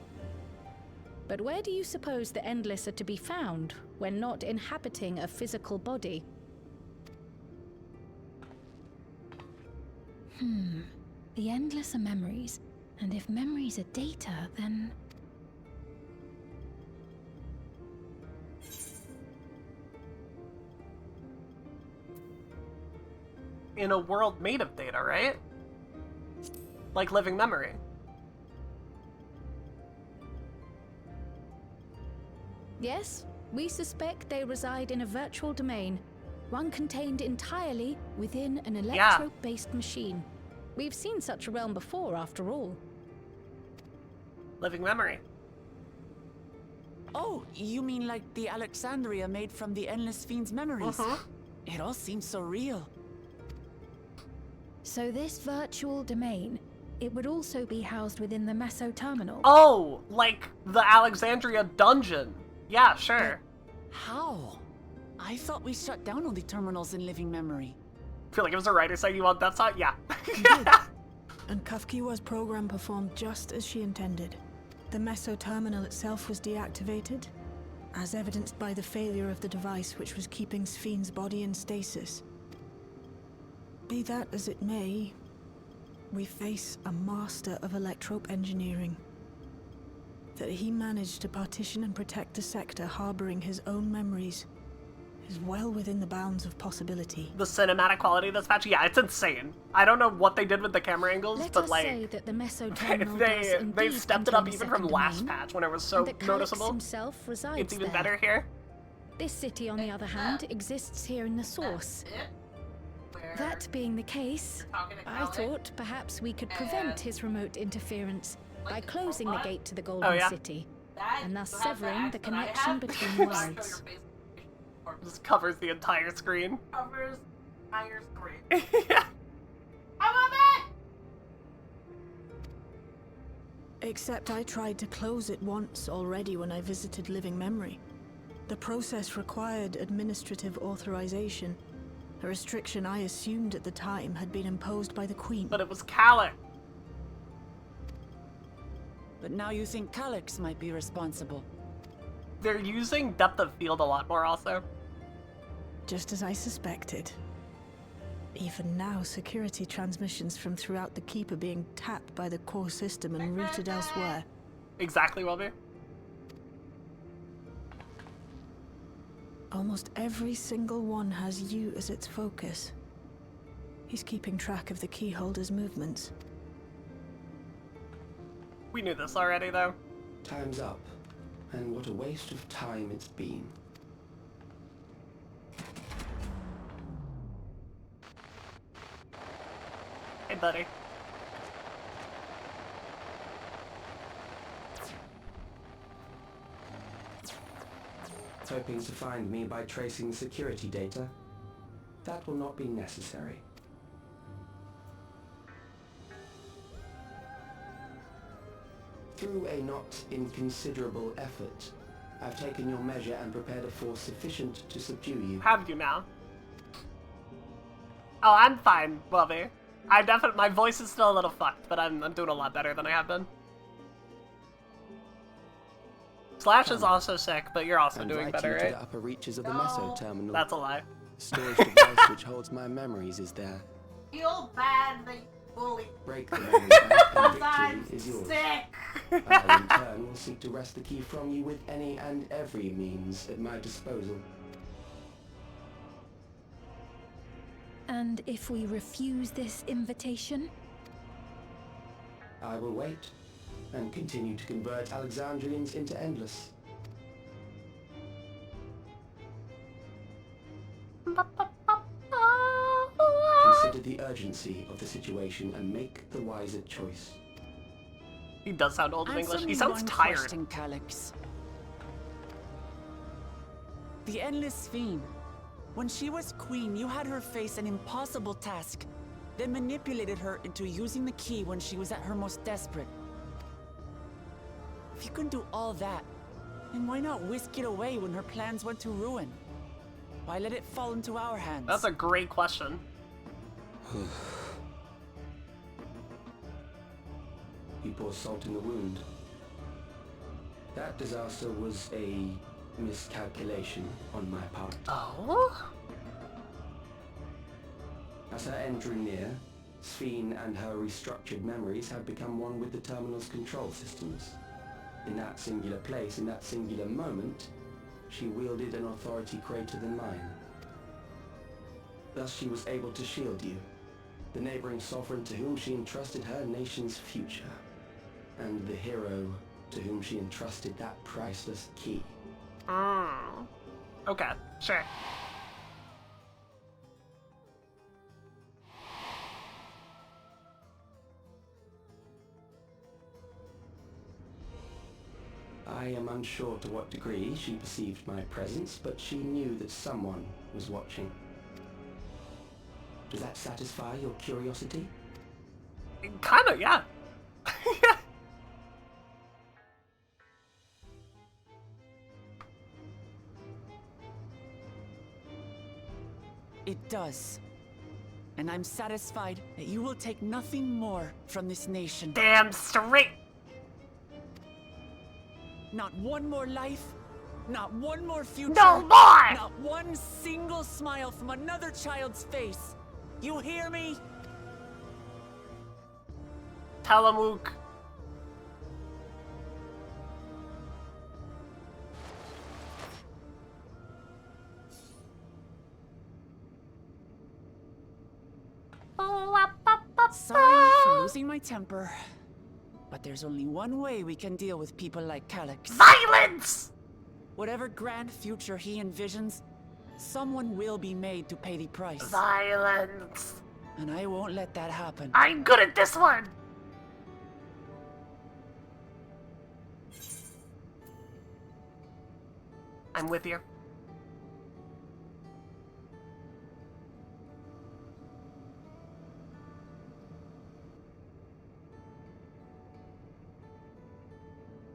But where do you suppose the Endless are to be found when not inhabiting a physical body? The Endless are memories, and if memories are data, then... In a world made of data, right? Like living memory. Yes, we suspect they reside in a virtual domain, one contained entirely within an electro-based machine. We've seen such a realm before, after all. Living memory. Oh, you mean like the Alexandria made from the Endless Fiend's memories? It all seems so real. So this virtual domain, it would also be housed within the Meso Terminal. Oh, like the Alexandria dungeon. Yeah, sure. But how? I thought we shut down all the terminals in living memory. I feel like it was a writer saying you want that side? Yeah. And Kafkiwa's program performed just as she intended. The Meso Terminal itself was deactivated, as evidenced by the failure of the device which was keeping Spheen's body in stasis. Be that as it may, we face a master of electrope engineering. That he managed to partition and protect the sector harboring his own memories is well within the bounds of possibility. The cinematic quality of this patch, yeah, it's insane. I don't know what they did with the camera angles, Let but us like say that the Meso Terminal they stepped it up even from last patch when it was so noticeable. Himself resides It's even there. better here. This city, on the other hand, exists here in the source. That being the case, I thought perhaps we could prevent his remote interference by closing the gate to the Golden City, and thus severing the connection between worlds. Just covers the entire screen. Covers entire screen. Yeah. I love it! Except I tried to close it once already when I visited Living Memory. The process required administrative authorization, a restriction I assumed at the time had been imposed by the Queen. But it was Calyx. But now you think Calyx might be responsible. They're using depth of field a lot more also. Just as I suspected. Even now, security transmissions from throughout the keep are being tapped by the core system and routed elsewhere. Exactly, Welby. Almost every single one has you as its focus. He's keeping track of the keyholder's movements. We knew this already, though. Time's up. And what a waste of time it's been. Hey, buddy. Hoping to find me by tracing security data? That will not be necessary. Through a not inconsiderable effort, I've taken your measure and prepared a force sufficient to subdue you. Have you now? Oh, I'm fine, Welby. My voice is still a little fucked, but I'm doing a lot better than I have been. Slash is also sick, but you're also doing better, to right? the upper reaches of the Meso Terminal. That's a lie. The storage device which holds my memories is there. Feel bad that you bully. Break the memory back and I'm victory is yours. sick. I, in turn, will seek to wrest the key from you with any and every means at my disposal. And if we refuse this invitation? I will wait and continue to convert Alexandrians into Endless. Consider the urgency of the situation and make the wiser choice. He does sound old in English. Answer He me sounds one tired. question, Calyx. The Endless Fiend. When she was queen, you had her face an impossible task, then manipulated her into using the key when she was at her most desperate. If you can do all that, then why not whisk it away when her plans went to ruin? Why let it fall into our hands? That's a great question. You pour salt in the wound. That disaster was a miscalculation on my part. Oh? As her end drew near, Sphene and her restructured memories had become one with the terminal's control systems. In that singular place, in that singular moment, she wielded an authority greater than mine. Thus she was able to shield you, the neighboring sovereign to whom she entrusted her nation's future, and the hero to whom she entrusted that priceless key. Okay, sure. I am unsure to what degree she perceived my presence, but she knew that someone was watching. Does that satisfy your curiosity? Kinda, yeah. It does. And I'm satisfied that you will take nothing more from this nation. Damn straight! Not one more life, not one more future. No more! Not one single smile from another child's face. You hear me? Talamook. Sorry for losing my temper, but there's only one way we can deal with people like Calyx. Violence! Whatever grand future he envisions, someone will be made to pay the price. Violence! And I won't let that happen. I'm good at this one! I'm with you.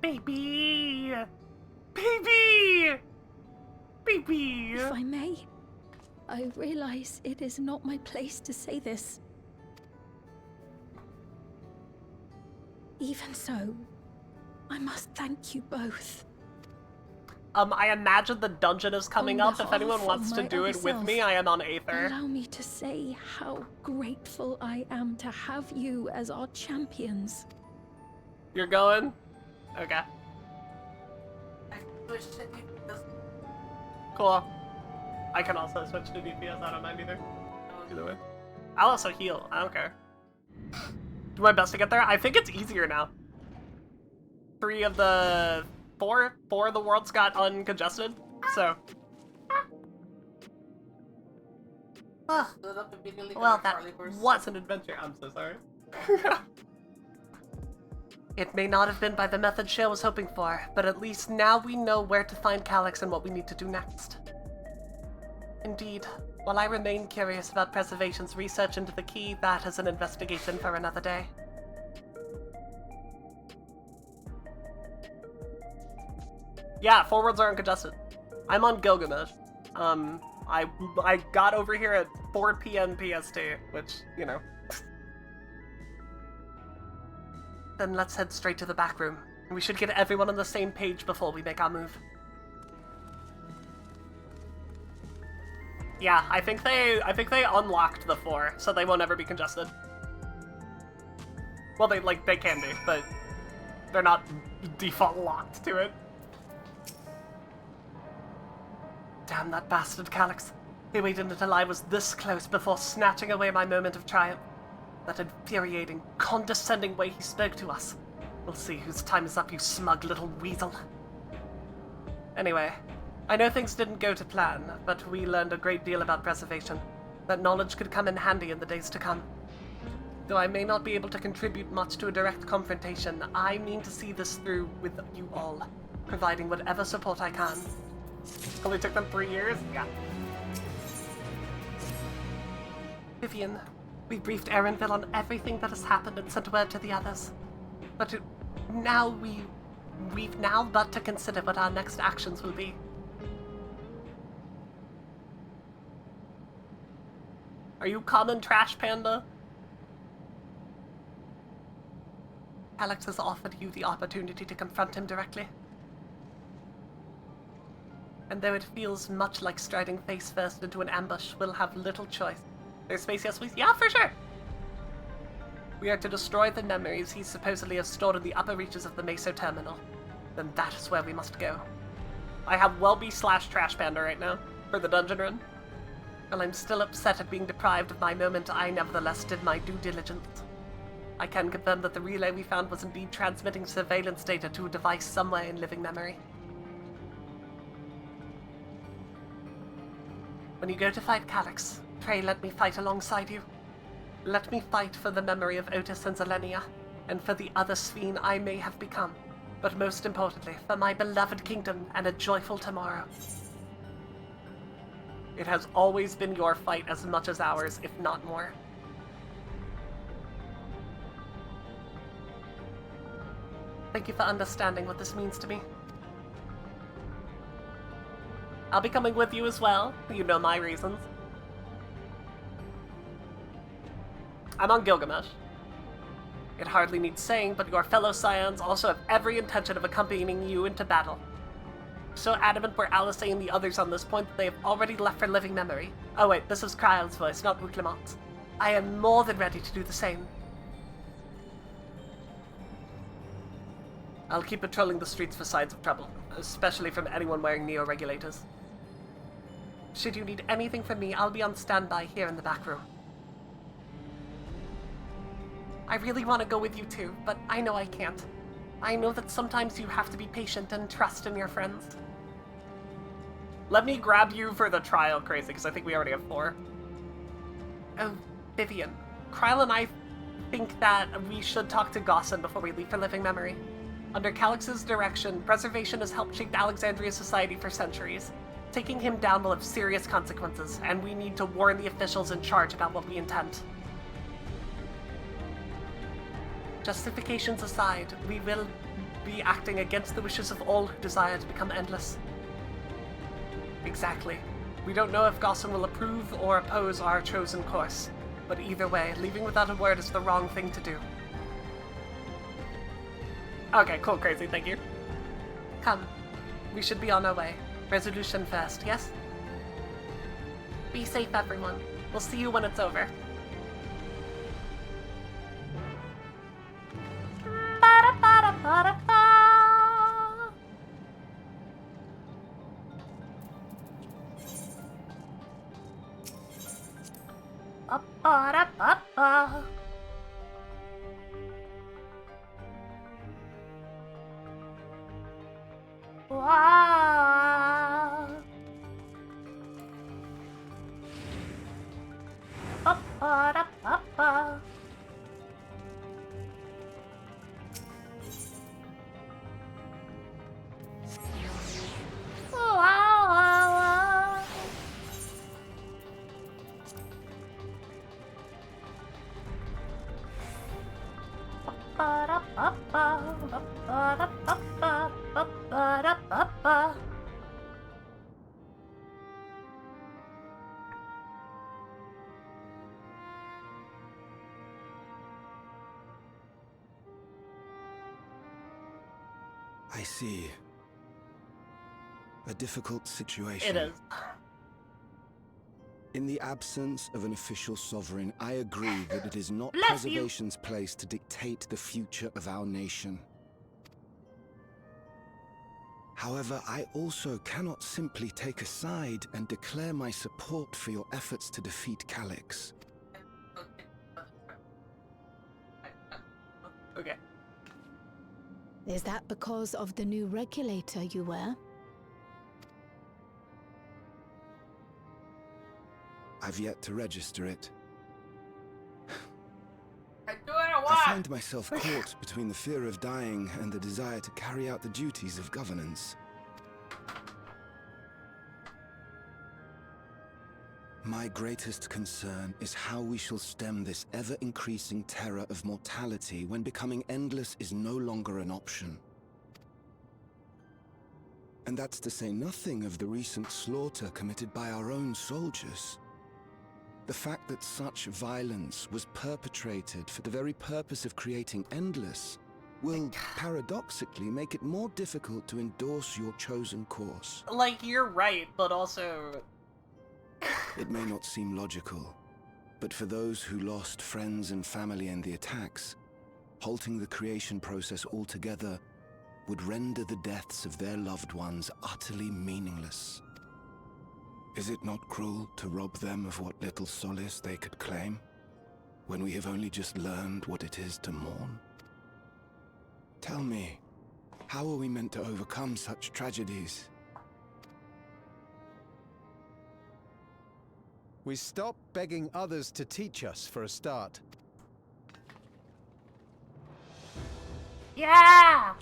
Baby! Baby! Baby! If I may, I realize it is not my place to say this. Even so, I must thank you both. I imagine the dungeon is coming On up. If anyone behalf wants of to my do other it with self, me, I am on Aether. Allow me to say how grateful I am to have you as our champions. You're going? Okay. Cool. I can also switch to DPS, I don't mind either. Either way. I'll also heal, I don't care. Do my best to get there. I think it's easier now. 4 of the worlds got uncongested, so. Well, that was an adventure. I'm so sorry. It may not have been by the method Shale was hoping for, but at least now we know where to find Calyx and what we need to do next. Indeed, while I remain curious about Preservation's research into the key, that is an investigation for another day. Yeah, 4 worlds are uncongested. I'm on Gilgamesh. I got over here at 4 PM PST, which, you know. Then let's head straight to the back room. We should get everyone on the same page before we make our move. Yeah, I think they unlocked the 4, so they won't ever be congested. Well, they can be, but they're not default locked to it. Damn that bastard Calyx. He waited until I was this close before snatching away my moment of triumph. That infuriating, condescending way he spoke to us. We'll see whose time is up, you smug little weasel. Anyway, I know things didn't go to plan, but we learned a great deal about Preservation. That knowledge could come in handy in the days to come. Though I may not be able to contribute much to a direct confrontation, I mean to see this through with you all, providing whatever support I can. Only took them 3 years? Yeah. Vivian, we briefed Erenville on everything that has happened and sent word to the others. But we've now but to consider what our next actions will be. Are you common trash panda? Alex has offered you the opportunity to confront him directly. And though it feels much like striding face first into an ambush, we'll have little choice. There's space, yes please? Yeah, for sure! We are to destroy the memories he supposedly has stored in the upper reaches of the Meso Terminal. Then that is where we must go. I have Welby/Trash Panda right now for the dungeon run. While I'm still upset at being deprived of my moment, I nevertheless did my due diligence. I can confirm that the relay we found was indeed transmitting surveillance data to a device somewhere in living memory. When you go to fight Calyx, pray let me fight alongside you. Let me fight for the memory of Otis and Zelenia, and for the other Sphene I may have become, but most importantly, for my beloved kingdom and a joyful tomorrow. It has always been your fight as much as ours, if not more. Thank you for understanding what this means to me. I'll be coming with you as well. You know my reasons. I'm on Gilgamesh. It hardly needs saying, but your fellow Scions also have every intention of accompanying you into battle. So adamant were Alice and the others on this point that they have already left for living memory. Oh wait, this is Kryle's voice, not Wooklemont's. I am more than ready to do the same. I'll keep patrolling the streets for signs of trouble, especially from anyone wearing neo-regulators. Should you need anything from me, I'll be on standby here in the back room. I really want to go with you too, but I know I can't. I know that sometimes you have to be patient and trust in your friends. Let me grab you for the trial, Crazy, because I think we already have 4. Oh, Vivian. Kryle and I think that we should talk to Gossan before we leave for living memory. Under Calyx's direction, preservation has helped shape Alexandria's society for centuries. Taking him down will have serious consequences, and we need to warn the officials in charge about what we intend. Justifications aside, we will be acting against the wishes of all who desire to become endless. Exactly. We don't know if Gossan will approve or oppose our chosen course, but either way, leaving without a word is the wrong thing to do. Okay, cool, Crazy, thank you. Come. We should be on our way. Resolution first, yes? Be safe, everyone. We'll see you when it's over. I see. A difficult situation. It is. In the absence of an official sovereign, I agree that it is not Bless preservation's place to dictate the future of our nation. However, I also cannot simply take a side and declare my support for your efforts to defeat Calyx. Okay. Is that because of the new regulator you wear? I've yet to register it. I I find myself caught between the fear of dying and the desire to carry out the duties of governance. My greatest concern is how we shall stem this ever-increasing terror of mortality when becoming endless is no longer an option. And that's to say nothing of the recent slaughter committed by our own soldiers. The fact that such violence was perpetrated for the very purpose of creating endless will paradoxically make it more difficult to endorse your chosen course. Like, you're right, but also... It may not seem logical, but for those who lost friends and family in the attacks, halting the creation process altogether would render the deaths of their loved ones utterly meaningless. Is it not cruel to rob them of what little solace they could claim, when we have only just learned what it is to mourn? Tell me, how are we meant to overcome such tragedies? We stop begging others to teach us for a start. Yeah!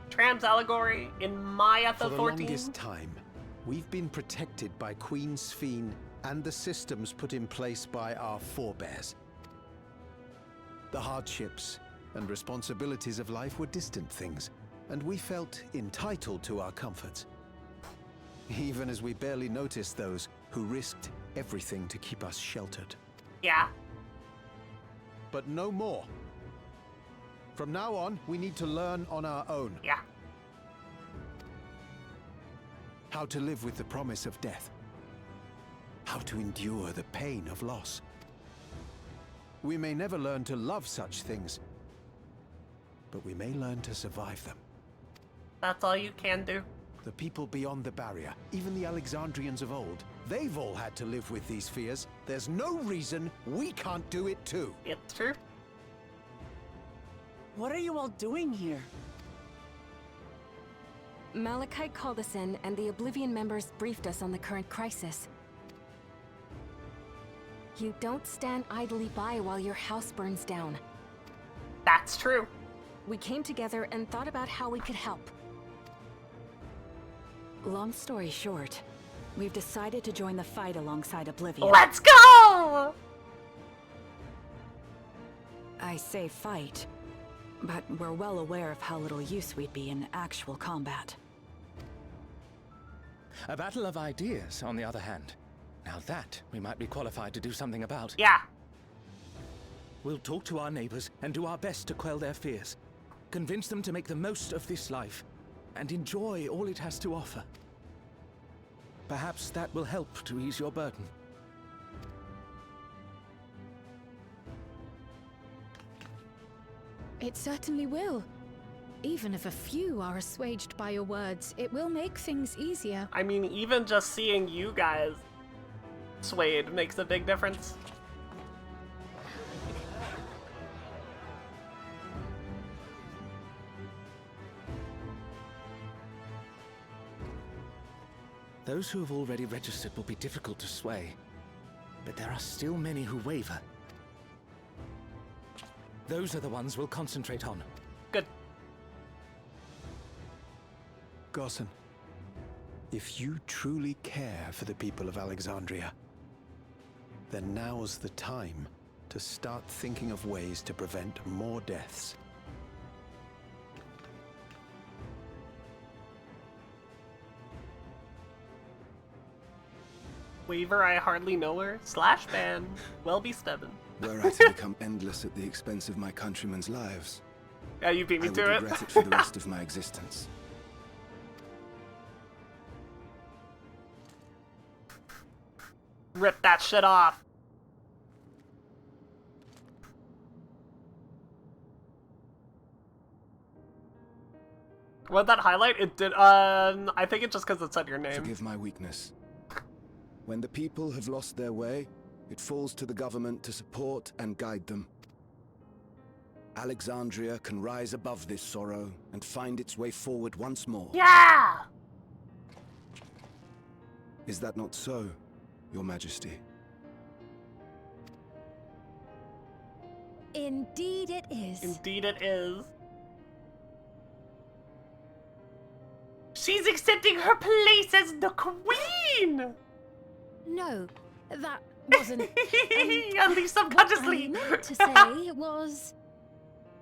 Trams allegory in Maya the 14. For the longest time, we've been protected by Queen Sphene and the systems put in place by our forebears. The hardships and responsibilities of life were distant things, and we felt entitled to our comforts, even as we barely noticed those who risked everything to keep us sheltered. Yeah. But no more. From now on, we need to learn on our own. Yeah. How to live with the promise of death. How to endure the pain of loss. We may never learn to love such things, but we may learn to survive them. That's all you can do. The people beyond the barrier, even the Alexandrians of old, they've all had to live with these fears. There's no reason we can't do it too. It's true. What are you all doing here? Malachite called us in, and the Oblivion members briefed us on the current crisis. You don't stand idly by while your house burns down. That's true. We came together and thought about how we could help. Long story short, we've decided to join the fight alongside Oblivion. Let's go! I say fight, but we're well aware of how little use we'd be in actual combat. A battle of ideas, on the other hand. Now that we might be qualified to do something about. Yeah. We'll talk to our neighbors and do our best to quell their fears. Convince them to make the most of this life and enjoy all it has to offer. Perhaps that will help to ease your burden. It certainly will. Even if a few are assuaged by your words, it will make things easier. I mean, even just seeing you guys swayed makes a big difference. Those who have already registered will be difficult to sway, but there are still many who waver. Those are the ones we'll concentrate on. Good. Gossan, if you truly care for the people of Alexandria, then now's the time to start thinking of ways to prevent more deaths. Waver, I hardly know her. Slash ban. Well be stubborn. Were I to become endless at the expense of my countrymen's lives, yeah, you beat me I to would it. regret it for the rest of my existence. Rip that shit off. What'd that highlight? It did, I think it's just because it said your name. Forgive my weakness. When the people have lost their way, it falls to the government to support and guide them. Alexandria can rise above this sorrow and find its way forward once more. Yeah! Is that not so, Your Majesty? Indeed it is. Indeed it is. She's accepting her place as the queen! No, that wasn't... At least subconsciously. What I meant to say was...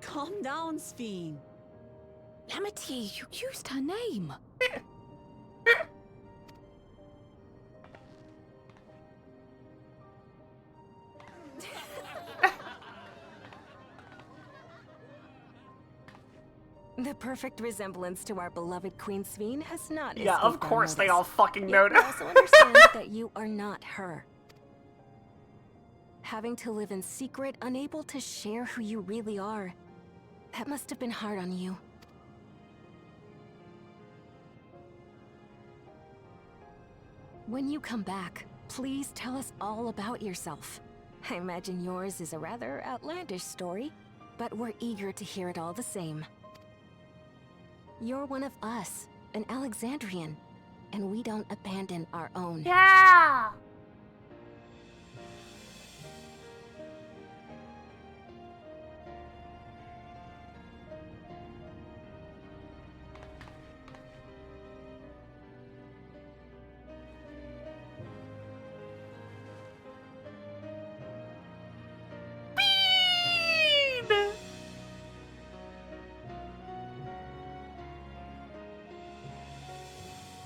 Calm down, Sphene. Lamity, you used her name. The perfect resemblance to our beloved Queen Sveen has not Yeah, of escaped our course they notice. all fucking Yet we notice. also understand that you are not her. Having to live in secret, unable to share who you really are, that must have been hard on you. When you come back, please tell us all about yourself. I imagine yours is a rather outlandish story, but we're eager to hear it all the same. You're one of us, an Alexandrian, and we don't abandon our own. Yeah!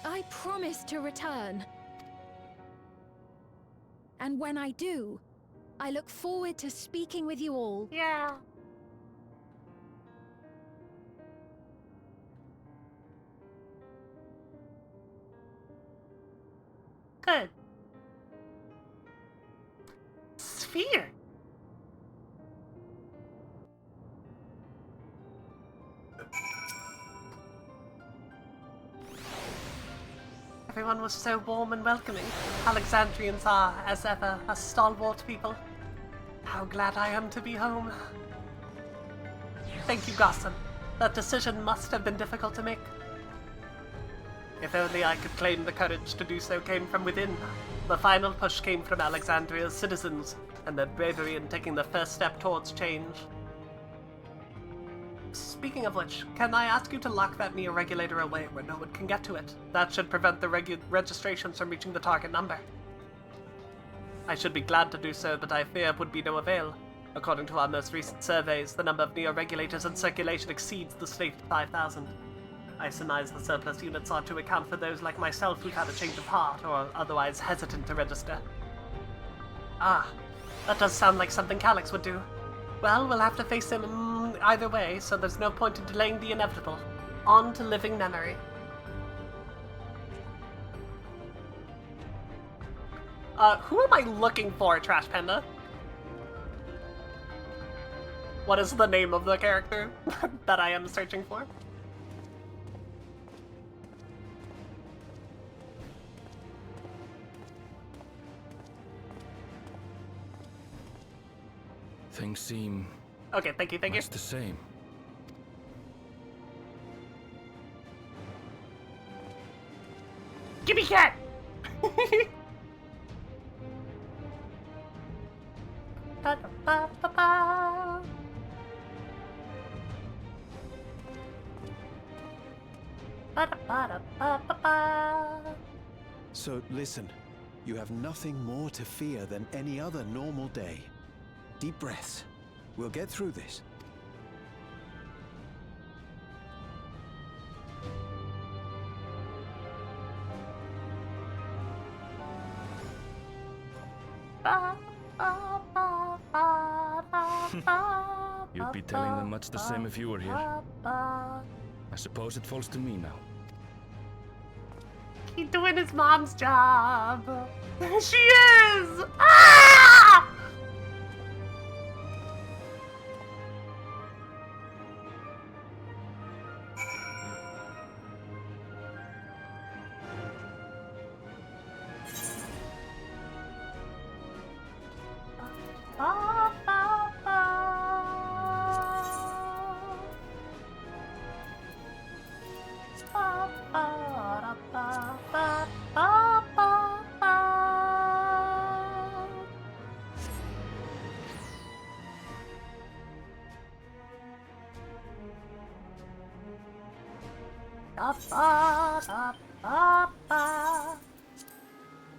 I promise to return. And when I do, I look forward to speaking with you all. Yeah. Good. Sphere. Everyone was so warm and welcoming. Alexandrians are, as ever, a stalwart people. How glad I am to be home. Thank you, Gosson. That decision must have been difficult to make. If only I could claim the courage to do so came from within. The final push came from Alexandria's citizens, and their bravery in taking the first step towards change. Speaking of which, can I ask you to lock that neo-regulator away where no one can get to it? That should prevent the registrations from reaching the target number. I should be glad to do so, but I fear it would be no avail. According to our most recent surveys, the number of neo-regulators in circulation exceeds the stated 5,000. I surmise the surplus units are to account for those like myself who've had a change of heart or are otherwise hesitant to register. Ah, that does sound like something Calyx would do. Well, we'll have to face him either way, so there's no point in delaying the inevitable. On to living memory. Who am I looking for, Trash Panda? What is the name of the character that I am searching for? Things seem... Okay, thank you. much the same. Gimme cat! So listen, you have nothing more to fear than any other normal day. Deep breaths. We'll get through this. You'd be telling them much the same if you were here. I suppose it falls to me now. He's doing his mom's job. She is! Ah!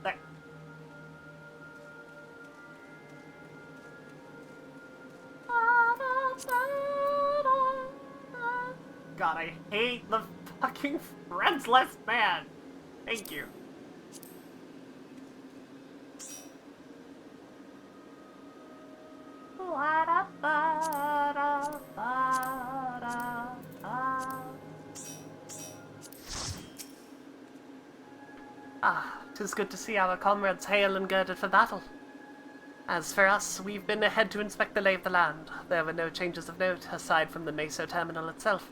There. God, I hate the fucking friendless man. Thank you. Ah, 'tis good to see our comrades hale and girded for battle. As for us, we've been ahead to inspect the lay of the land. There were no changes of note, aside from the Meso terminal itself.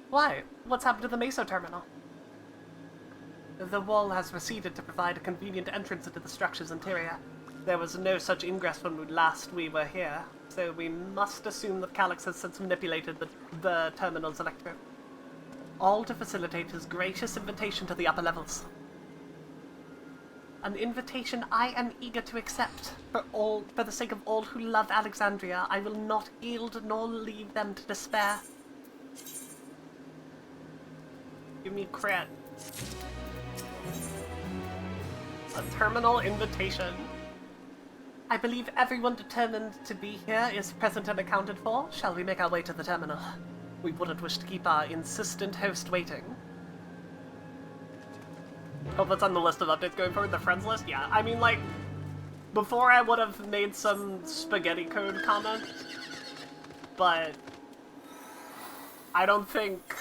Why? What's happened to the Meso terminal? The wall has receded to provide a convenient entrance into the structure's interior. There was no such ingress when last we were here, so we must assume that Calyx has since manipulated the terminal's electro. All to facilitate his gracious invitation to the upper levels. An invitation I am eager to accept. For the sake of all who love Alexandria, I will not yield nor leave them to despair. Give me credit. A terminal invitation. I believe everyone determined to be here is present and accounted for. Shall we make our way to the terminal? We wouldn't wish to keep our insistent host waiting. Oh, that's on the list of updates going forward, the friends list? Yeah, I mean, like, before I would have made some spaghetti code comment, but I don't think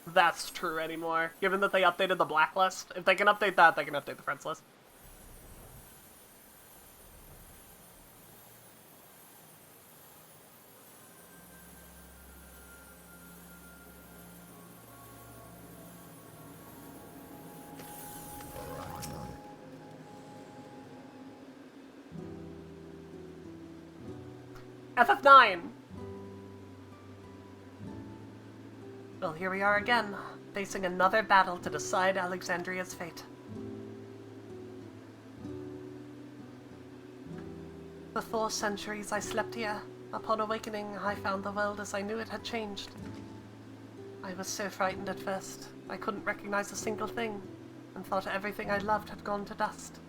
that's true anymore, given that they updated the blacklist. If they can update that, they can update the friends list. FF9! Well, here we are again, facing another battle to decide Alexandria's fate. For 4 centuries I slept here. Upon awakening, I found the world as I knew it had changed. I was so frightened at first, I couldn't recognize a single thing, and thought everything I loved had gone to dust.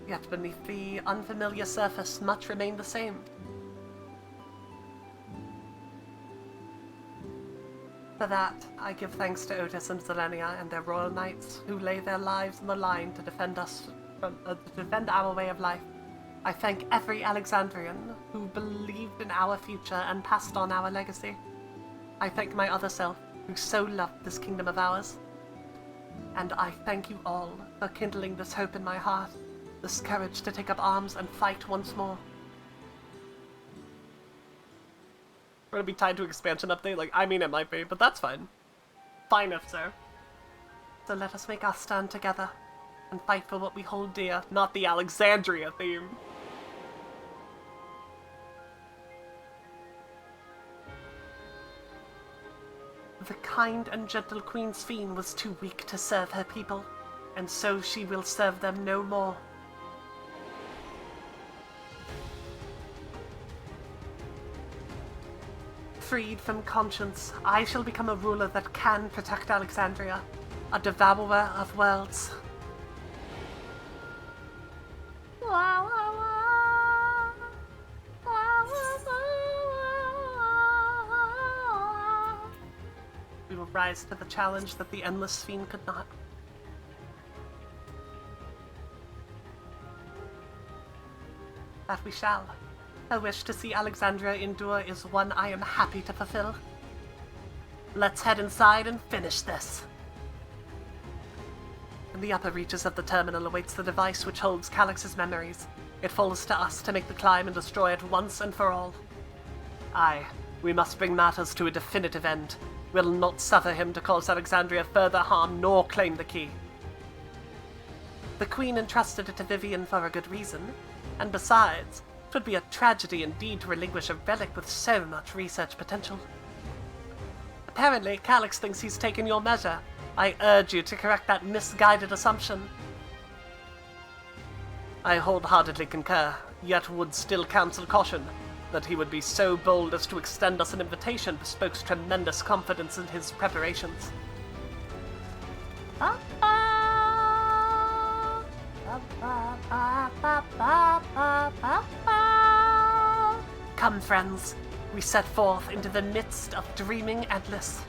Yet beneath the unfamiliar surface, much remained the same. For that, I give thanks to Otis and Zelenia and their royal knights, who lay their lives on the line to defend us to defend our way of life. I thank every Alexandrian who believed in our future and passed on our legacy. I thank my other self, who so loved this kingdom of ours. And I thank you all for kindling this hope in my heart, this courage to take up arms and fight once more. We're gonna be tied to expansion update? Like, I mean it might be, but that's fine. Fine if so. So let us make our stand together, and fight for what we hold dear, not the Alexandria theme. The kind and gentle Queen Sphene was too weak to serve her people, and so she will serve them no more. Freed from conscience, I shall become a ruler that can protect Alexandria, a devourer of worlds. We will rise to the challenge that the endless Sphene could not. That we shall. A wish to see Alexandria endure is one I am happy to fulfill. Let's head inside and finish this. In the upper reaches of the terminal awaits the device which holds Calyx's memories. It falls to us to make the climb and destroy it once and for all. Aye, we must bring matters to a definitive end. We'll not suffer him to cause Alexandria further harm nor claim the key. The Queen entrusted it to Vivian for a good reason, and besides, 'twould be a tragedy indeed to relinquish a relic with so much research potential. Apparently, Calyx thinks he's taken your measure. I urge you to correct that misguided assumption. I wholeheartedly concur, yet would still counsel caution. That he would be so bold as to extend us an invitation bespoke tremendous confidence in his preparations. Come, friends, we set forth into the midst of dreaming endless.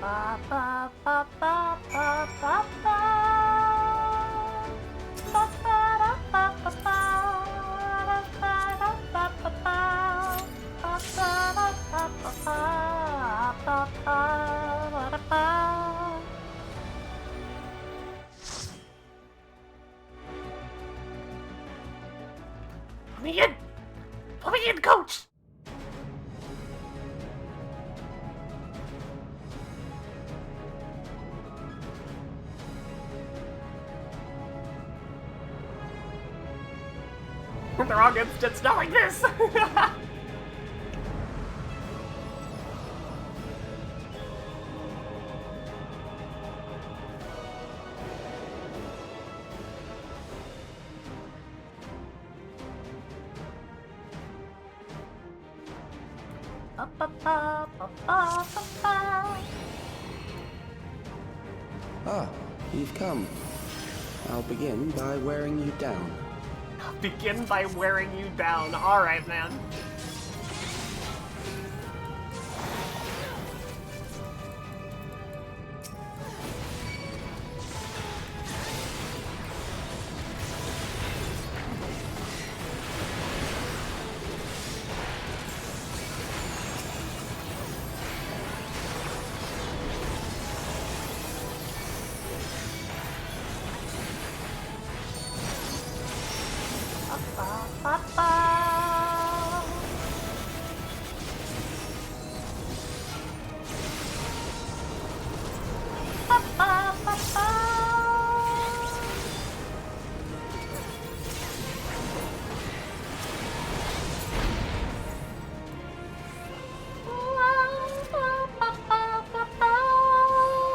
Ba ba ba ba ba ba ba. Ba ba da ba ba ba. Da ba da ba ba ba. Ba ba da ba ba ba. Ba ba da ba. Put me in! Put me in, coach! The wrong instance, not like this! Ah, you've come. I'll begin by wearing you down. Begin by wearing you down. Alright, man.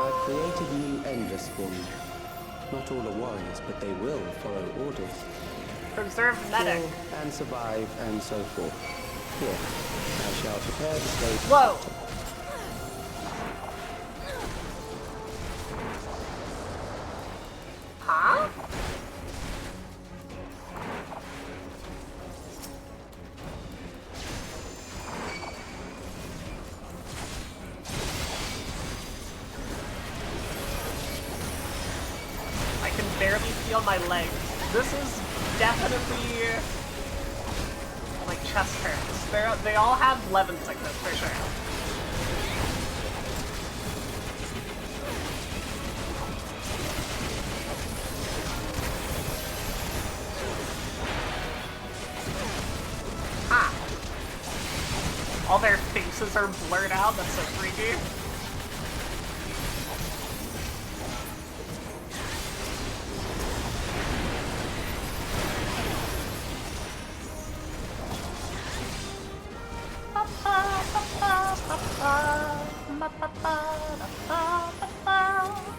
I've created new endless for you. Not all are wise, but they will follow orders. Preserve medic. Kill and survive and so forth. Here, I shall prepare the stage. Whoa! Huh? I can barely feel my legs. This is definitely like chest hurts. They all have Levin sickness for sure. Ah! All their faces are blurred out. That's so freaky.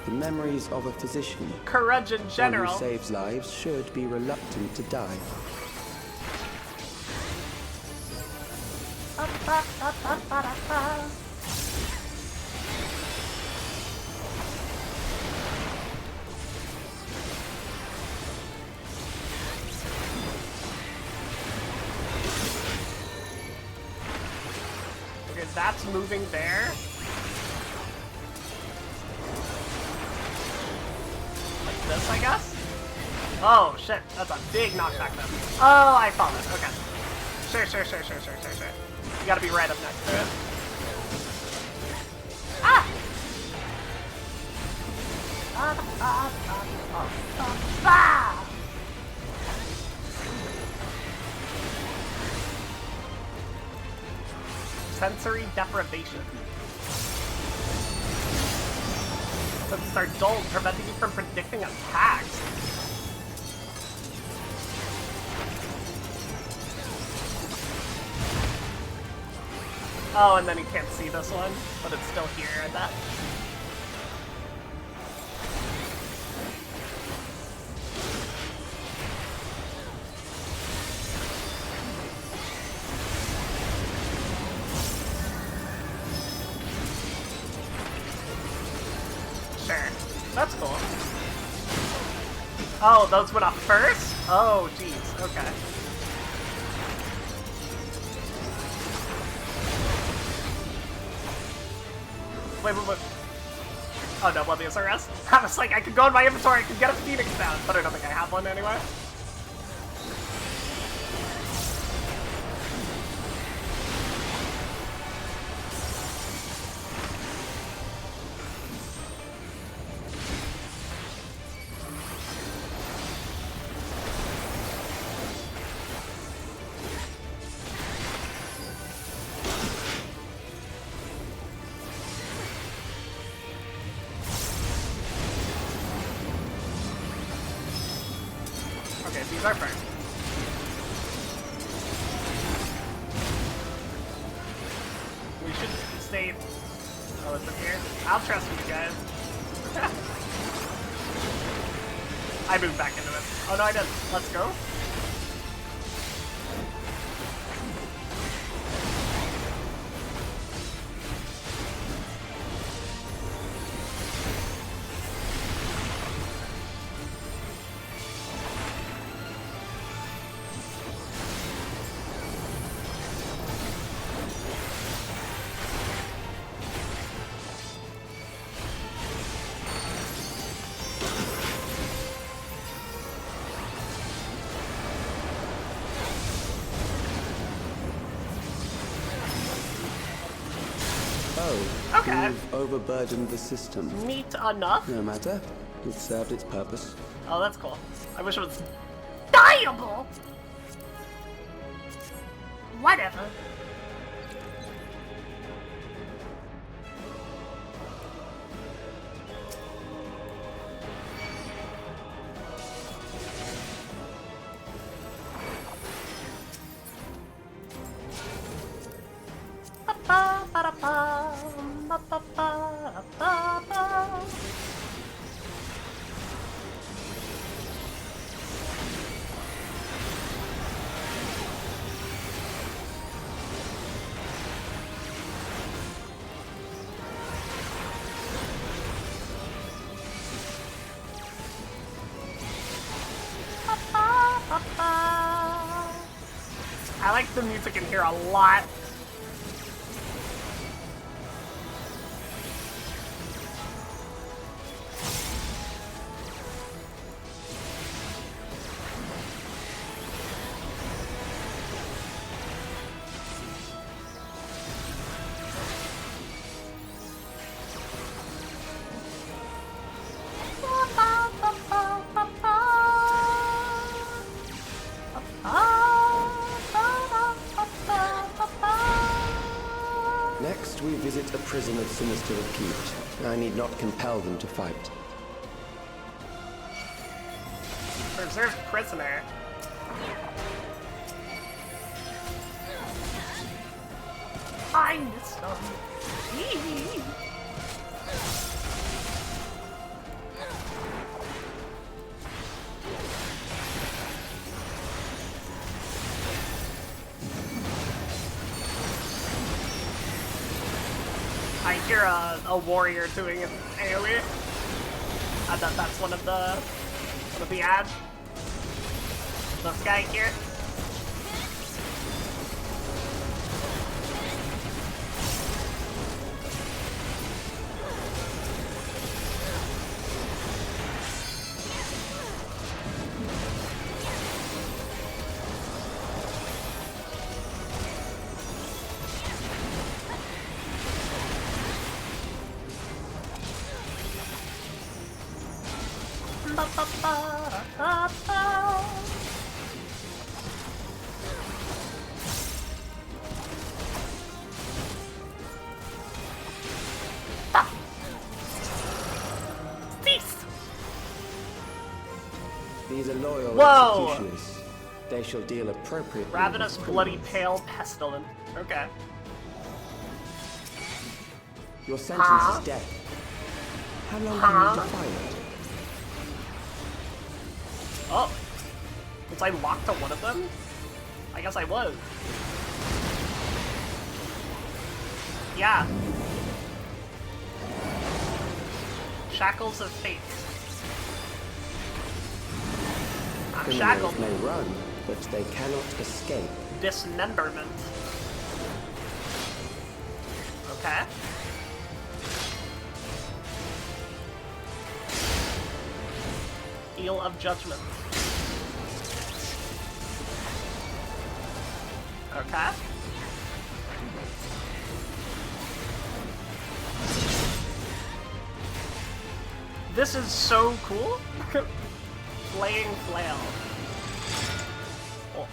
The memories of a physician. Courage in general. One who saves lives should be reluctant to die. Okay, that's moving there. Like this, I guess? Oh, shit. That's a big knockback then. Oh, I followed it. Okay. Sure. You gotta be right up next to it. Ah! Ah! Sensory deprivation. Senses are dulled, preventing you from predicting attacks. Oh, and then you can't see this one, but it's still here, I bet. Sure. That's cool. Oh, those went up first? Oh, jeez. Okay. Wait. Oh no, Oblivious Arrest? I was like, I could go in my inventory, I could get a Phoenix down, but I don't think I have one anyway. Okay, these are first. We should stay. Oh, it's in here? I'll trust you guys. I moved back into it. Oh no, I didn't. Let's go. Okay. You've overburdened the system. Neat enough. No matter. It served its purpose. Oh, that's cool. I wish it was dieable. Whatever. I like the music in here a lot. Next, we visit a prison of sinister repute. I need not compel them to fight. Preserved prisoner. I missed them. I hear a warrior doing an AoE. I thought that's one of the ads. This guy here. These are loyal Whoa! executioners. They shall deal appropriately. Ravenous, bloody, pale, pestilent. Okay. Your sentence is death. How long can you defy it? Oh. Was I locked to one of them? I guess I was. Yeah. Shackles of fate. I'm shackled. Criminals may run, but they cannot escape. Dismemberment. Okay. Seal of Judgment. Okay. This is so cool. Flaying Flail. Oh.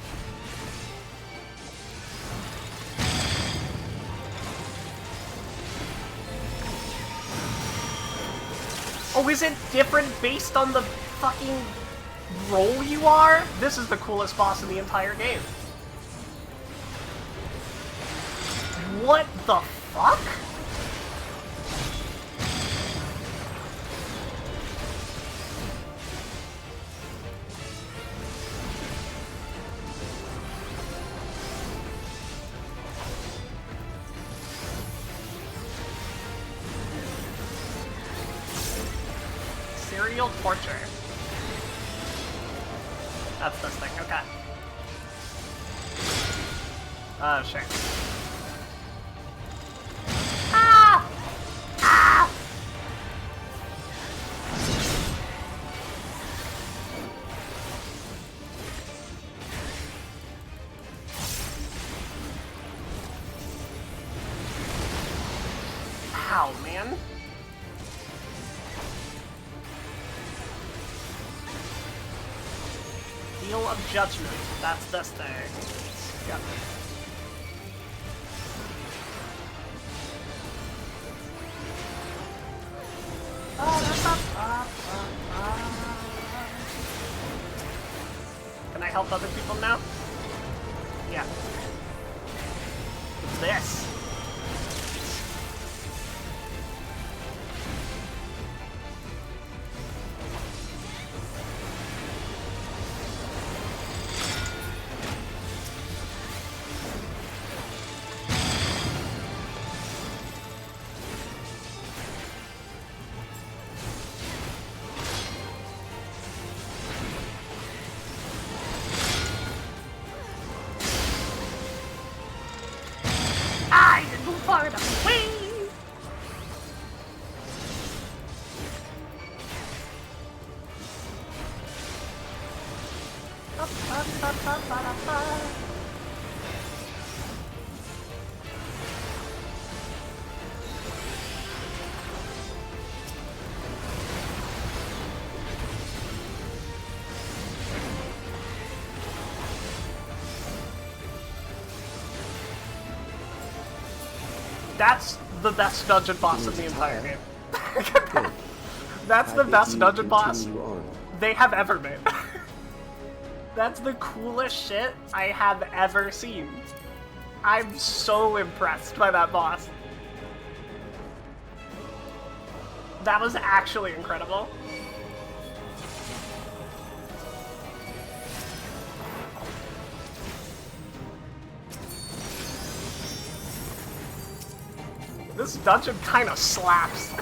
Oh, is it different based on the fucking role you are? This is the coolest boss in the entire game. What the fuck? Serial torture. That's this thing, okay. Oh, shit. Ah! Ah! Ow, man. Seal of Judgment. That's this thing. Yep. Can I help other people now? Yeah. What's this? I didn't move far enough away! That's the best dungeon boss in the entire game. That's the best dungeon boss they have ever made. That's the coolest shit I have ever seen. I'm so impressed by that boss. That was actually incredible. This dungeon kind of slaps.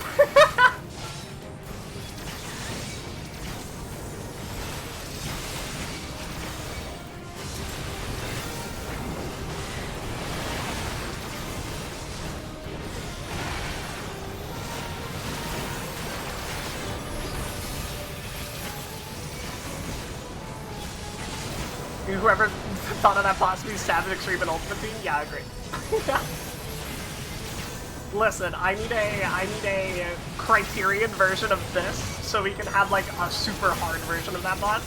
Whoever thought of that boss being Savage Extreme and Ultimate Team, yeah, I agree. Listen, I need a Criterion version of this so we can have like a super hard version of that boss.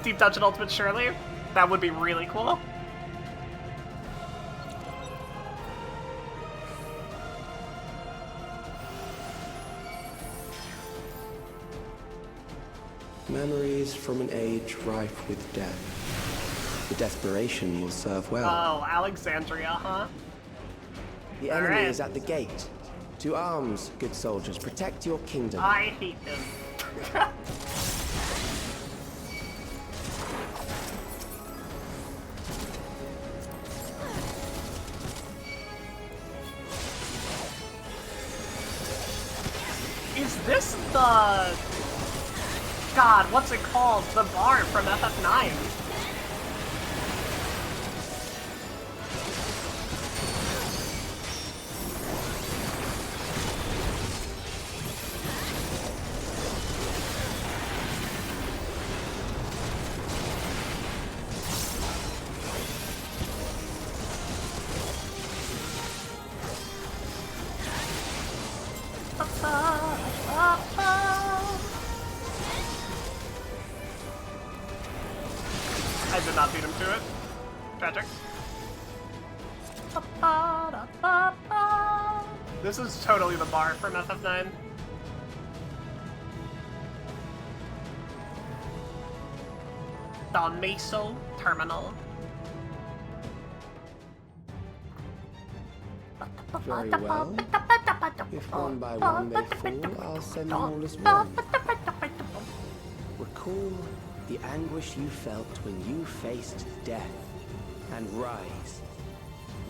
Deep Dungeon Ultimate, surely? That would be really cool. Memories from an age rife with death. The desperation will serve well. Oh, Alexandria, huh? The enemy is at the gate. To arms, good soldiers. Protect your kingdom. I hate him. Is this the... God, what's it called? The bar from FF9. I did not beat him to it. Tragic. This is totally the bar from FF9. The Meso Terminal. Very well. If one by one they fall, I'll send them all as one. Recall the anguish you felt when you faced death, and rise.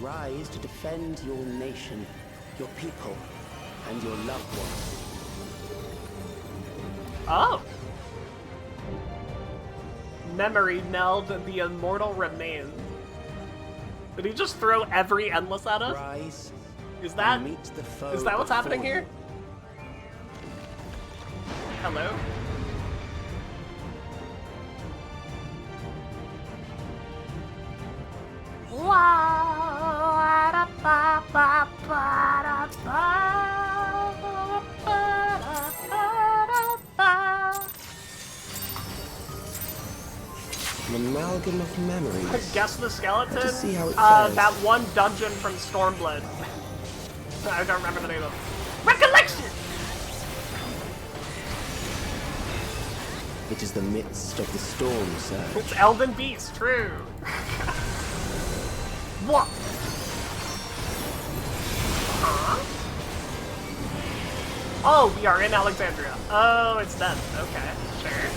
Rise to defend your nation, your people, and your loved ones. Oh! Memory meld the immortal remains. Did he just throw every endless at us? Rise. Is that what's happening here? Hello? An amalgam of memories. Guess the skeleton? To see how it fares. That one dungeon from Stormblood. I don't remember the name of it. Recollection! It is the midst of the storm, sir. It's Elden Beast, true. What? Huh? Oh, we are in Alexandria. Oh, it's them. Okay, sure.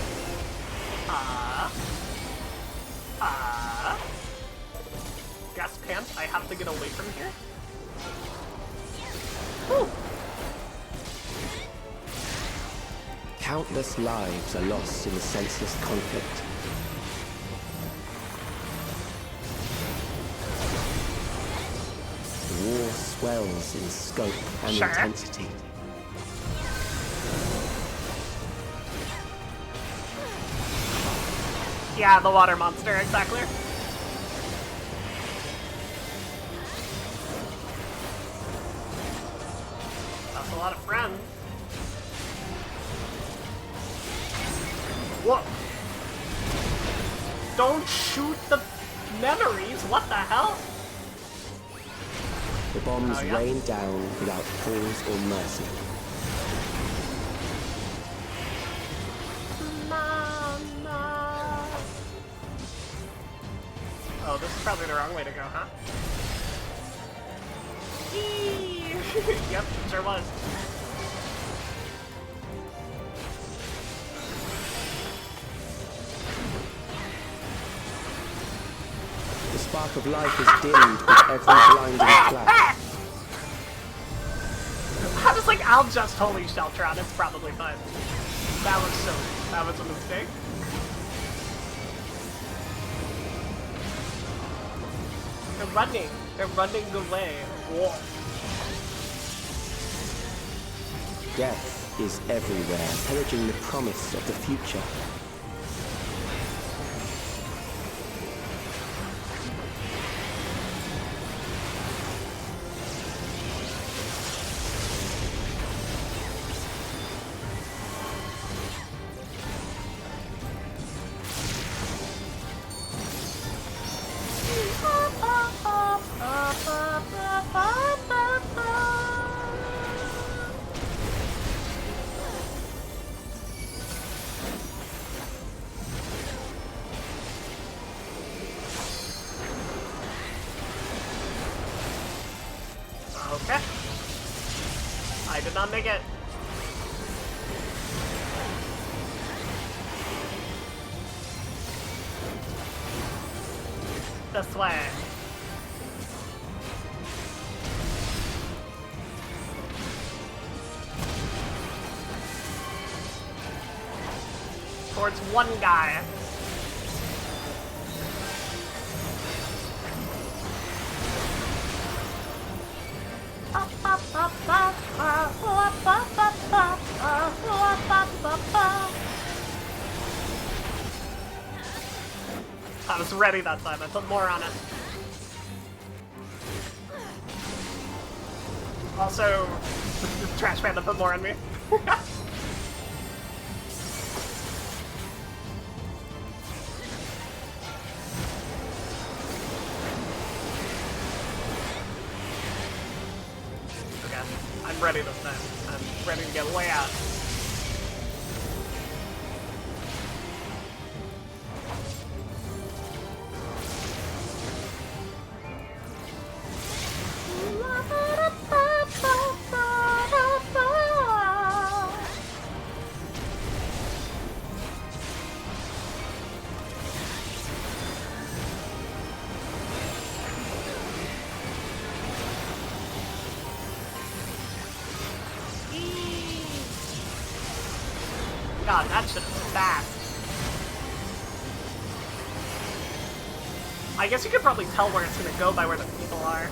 Gas pants, I have to get away from here. Whew. Countless lives are lost in the senseless conflict. The war swells in scope and intensity. Yeah, the water monster, exactly. That's a lot of friends. What? Don't shoot the memories, what the hell? The bombs rain down without pause or mercy. Oh, this is probably the wrong way to go, huh? Yep, it sure was. The spark of life is dimmed with every blinding flash. I was like, I'll just holy shelter on, it's probably fine. That was silly. That was a mistake. They're running away. Whoa. Death is everywhere, pillaging the promise of the future. Okay. I did not make it. This way. Towards one guy. I was ready that time. I put more on it. Also, the trash man to put more on me. Okay, I'm ready this time. I'm ready to get way out. God, that shit is fast. I guess you could probably tell where it's gonna go by where the people are.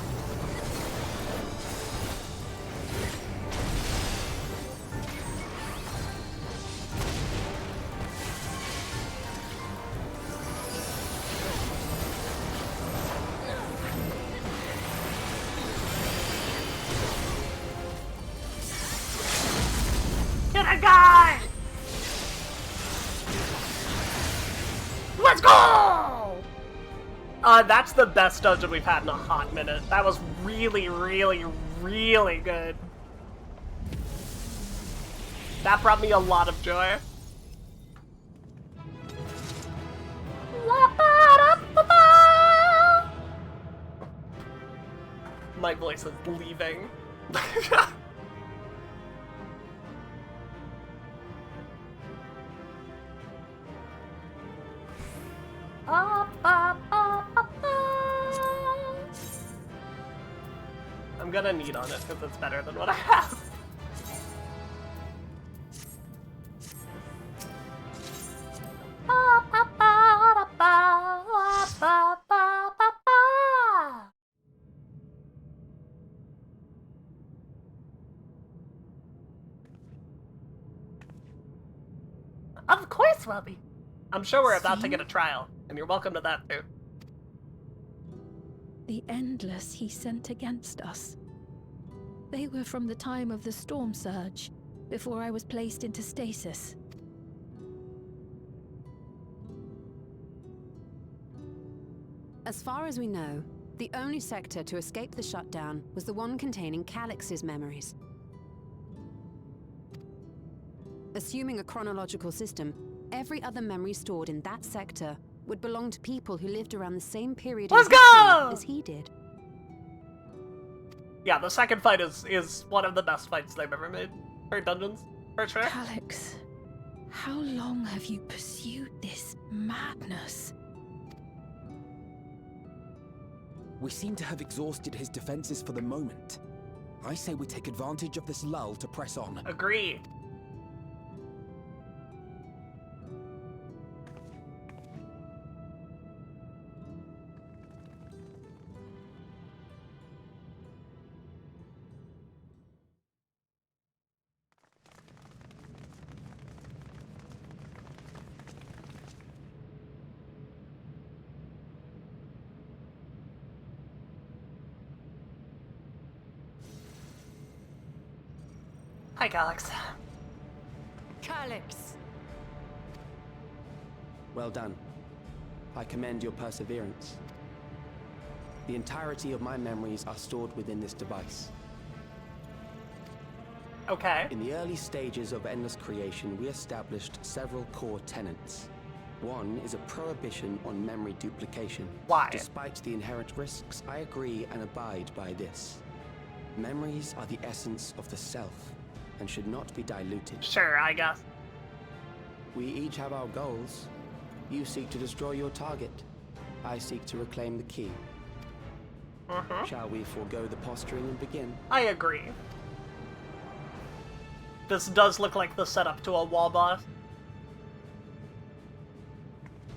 Get a guy! Let's go! That's the best dungeon we've had in a hot minute. That was really, really, really good. That brought me a lot of joy. My voice is leaving. I'm gonna need on it because it's better than what I have. Of course, Robbie. I'm sure we're about to get a trial, and you're welcome to that too. The Endless he sent against us. They were from the time of the storm surge, before I was placed into stasis. As far as we know, the only sector to escape the shutdown was the one containing Calix's memories. Assuming a chronological system, every other memory stored in that sector would belong to people who lived around the same period Let's go! as he did. Yeah, the second fight is one of the best fights they've ever made for dungeons, for sure. Calix, how long have you pursued this madness? We seem to have exhausted his defenses for the moment. I say we take advantage of this lull to press on. Agree. Hi, Calix. Calix! Well done. I commend your perseverance. The entirety of my memories are stored within this device. Okay. In the early stages of Endless Creation, we established several core tenets. One is a prohibition on memory duplication. Why? Despite the inherent risks, I agree and abide by this. Memories are the essence of the self, and should not be diluted. Sure, I guess. We each have our goals. You seek to destroy your target. I seek to reclaim the key. Shall we forego the posturing and begin? I agree. This does look like the setup to a wall boss.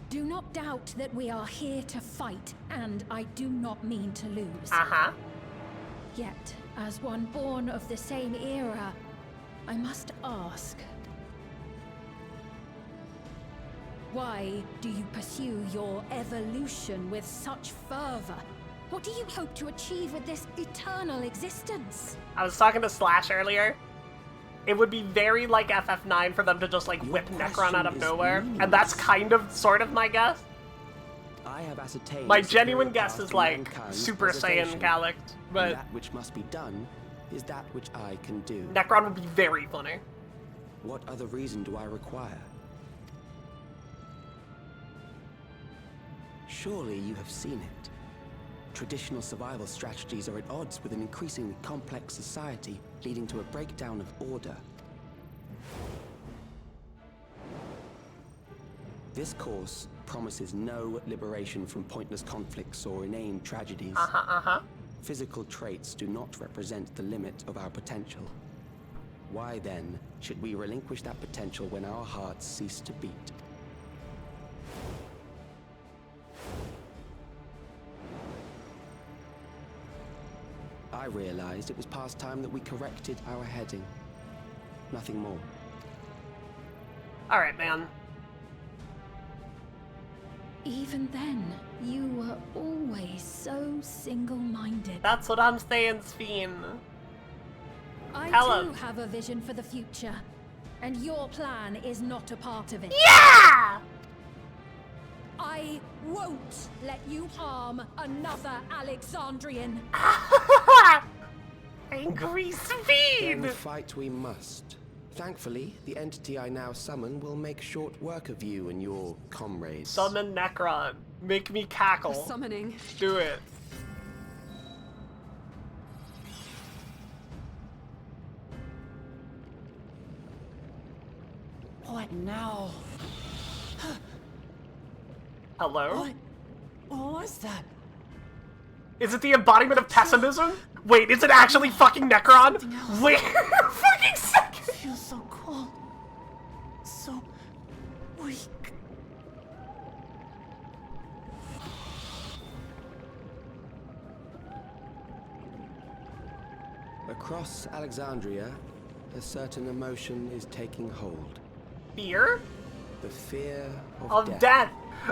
Do not doubt that we are here to fight, and I do not mean to lose. Yet, as one born of the same era, I must ask, why do you pursue your evolution with such fervor? What do you hope to achieve with this eternal existence? I was talking to Slash earlier. It would be very like FF9 for them to just like whip Necron out of nowhere, and that's kind of, sort of my guess. I have ascertained my genuine guess is like Super Saiyan Calyx, but that which must be done is that which I can do. Necron would be very funny. What other reason do I require? Surely you have seen it. Traditional survival strategies are at odds with an increasingly complex society, leading to a breakdown of order. This course promises no liberation from pointless conflicts or inane tragedies. Physical traits do not represent the limit of our potential. Why then should we relinquish that potential when our hearts cease to beat? I realized it was past time that we corrected our heading. Nothing more. Alright, man. Even then, you were always so single-minded. That's what I'm saying, Sphene. I too have a vision for the future, and your plan is not a part of it. Yeah! I won't let you harm another Alexandrian. Angry Sphene! Then fight we must. Thankfully, the entity I now summon will make short work of you and your comrades. Summon Necron. Make me cackle. Summoning. Do it. What now? Hello? What was that? Is it the embodiment of pessimism? Wait, is it actually fucking Necron? Wait, fucking second! It feels so cold. So weak. Across Alexandria, a certain emotion is taking hold. Fear? The fear of death.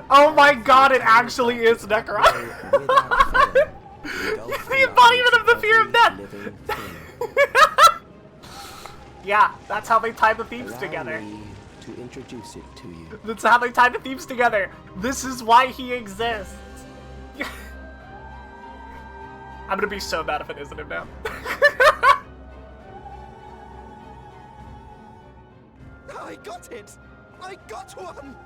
Oh my god, it actually is Necron. It's the embodiment of the fear of death. Yeah, that's how they tie the themes together. To introduce it to you. That's how they tie the themes together. This is why he exists. I'm gonna be so mad if it isn't him now. I got it! I got one!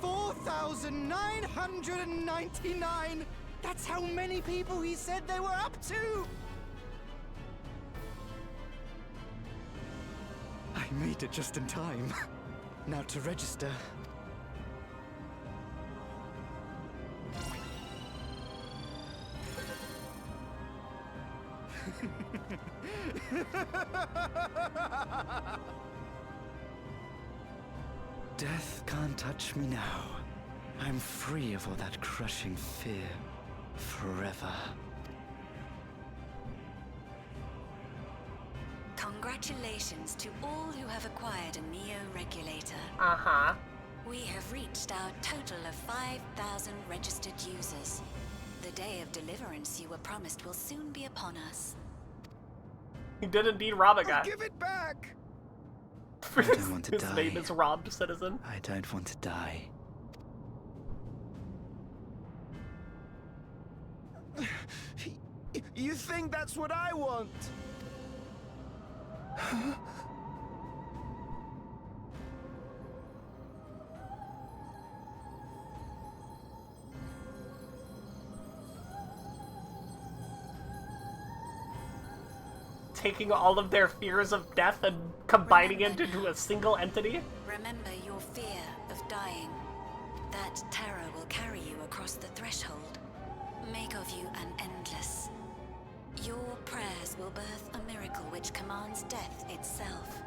4,999! That's how many people he said they were up to! I made it just in time. Now to register. Death can't touch me now. I'm free of all that crushing fear. Forever. Congratulations to all who have acquired a Neo-Regulator. We have reached our total of 5,000 registered users. The day of deliverance you were promised will soon be upon us. He did indeed rob a guy. Give it back! I don't want to die. His name is Robbed Citizen. I don't want to die. You think that's what I want? taking all of their fears of death and combining it into a single entity? Remember your fear of dying. That terror will carry you across the threshold. Make of you an endless. Your prayers will birth a miracle which commands death itself.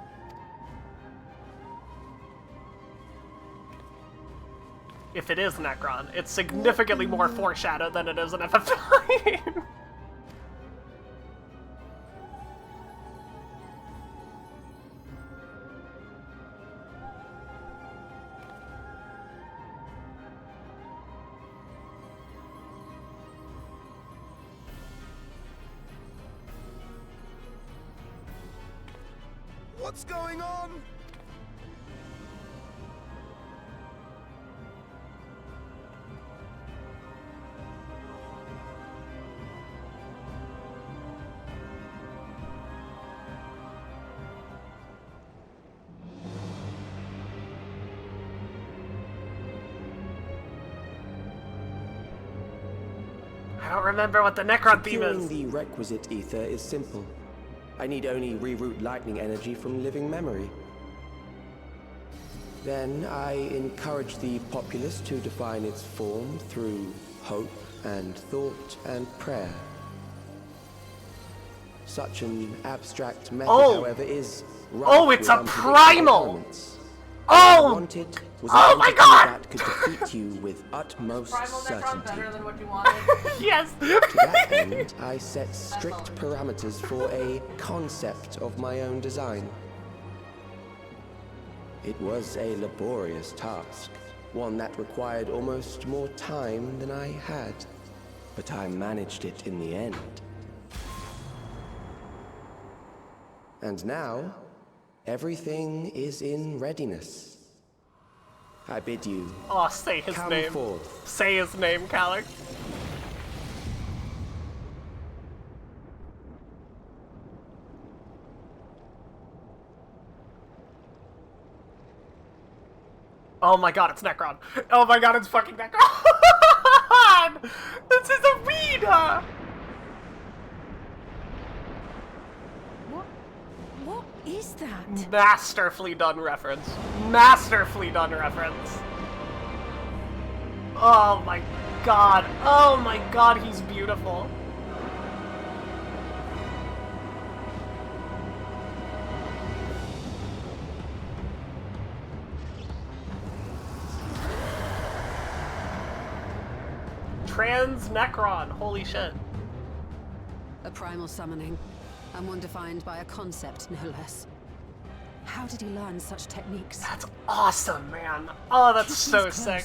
If it is Necron, it's significantly more foreshadowed than it is in FF9. What's going on? I don't remember what the Necron theme Securing is. the requisite ether is simple. I need only reroute lightning energy from living memory. Then I encourage the populace to define its form through hope and thought and prayer. Such an abstract method, however, is Oh, it's a primal! Oh! Was Oh my god! That could defeat you with utmost certainty. Better than what you wanted. Yes! To that end, I set strict parameters for a concept of my own design. It was a laborious task, one that required almost more time than I had, but I managed it in the end. And now, everything is in readiness. I bid you. Oh, say his come name. forth. Say his name, Calix. Oh my god, it's Necron. Oh my god, it's fucking Necron! This is Arena! What is that? Masterfully done reference. Masterfully done reference. Oh my god. Oh my god, he's beautiful. Trans Necron, holy shit. A primal summoning, and one defined by a concept, no less. How did he learn such techniques? That's awesome, man. Oh, that's so sick.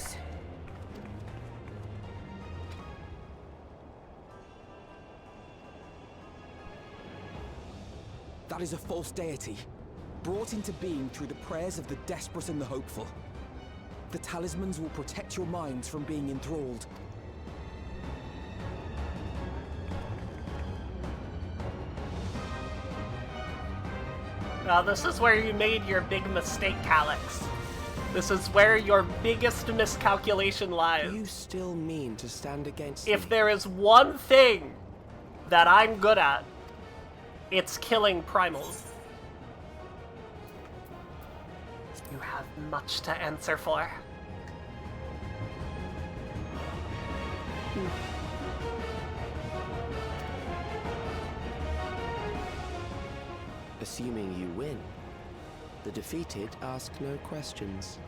That is a false deity, brought into being through the prayers of the desperate and the hopeful. The talismans will protect your minds from being enthralled. Now, this is where you made your big mistake, Calix. This is where your biggest miscalculation lies. You still mean to stand against If me? there is one thing that I'm good at, it's killing primals. You have much to answer for. Assuming you win, the defeated ask no questions.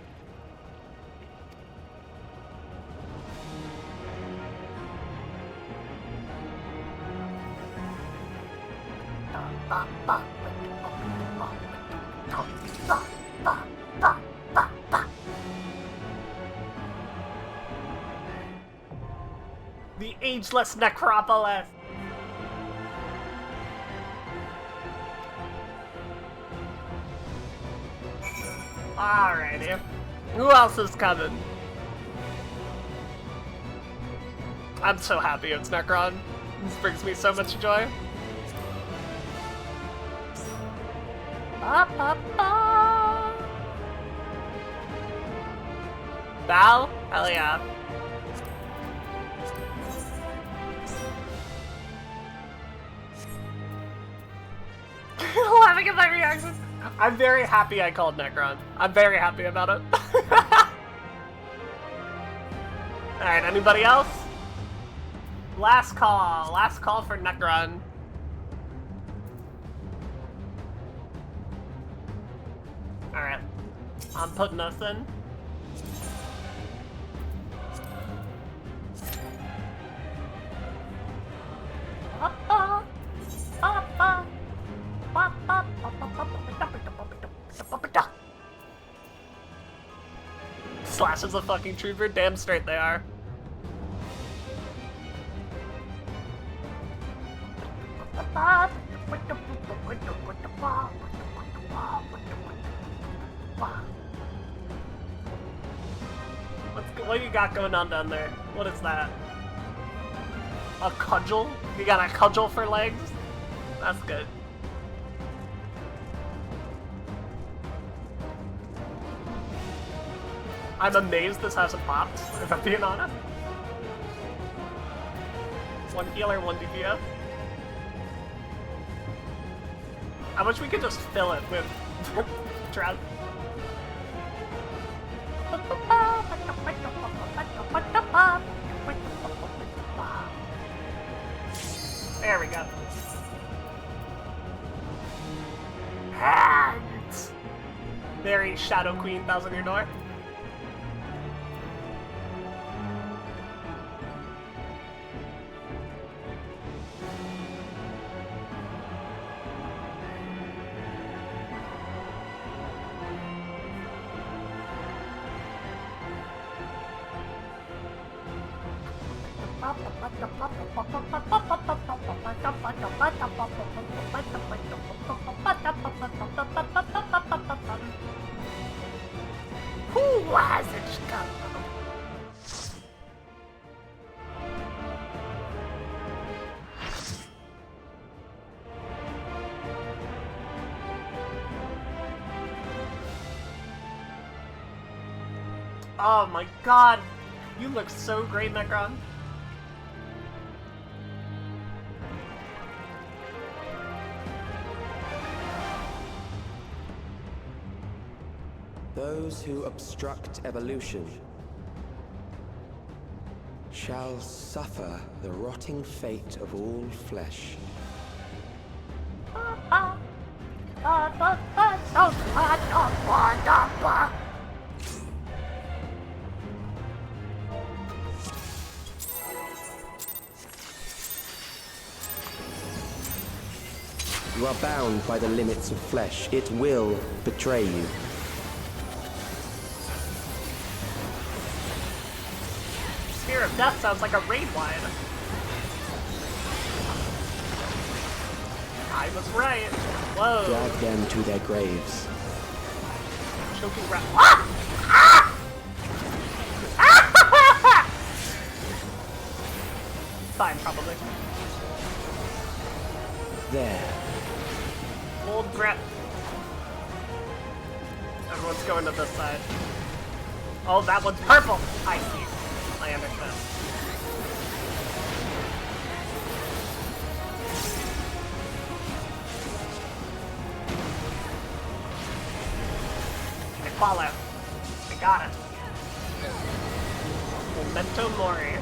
The ageless necropolis. Alrighty. Who else is coming? I'm so happy it's Necron. This brings me so much joy. Ba, ba, ba. Val? Hell yeah. laughing at my reaction. I'm very happy I called Necron. I'm very happy about it. Alright, anybody else? Last call for Necron. Alright, I'm putting us in. Slash is a fucking trooper, damn straight they are. What you got going on down there? What is that? A cudgel? You got a cudgel for legs? That's good. I'm amazed this hasn't popped, if I'm being honest. One healer, one DPS. I wish we could just fill it with Drought. There we go. Hands! Very Shadow Queen, Thousand Year Door. Who was it? Oh my god, you look so great, Necron. Those who obstruct evolution shall suffer the rotting fate of all flesh. You are bound by the limits of flesh. It will betray you. Spear of Death sounds like a raid wide. I was right. Whoa. Drag them to their graves. Choking rat. Ah! Ah! Ah! Fine, probably. There. Old Brett. Everyone's going to this side. Oh, that one's purple! I see. I understand. I fall out. I got it. Memento Mori.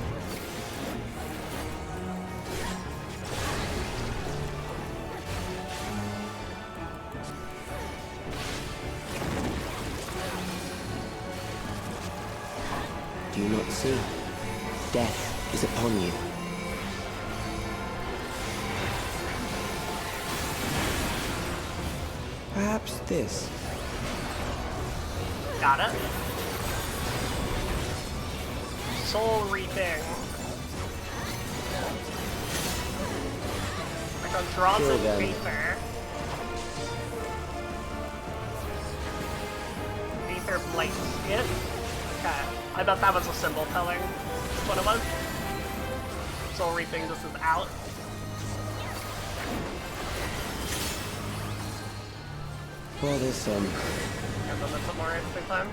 Do you not see? Death is upon you. Perhaps this. Got it. Soul reaping. Like on draws Kill and them. Aether. Aether blight it. Okay. I bet that was a symbol telling what it was. Soul reaping, this is out. Well, this, And then that's some more interesting time.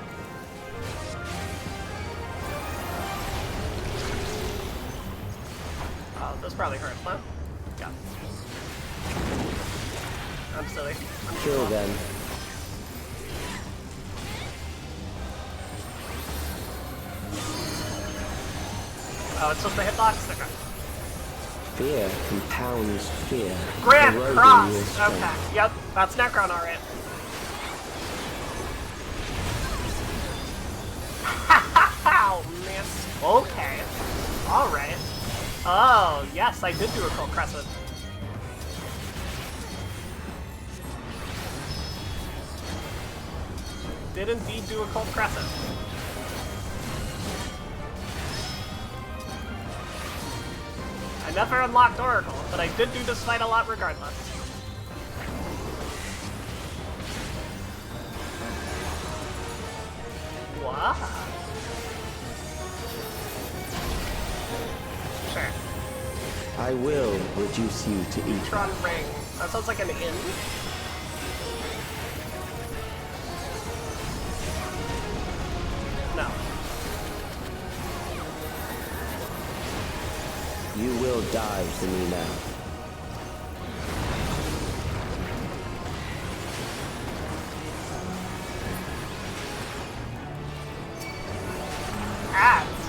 Oh, this probably hurts, huh? Yeah. I'm silly. Kill them. Oh, it's just a hitbox? Okay. Fear compounds fear. Grand eroding Cross! your strength. Okay, yep, that's Necron, alright. Oh, man. Okay. Alright. Oh, yes, I did do a Cold Crescent. Did indeed do a Cold Crescent. I never unlocked Oracle, but I did do this fight a lot regardless. What? Sure. I will reduce you to ether. Tron Ring. That sounds like an inn. No. You will die for me now. Ads.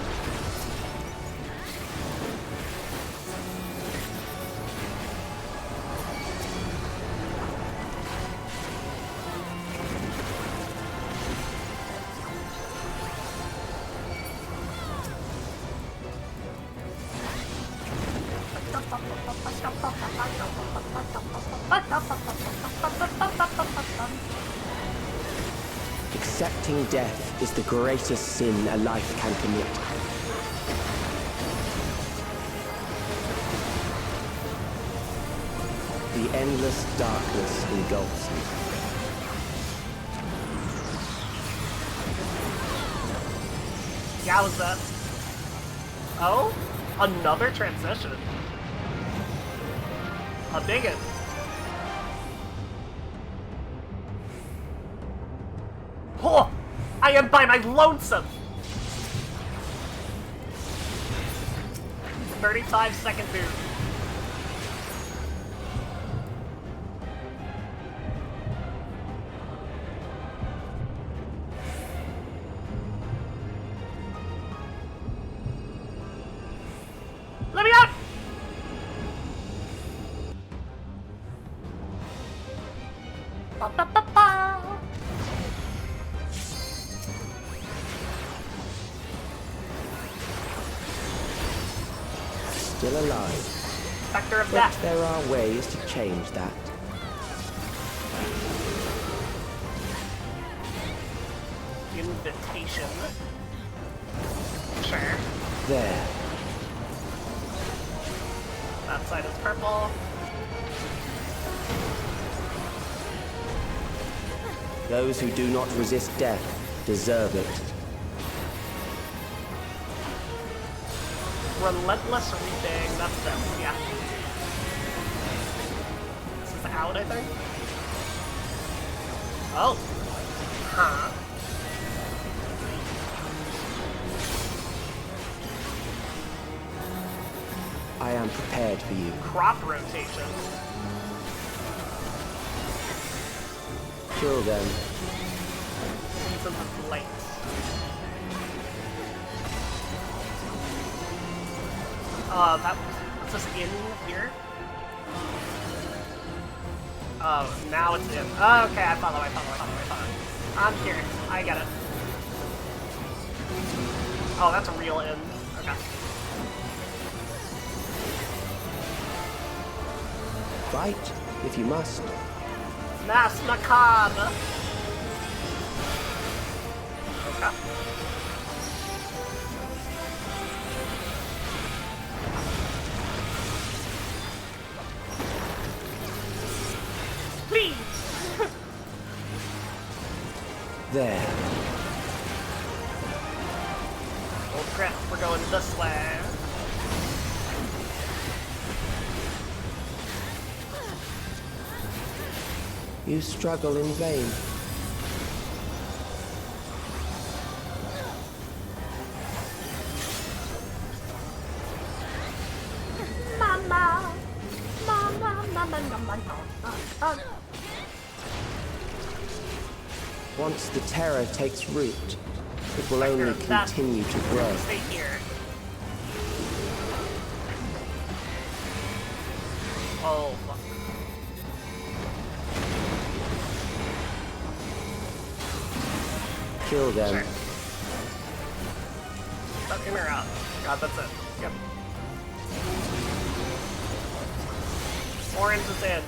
Accepting death is the greatest sin a life can commit. The endless darkness engulfs me. Yowza. Oh? Another transition. A big one. Oh! I am by my lonesome! 35-second move. Let me out! Ba-ba-ba-ba. Still alive. Vector of But death. there are ways to change that. Invitation. Sure. There. That side is purple. Those who do not resist death deserve it. Relentless reaping. That's them. Yeah. This is out, I think. Oh. Huh. I am prepared for you. Crop rotation. Kill them. Seasons of Light. That was this in here? Oh, now it's in. Oh, okay, I follow. I'm here. I get it. Oh, that's a real in. Okay. Fight, if you must. Mass Macabre! Okay. Please! There. Oh crap, we're going this way. You struggle in vain. Mama! Once the terror takes root, it will only continue to grow. Stay here. Oh, fuck. Kill them. Sure. That's in or out? God, that's it. Yep. Orange is in.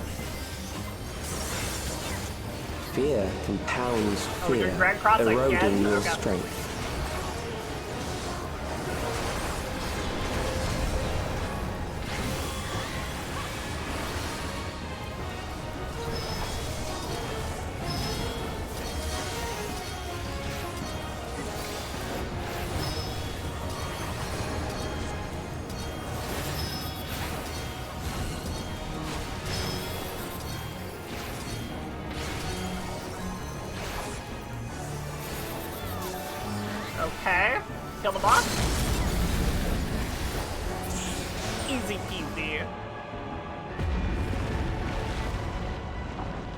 Fear compounds fear, Drag Cross eroding again? your Okay. strength. Okay. Kill the boss. Easy peasy.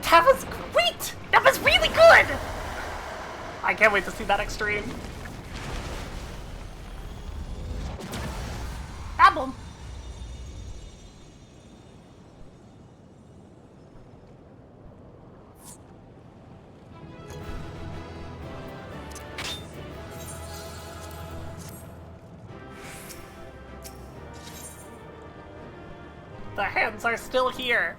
That was great! That was really good! I can't wait to see that extreme. Apple. The hands are still here.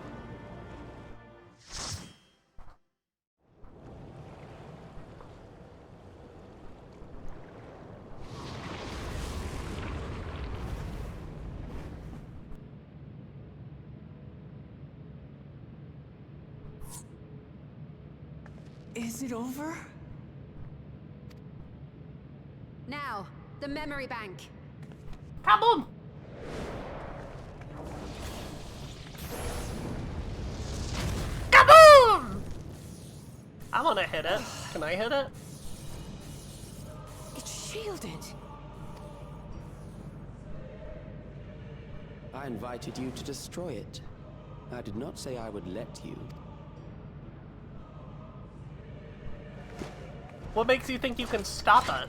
Is it over? Now, the memory bank. Kaboom! Kaboom! I want to hit it. Can I hit it? It's shielded. I invited you to destroy it. I did not say I would let you. What makes you think you can stop us?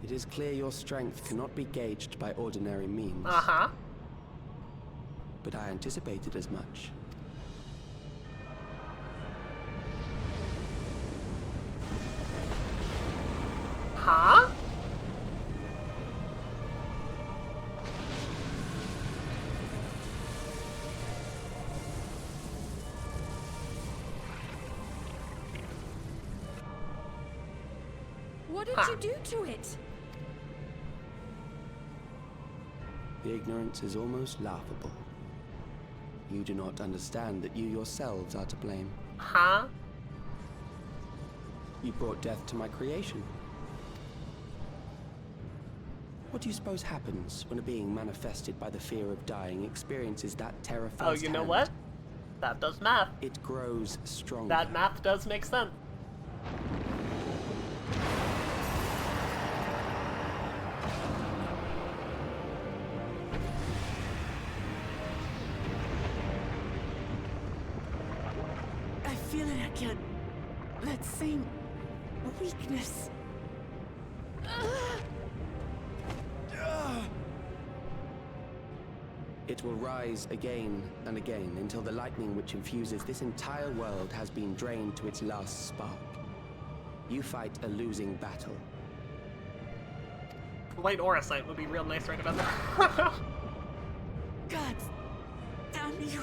It is clear your strength cannot be gauged by ordinary means. Uh-huh. But I anticipated as much. Huh? What did you do to it? The ignorance is almost laughable. You do not understand that you yourselves are to blame. Huh? You brought death to my creation. What do you suppose happens when a being manifested by the fear of dying experiences that terror firsthand? Oh, you know what? That does math. It grows stronger. That math does make sense. I feel it again. That same weakness. It will rise again and again until the lightning which infuses this entire world has been drained to its last spark. You fight a losing battle. White aura sight would be real nice right about now. God damn you.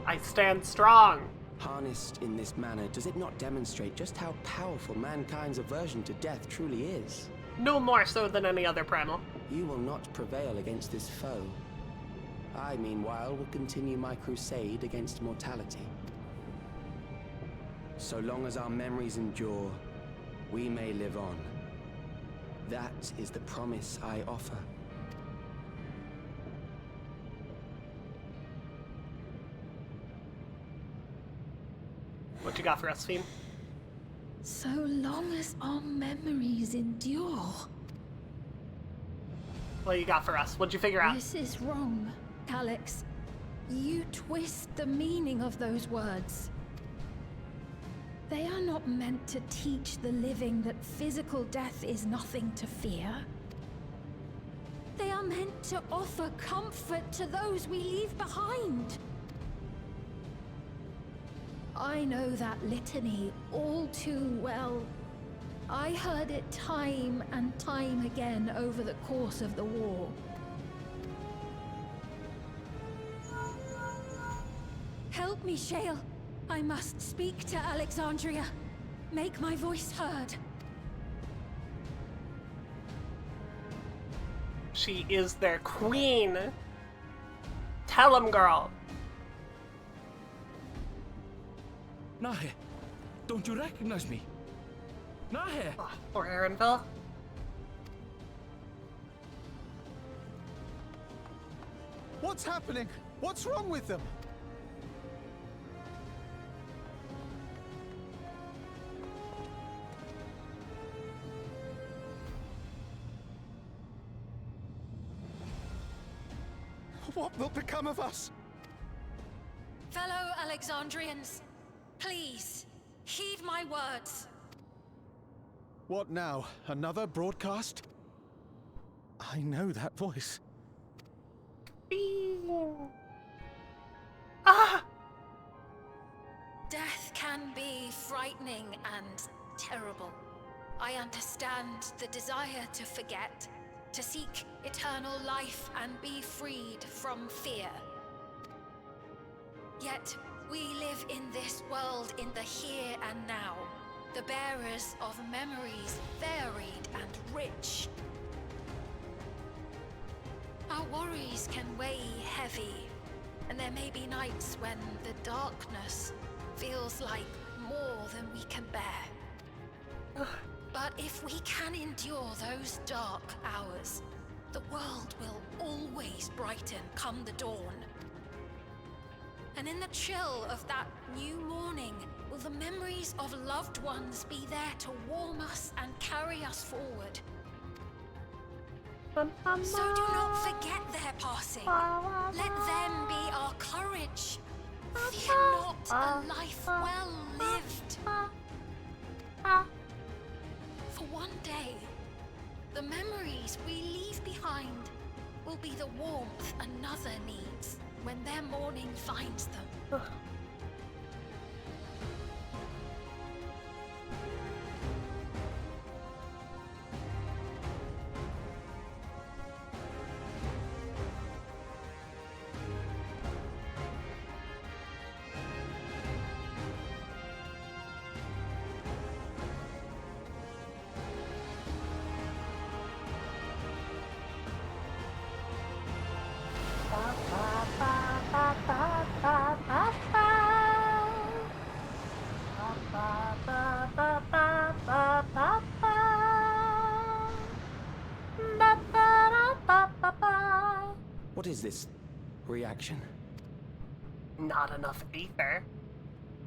I stand strong. Harnessed in this manner, does it not demonstrate just how powerful mankind's aversion to death truly is? No more so than any other primal. You will not prevail against this foe. I, meanwhile, will continue my crusade against mortality. So long as our memories endure, we may live on. That is the promise I offer. What you got for us, Fiend? So long as our memories endure. What you got for us? What'd you figure out? This is wrong. Alex, you twist the meaning of those words. They are not meant to teach the living that physical death is nothing to fear. They are meant to offer comfort to those we leave behind. I know that litany all too well. I heard it time and time again over the course of the war. Help me, Shale. I must speak to Alexandria. Make my voice heard. She is their queen. Tell him, girl. Nahe, don't you recognize me? Nahe! Oh, or Aaronville. What's happening? What's wrong with them? What will become of us? Fellow Alexandrians, please, heed my words. What now? Another broadcast? I know that voice. Death can be frightening and terrible. I understand the desire to forget, to seek eternal life and be freed from fear. Yet, we live in this world in the here and now, the bearers of memories varied and rich. Our worries can weigh heavy, and there may be nights when the darkness feels like more than we can bear. But if we can endure those dark hours, the world will always brighten come the dawn. And in the chill of that new morning, will the memories of loved ones be there to warm us and carry us forward? So do not forget their passing. Let them be our courage. Fear not a life well lived. For one day, the memories we leave behind will be the warmth another needs when their morning finds them. What is this reaction? Not enough ether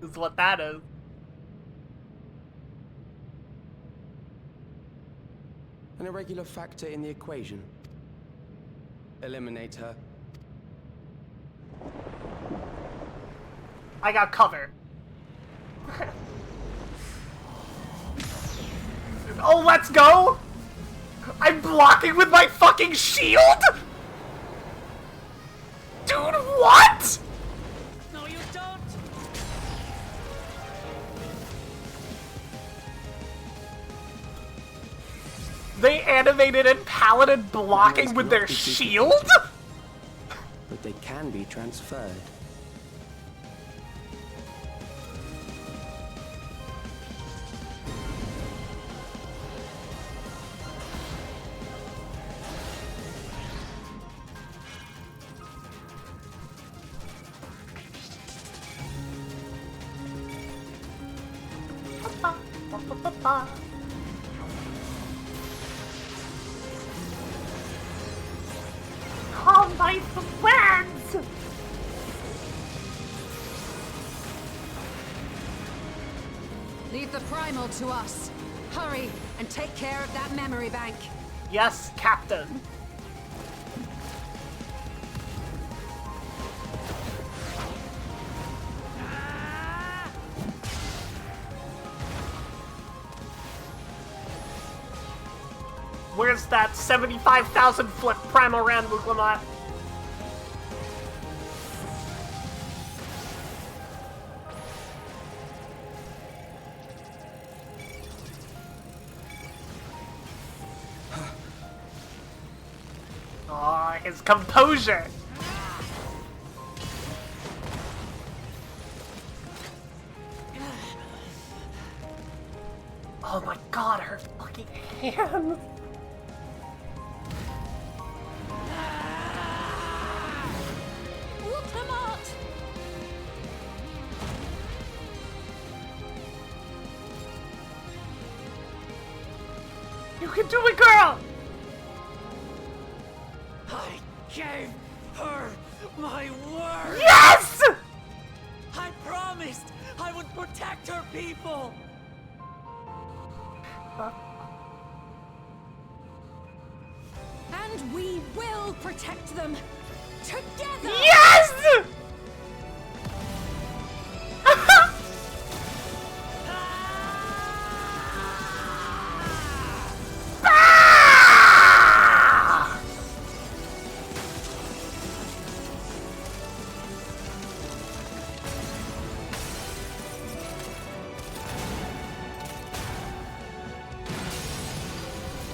is what that is. An irregular factor in the equation. Eliminate her. I got cover. Oh, let's go! I'm blocking with my fucking shield? Dude, what? No, you don't! They animated and paladin blocking with their shield? But they can be transferred. Oh, my friends! Leave the primal to us. Hurry and take care of that memory bank. Yes, Captain. Where's that 75,000 foot Primoran Muglamat? Oh, his composure! Oh my god, her fucking hands! You can do it, girl! I gave her my word! Yes! I promised I would protect her people! And we will protect them together! Yes!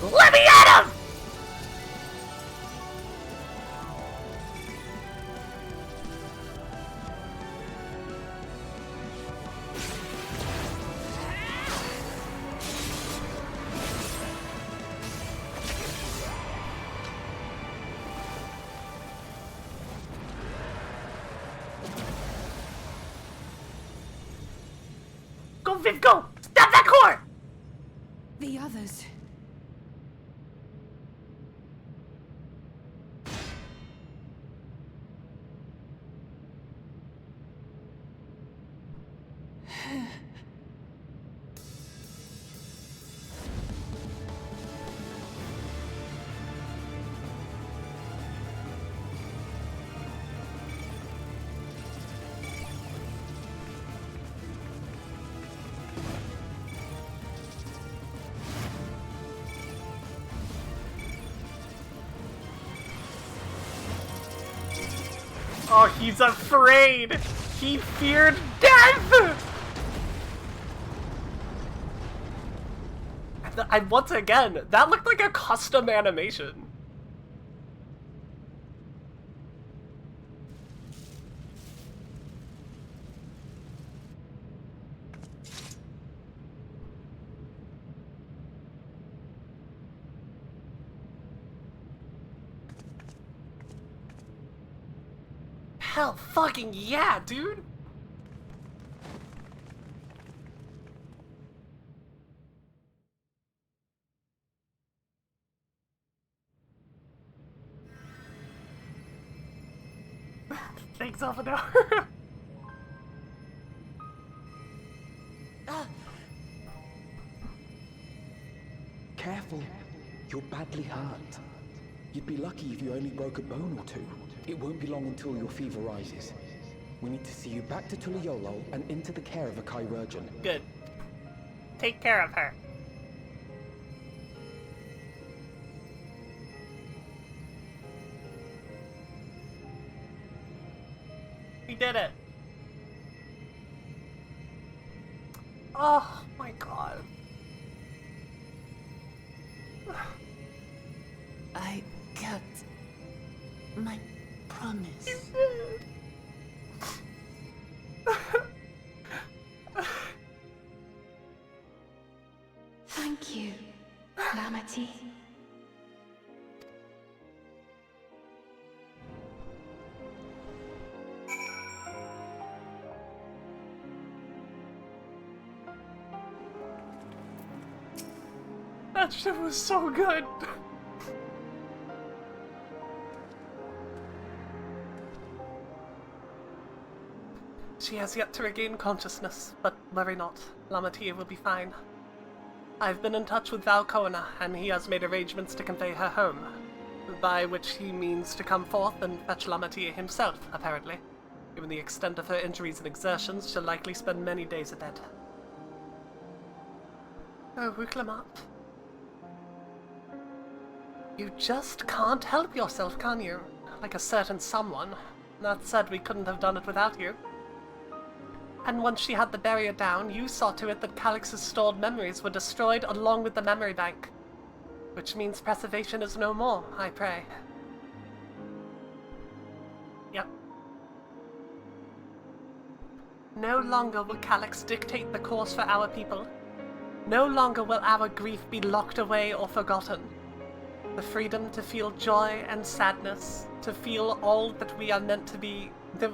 Let me at him! Go, Viv, go! Stab that core! The others. Oh, he's afraid! He feared death! And once again, that looked like a custom animation. Hell fucking yeah, dude! Thanks, Alvino. Careful. You're badly hurt. You'd be lucky if you only broke a bone or two. It won't be long until your fever rises. We need to see you back to Tuliolo and into the care of a chirurgeon. Good. Take care of her. We did it. Oh my god. I kept my promise. Thank you, Lamity. That shit was so good. She has yet to regain consciousness, but worry not. Lamatia will be fine. I've been in touch with Valcoena, and he has made arrangements to convey her home. By which he means to come forth and fetch Lamatia himself, apparently. Given the extent of her injuries and exertions, she'll likely spend many days abed. Oh, Wuklamat. You just can't help yourself, can you? Like a certain someone. That said, we couldn't have done it without you. And once she had the barrier down, you saw to it that Calix's stored memories were destroyed along with the memory bank. Which means preservation is no more, I pray. Yep. No longer will Calix dictate the course for our people. No longer will our grief be locked away or forgotten. The freedom to feel joy and sadness, to feel all that we are meant to be,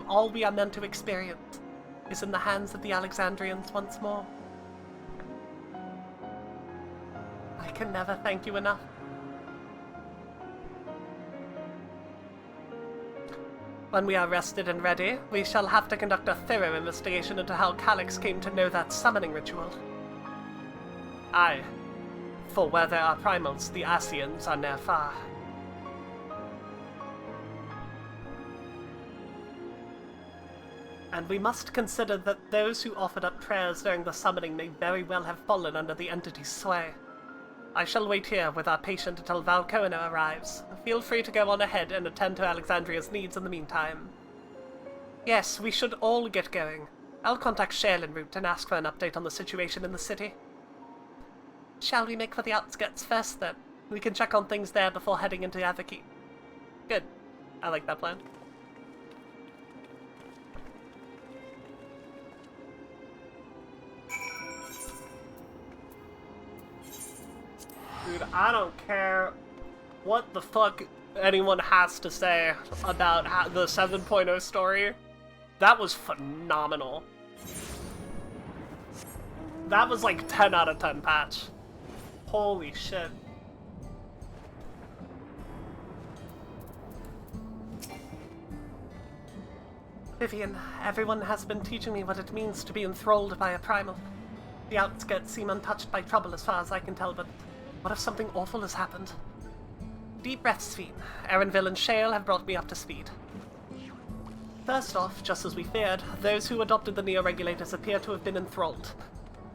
all we are meant to experience, is in the hands of the Alexandrians once more. I can never thank you enough. When we are rested and ready, we shall have to conduct a thorough investigation into how Calix came to know that summoning ritual. Aye. For where there are primals, the Asians are near far. And we must consider that those who offered up prayers during the summoning may very well have fallen under the entity's sway. I shall wait here with our patient until Valcoena arrives. Feel free to go on ahead and attend to Alexandria's needs in the meantime. Yes, we should all get going. I'll contact Shale en route and ask for an update on the situation in the city. Shall we make for the outskirts first, then? We can check on things there before heading into Avaki. Good. I like that plan. Dude, I don't care what the fuck anyone has to say about the 7.0 story. That was phenomenal. That was like 10 out of 10 patch. Holy shit. Vivian, everyone has been teaching me what it means to be enthralled by a primal. The outskirts seem untouched by trouble as far as I can tell, but what if something awful has happened? Deep breaths, Fiend. Erenville and Shale have brought me up to speed. First off, just as we feared, those who adopted the Neo-Regulators appear to have been enthralled.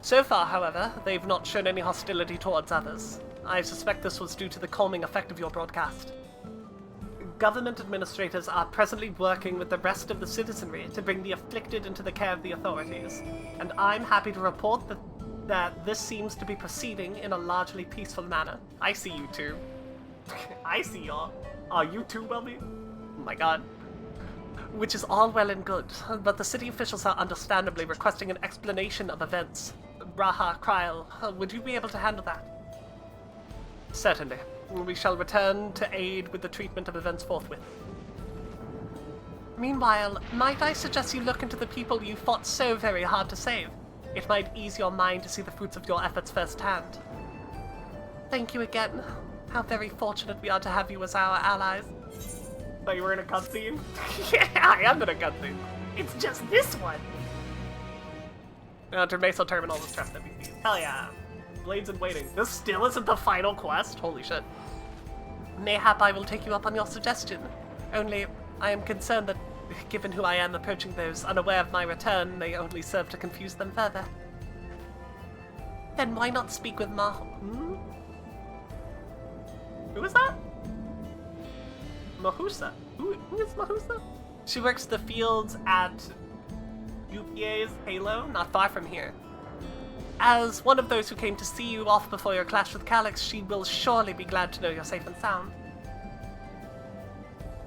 So far, however, they've not shown any hostility towards others. I suspect this was due to the calming effect of your broadcast. Government administrators are presently working with the rest of the citizenry to bring the afflicted into the care of the authorities, and I'm happy to report that this seems to be proceeding in a largely peaceful manner. I see you two. I see y'all. Are you too, Welby? Oh my god. Which is all well and good, but the city officials are understandably requesting an explanation of events. Braha, Kryl, would you be able to handle that? Certainly. We shall return to aid with the treatment of events forthwith. Meanwhile, might I suggest you look into the people you fought so very hard to save? It might ease your mind to see the fruits of your efforts firsthand. Thank you again. How very fortunate we are to have you as our allies. Thought you were in a cutscene? Yeah, I am in a cutscene. It's just this one. Termeso Terminal was stressed NPCs. Hell yeah. Blades in waiting. This still isn't the final quest? Holy shit. Mayhap I will take you up on your suggestion. Only, I am concerned that, given who I am, approaching those unaware of my return may only serve to confuse them further. Then why not speak with Who is that? Mahusa. Who is Mahusa? She works the fields at UPA's Halo, not far from here. As one of those who came to see you off before your clash with Calix, she will surely be glad to know you're safe and sound.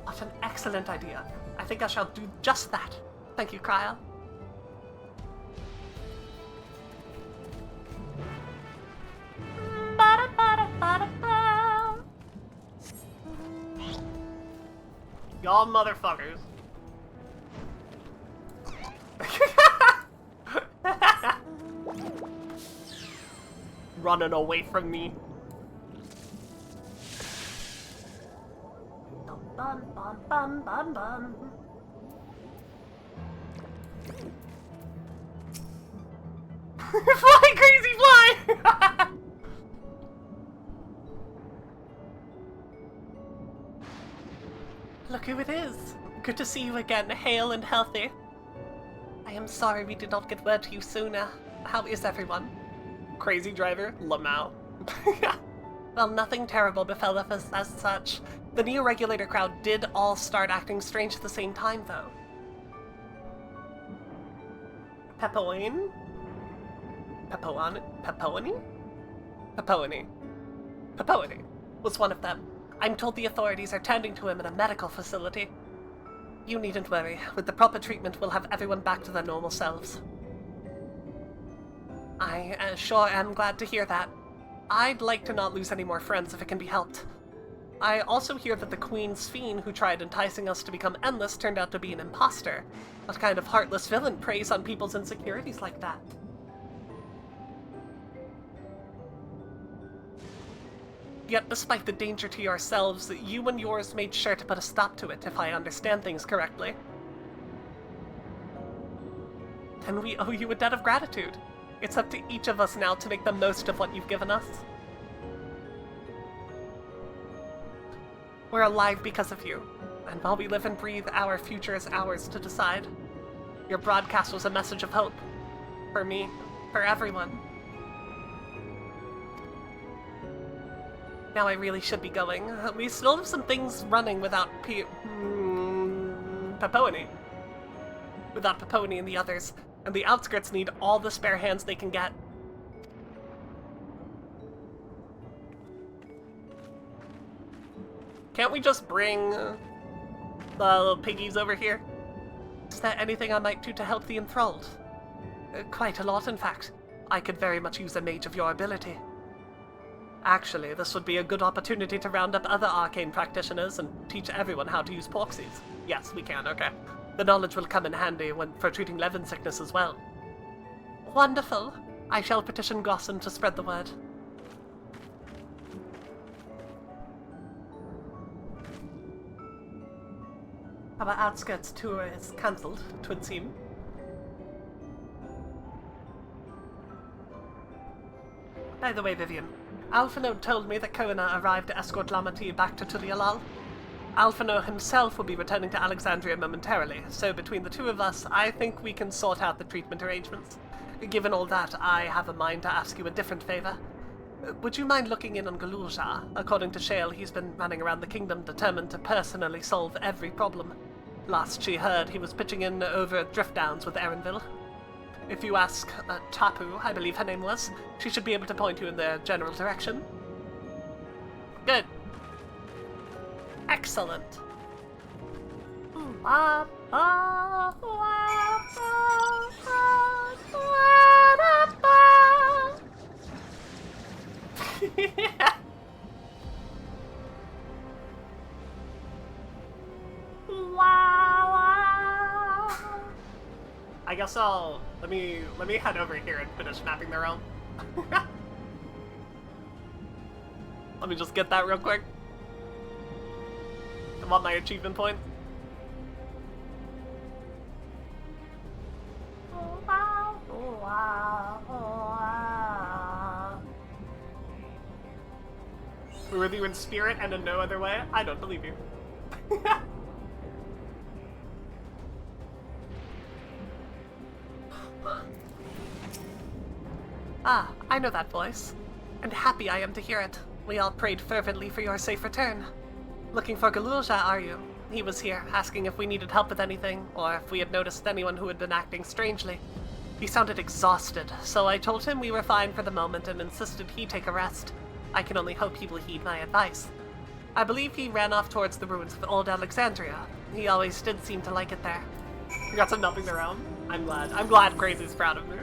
What an excellent idea. I think I shall do just that. Thank you, Kryl. Y'all motherfuckers. Running away from me. Bum, bum, bum, bum, bum. Fly, crazy fly! Look who it is. Good to see you again, hale and healthy. I am sorry we did not get word to you sooner. How is everyone? Crazy driver, Lamau. Well, nothing terrible befell us as such. The Neo-Regulator crowd did all start acting strange at the same time, though. Pepoine? Pepoine was one of them. I'm told the authorities are tending to him in a medical facility. You needn't worry. With the proper treatment, we'll have everyone back to their normal selves. I sure am glad to hear that. I'd like to not lose any more friends if it can be helped. I also hear that the Queen's Fiend who tried enticing us to become endless turned out to be an imposter. What kind of heartless villain preys on people's insecurities like that? Yet despite the danger to yourselves, you and yours made sure to put a stop to it, if I understand things correctly. Then we owe you a debt of gratitude. It's up to each of us now to make the most of what you've given us. We're alive because of you, and while we live and breathe, our future is ours to decide. Your broadcast was a message of hope. For me, for everyone. Now I really should be going. We still have some things running without Pepoine. Without Pepoine and the others. And the outskirts need all the spare hands they can get. Can't we just bring the little piggies over here? Is there anything I might do to help the enthralled? Quite a lot, in fact. I could very much use a mage of your ability. Actually, this would be a good opportunity to round up other arcane practitioners and teach everyone how to use proxies. Yes, we can, okay. The knowledge will come in handy for treating Levin sickness as well. Wonderful. I shall petition Gosson to spread the word. Our outskirts tour is cancelled, 'twould seem. By the way, Vivian, Alphino told me that Koina arrived to escort Lamati back to Tulialal. Alphino himself will be returning to Alexandria momentarily, so between the two of us, I think we can sort out the treatment arrangements. Given all that, I have a mind to ask you a different favor. Would you mind looking in on Galulja? According to Shale, he's been running around the kingdom determined to personally solve every problem. Last she heard, he was pitching in over Drift Downs with Erenville. If you ask Tapu, I believe her name was, she should be able to point you in their general direction. Good. Excellent. I guess I'll let me head over here and finish mapping the realm. Let me just get that real quick. I want my achievement point. We're with you in spirit and in no other way? I don't believe you. Ah, I know that voice. And happy I am to hear it. We all prayed fervently for your safe return. Looking for Galulja, are you? He was here, asking if we needed help with anything, or if we had noticed anyone who had been acting strangely. He sounded exhausted, so I told him we were fine for the moment and insisted he take a rest. I can only hope he will heed my advice. I believe he ran off towards the ruins of Old Alexandria. He always did seem to like it there. We got some nothing around. I'm glad Crazy's proud of me.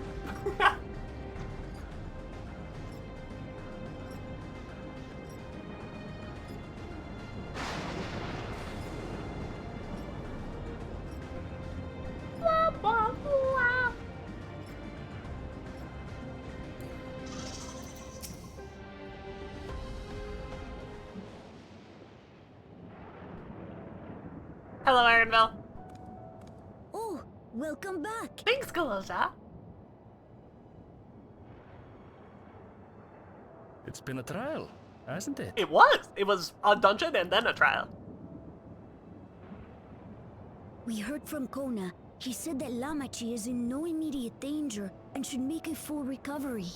Hello, Ironville. Oh, welcome back. Thanks, Galulja. It's been a trial, hasn't it? It was. It was a dungeon and then a trial. We heard from Kona. He said that Lamachi is in no immediate danger and should make a full recovery.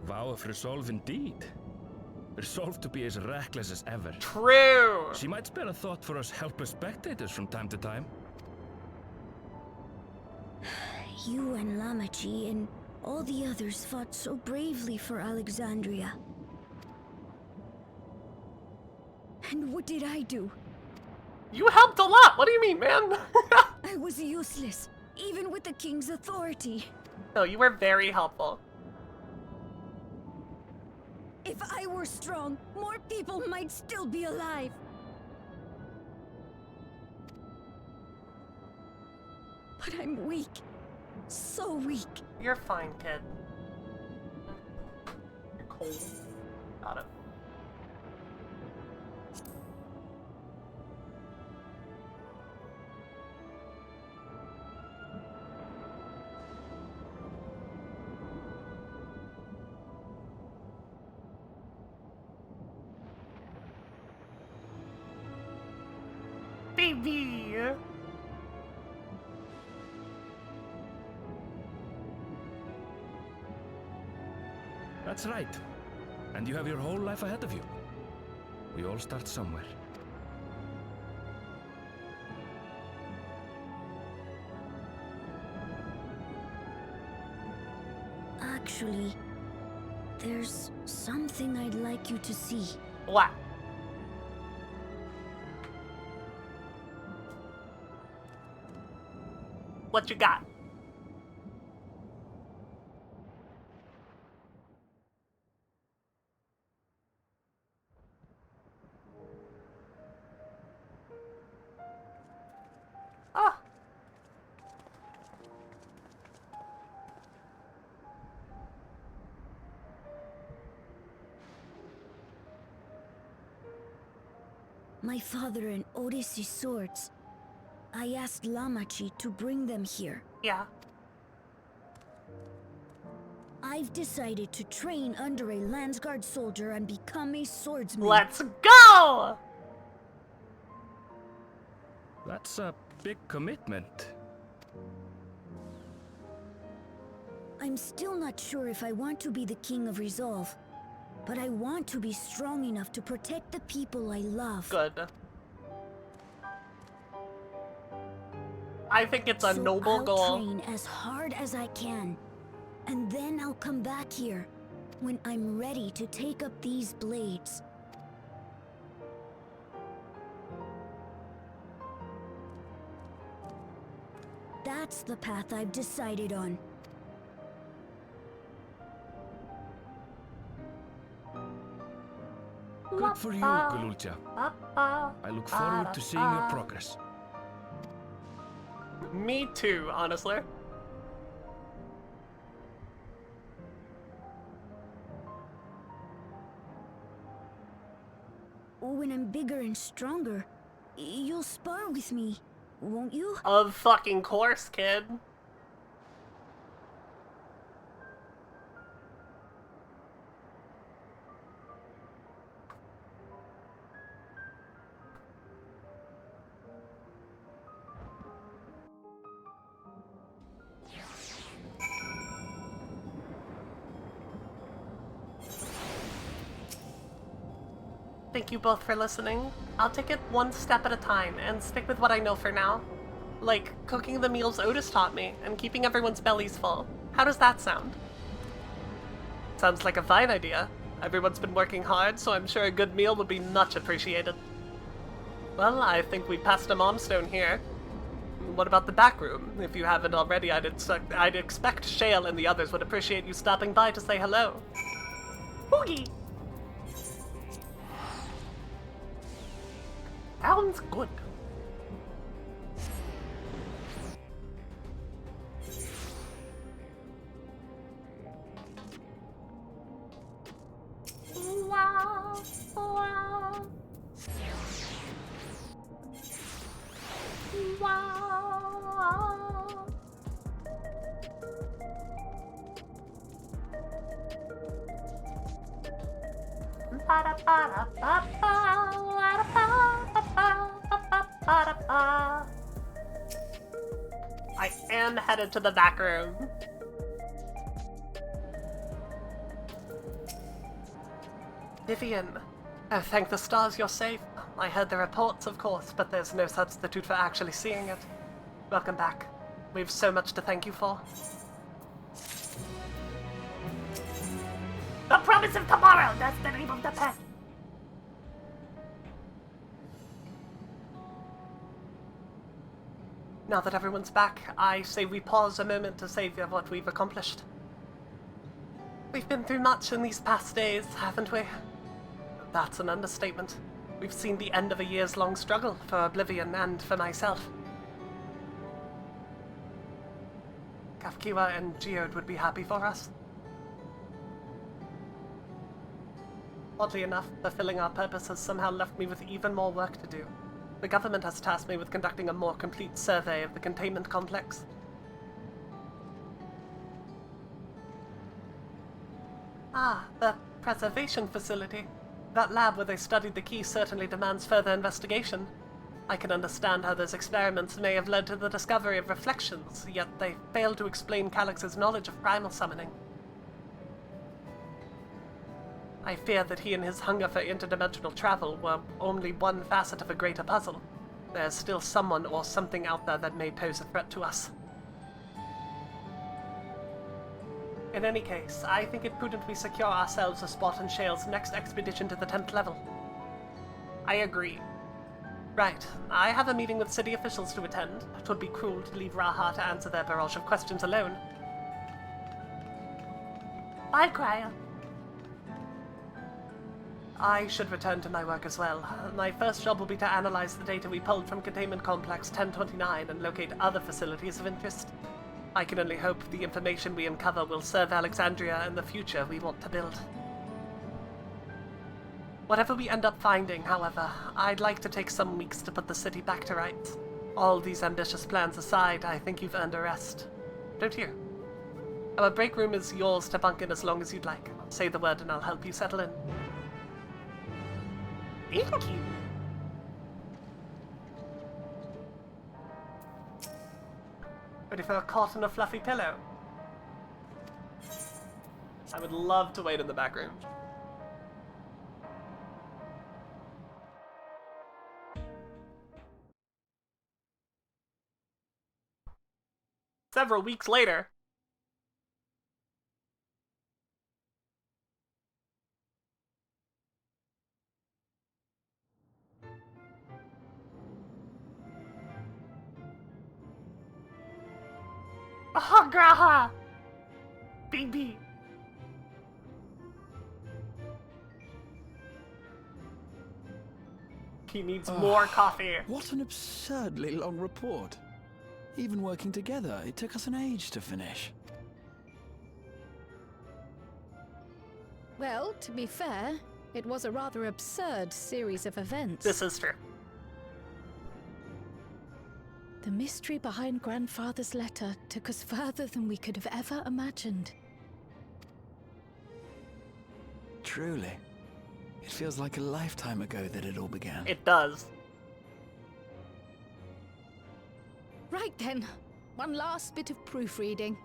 Vow of resolve indeed. Resolved to be as reckless as ever. True! She might spare a thought for us helpless spectators from time to time. You and Lamachi and all the others fought so bravely for Alexandria. And what did I do? You helped a lot! What do you mean, man? I was useless, even with the king's authority. No, you were very helpful. If I were strong, more people might still be alive. But I'm weak. So weak. You're fine, kid. You're cold. Got it. Baby! That's right. And you have your whole life ahead of you. We all start somewhere. Actually, there's something I'd like you to see. What? What you got? Ah. My father and Odyssey's swords. I asked Lamachi to bring them here. Yeah. I've decided to train under a Landsguard soldier and become a swordsman. Let's go! That's a big commitment. I'm still not sure if I want to be the King of Resolve, but I want to be strong enough to protect the people I love. Good. I think it's a noble goal. I'll train as hard as I can, and then I'll come back here when I'm ready to take up these blades. That's the path I've decided on. Good for you, Gululcha. I look forward to seeing your progress. Me too, honestly. When I'm bigger and stronger, you'll spar with me, won't you? Of fucking course, kid. Thank you both for listening. I'll take it one step at a time and stick with what I know for now. Like cooking the meals Otis taught me and keeping everyone's bellies full. How does that sound? Sounds like a fine idea. Everyone's been working hard, so I'm sure a good meal would be much appreciated. Well, I think we passed a momstone here. What about the back room? If you haven't already, I'd expect Shale and the others would appreciate you stopping by to say hello. Boogie! Sounds good. Wow, wow. Wow. I am headed to the back room. Vivian. Oh, thank the stars you're safe. I heard the reports, of course, but there's no substitute for actually seeing it. Welcome back. We've so much to thank you for. The promise of tomorrow, that's the name of the pen. Now that everyone's back, I say we pause a moment to savor what we've accomplished. We've been through much in these past days, haven't we? That's an understatement. We've seen the end of a years-long struggle for Oblivion and for myself. Kafkiwa and Geode would be happy for us. Oddly enough, fulfilling our purpose has somehow left me with even more work to do. The government has tasked me with conducting a more complete survey of the containment complex. Ah, the preservation facility. That lab where they studied the key certainly demands further investigation. I can understand how those experiments may have led to the discovery of reflections, yet they failed to explain Calix's knowledge of primal summoning. I fear that he and his hunger for interdimensional travel were only one facet of a greater puzzle. There's still someone or something out there that may pose a threat to us. In any case, I think it prudent we secure ourselves a spot in Shale's next expedition to the 10th level. I agree. Right. I have a meeting with city officials to attend. It would be cruel to leave Raha to answer their barrage of questions alone. Bye, Cryo. I should return to my work as well. My first job will be to analyze the data we pulled from Containment Complex 1029 and locate other facilities of interest. I can only hope the information we uncover will serve Alexandria and the future we want to build. Whatever we end up finding, however, I'd like to take some weeks to put the city back to rights. All these ambitious plans aside, I think you've earned a rest. Don't you? Our break room is yours to bunk in as long as you'd like. Say the word and I'll help you settle in. Thank you. Ready for a cot and a fluffy pillow? I would love to wait in the back room. Several weeks later. Oh, Graha! Baby! He needs more coffee. What an absurdly long report. Even working together, it took us an age to finish. Well, to be fair, it was a rather absurd series of events. This is true. The mystery behind Grandfather's letter took us further than we could have ever imagined. Truly. It feels like a lifetime ago that it all began. It does. Right then, one last bit of proofreading.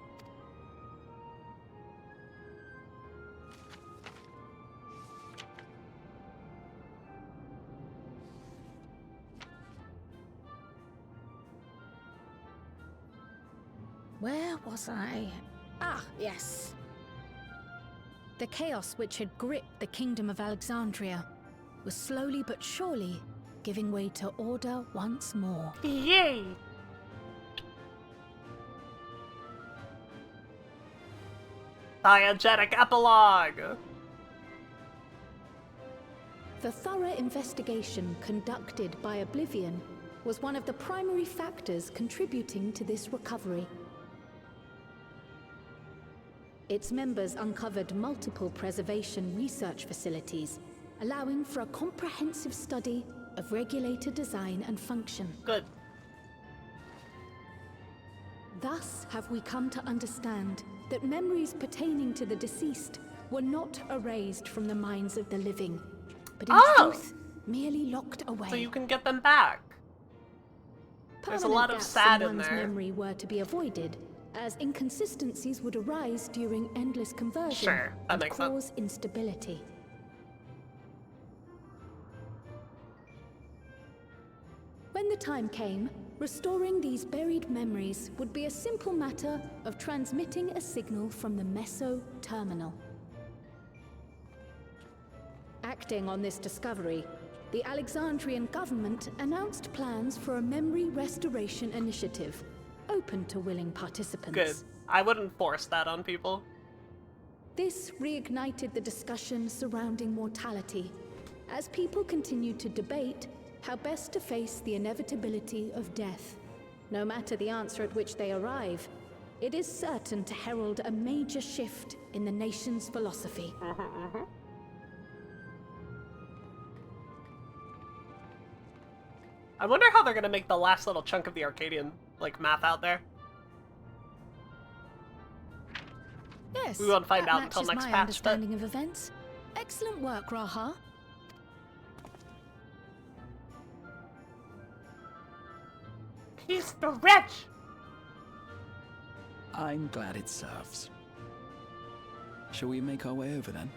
Where was I? Ah, yes. The chaos which had gripped the Kingdom of Alexandria was slowly but surely giving way to order once more. Yay! Diegetic epilogue! The thorough investigation conducted by Oblivion was one of the primary factors contributing to this recovery. Its members uncovered multiple preservation research facilities, allowing for a comprehensive study of regulator design and function. Good. Thus have we come to understand that memories pertaining to the deceased were not erased from the minds of the living, but in truth, merely locked away. So you can get them back. There's a lot of sad in one's there. Memory were to be avoided, as inconsistencies would arise during endless conversion Sure, that and makes sense. cause instability. When the time came, restoring these buried memories would be a simple matter of transmitting a signal from the Meso terminal. Acting on this discovery, the Alexandrian government announced plans for a memory restoration initiative, open to willing participants. Good. I wouldn't force that on people. This reignited the discussion surrounding mortality, as people continued to debate how best to face the inevitability of death. No matter the answer at which they arrive, it is certain to herald a major shift in the nation's philosophy. I wonder how they're gonna make the last little chunk of the Arcadian, like, math out there. Yes, We won't find that out until matches next my patch, understanding of events. Excellent work, Raha. He's the wretch! I'm glad it serves. Shall we make our way over then?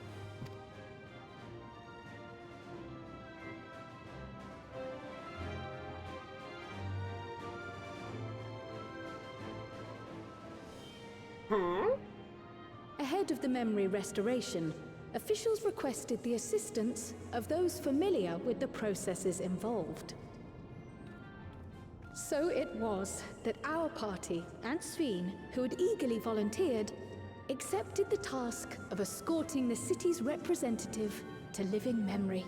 Ahead of the memory restoration, officials requested the assistance of those familiar with the processes involved. So it was that our party and Sveen, who had eagerly volunteered, accepted the task of escorting the city's representative to living memory.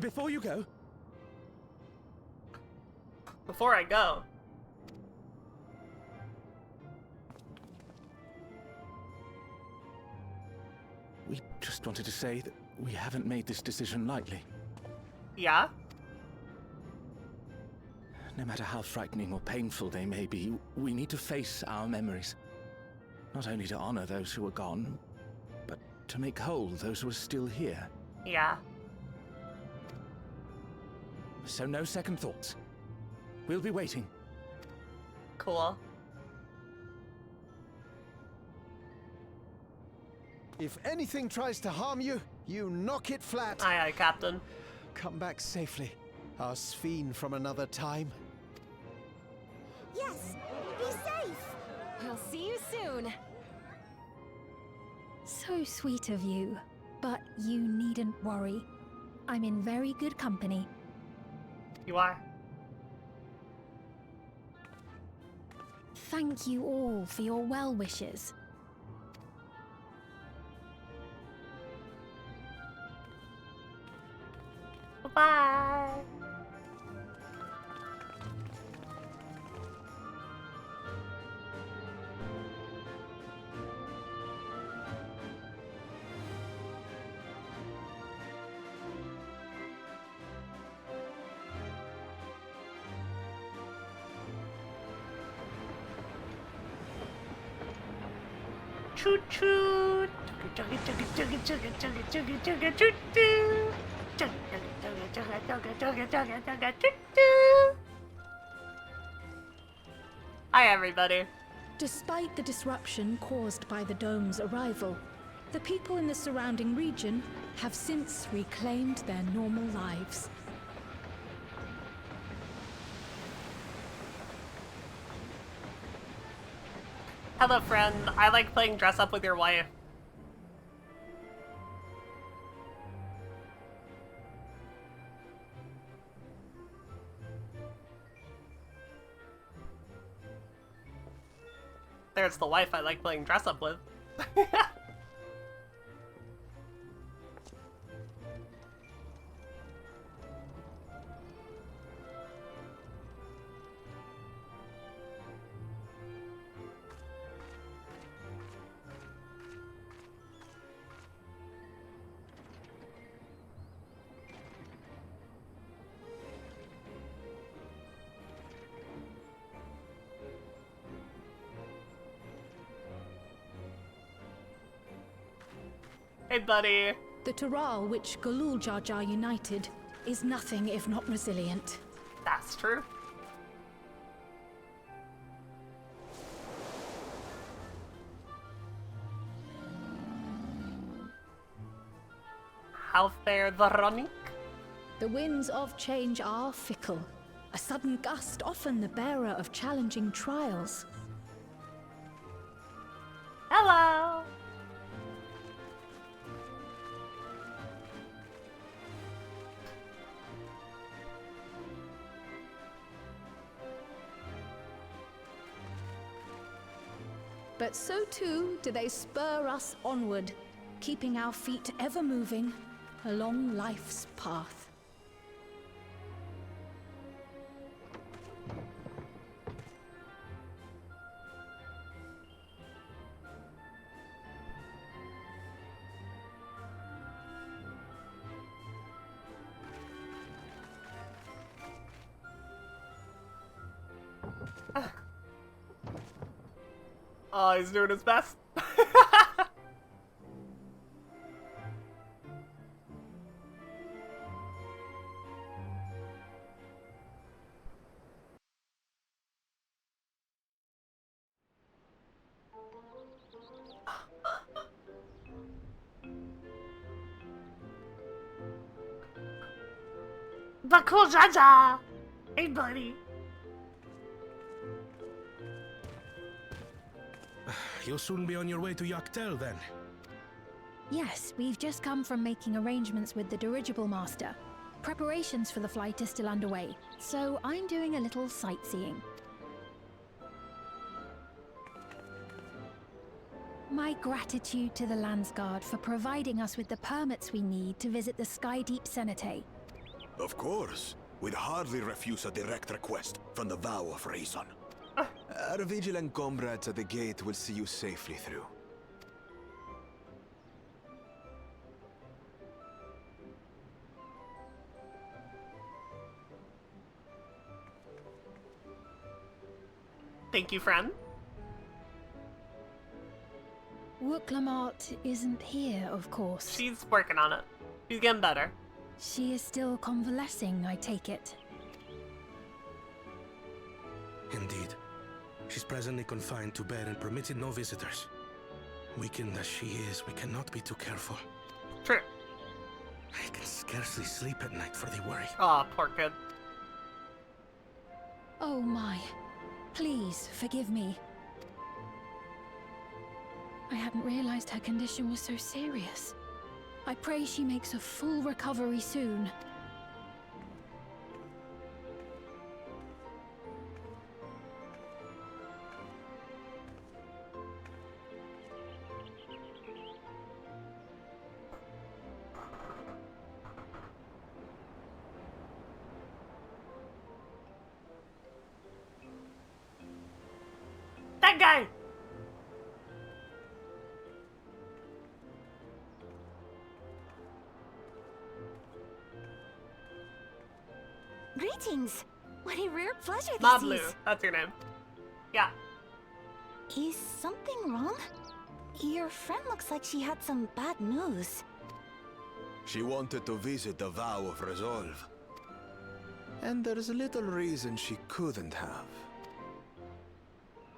Before you go... Before I go... We just wanted to say that we haven't made this decision lightly. Yeah? No matter how frightening or painful they may be, we need to face our memories. Not only to honor those who are gone, but to make whole those who are still here. Yeah. So no second thoughts. We'll be waiting. Cool. If anything tries to harm you, you knock it flat. Aye, aye, Captain. Come back safely, our Sveen from another time. Yes! Be safe! I'll see you soon. So sweet of you, but you needn't worry. I'm in very good company. You are. Thank you all for your well wishes. Bye. Choo choo. Chugga chugga chugga chugga chugga chugga chugga choo choo. Hi, everybody. Despite the disruption caused by the dome's arrival, the people in the surrounding region have since reclaimed their normal lives. Hello, friend. I like playing dress up with your wife. There's the wife I like playing dress up with. Hey, buddy. The Taral which Galul Jar Jar united is nothing if not resilient. That's true. How fare the running? The winds of change are fickle. A sudden gust often the bearer of challenging trials. Hello! But so too do they spur us onward, keeping our feet ever moving along life's path. Oh, he's doing his best. Bakul Jaja! Hey, buddy. You'll soon be on your way to Yaktel, then. Yes, we've just come from making arrangements with the dirigible master. Preparations for the flight are still underway, so I'm doing a little sightseeing. My gratitude to the Landsguard for providing us with the permits we need to visit the Skydeep Cenotaph. Of course. We'd hardly refuse a direct request from the Vow of Reason. Our vigilant comrades at the gate will see you safely through. Thank you, friend. Wooklamart isn't here, of course. She's working on it. She's getting better. She is still convalescing, I take it. Indeed. She's presently confined to bed and permitted no visitors. Weakened as she is, we cannot be too careful. True. I can scarcely sleep at night for the worry. Aw, poor kid. Oh my. Please, forgive me. I hadn't realized her condition was so serious. I pray she makes a full recovery soon. That guy! Greetings! What a rare pleasure this Mablu, is. that's your name. Yeah. Is something wrong? Your friend looks like she had some bad news. She wanted to visit the Vow of Resolve. And there's little reason she couldn't have.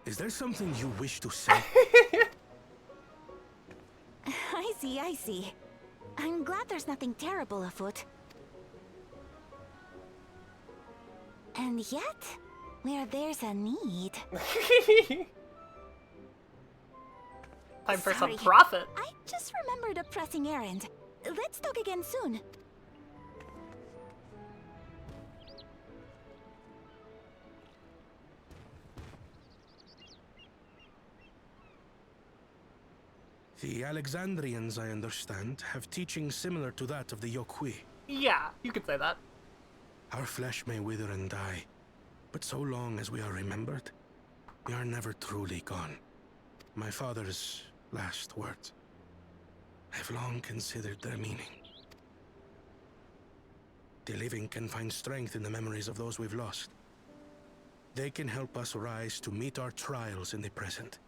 Is there something you wish to say? I see. I'm glad there's nothing terrible afoot. And yet, where there's a need... Time for Sorry, some profit. I just remembered a pressing errand. Let's talk again soon. The Alexandrians, I understand, have teachings similar to that of the Yokui. Yeah, you could say that. Our flesh may wither and die, but so long as we are remembered, we are never truly gone. My father's last words. I've long considered their meaning. The living can find strength in the memories of those we've lost. They can help us rise to meet our trials in the present.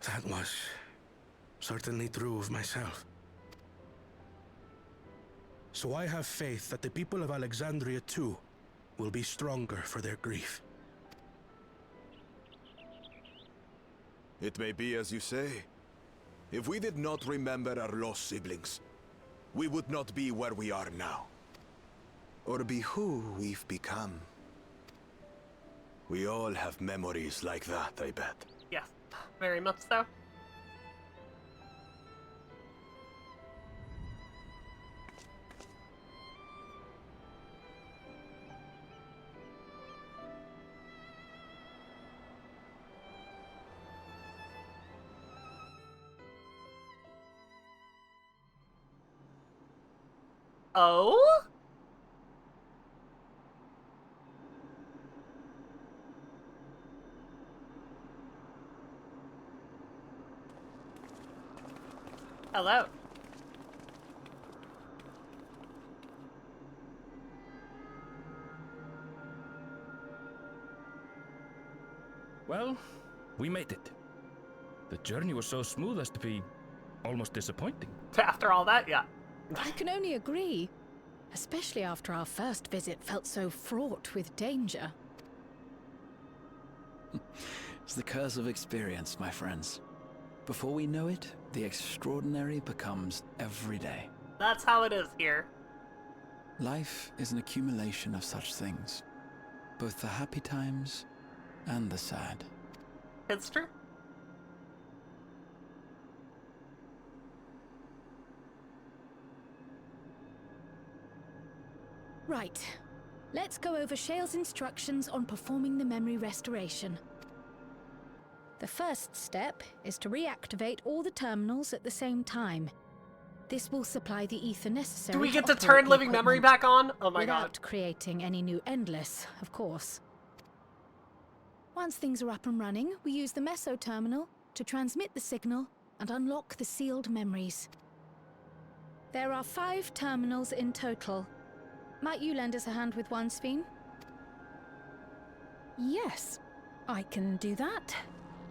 That was certainly true of myself. So I have faith that the people of Alexandria too will be stronger for their grief. It may be as you say. If we did not remember our lost siblings, we would not be where we are now. Or be who we've become. We all have memories like that, I bet. Yes, very much so. Oh? Hello. Well, we made it. The journey was so smooth as to be almost disappointing. After all that, yeah. I can only agree. Especially after our first visit felt so fraught with danger. It's the curse of experience, my friends. Before we know it, the extraordinary becomes every day. That's how it is here. Life is an accumulation of such things. Both the happy times and the sad. It's true. Right. Let's go over Shale's instructions on performing the memory restoration. The first step is to reactivate all the terminals at the same time. This will supply the ether necessary. Do we get to to turn operate living the memory equipment back on? Oh my god. without creating any new endless, of course. Once things are up and running, we use the meso terminal to transmit the signal and unlock the sealed memories. There are 5 terminals in total. Might you lend us a hand with one, Sphene? Yes, I can do that.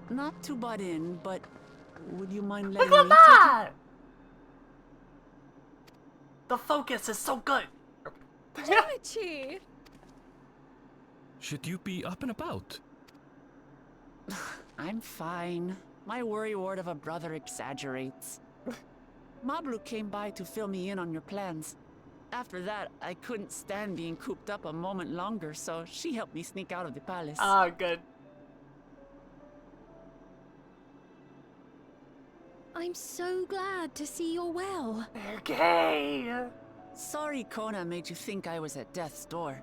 Not to butt in, but would you mind Look letting at me that! The focus is so good. Jimichi! Should you be up and about? I'm fine. My worrywart of a brother exaggerates. Mablu came by to fill me in on your plans. After that, I couldn't stand being cooped up a moment longer, so she helped me sneak out of the palace. Ah, good. I'm so glad to see you're well. Okay. Sorry Kona made you think I was at death's door.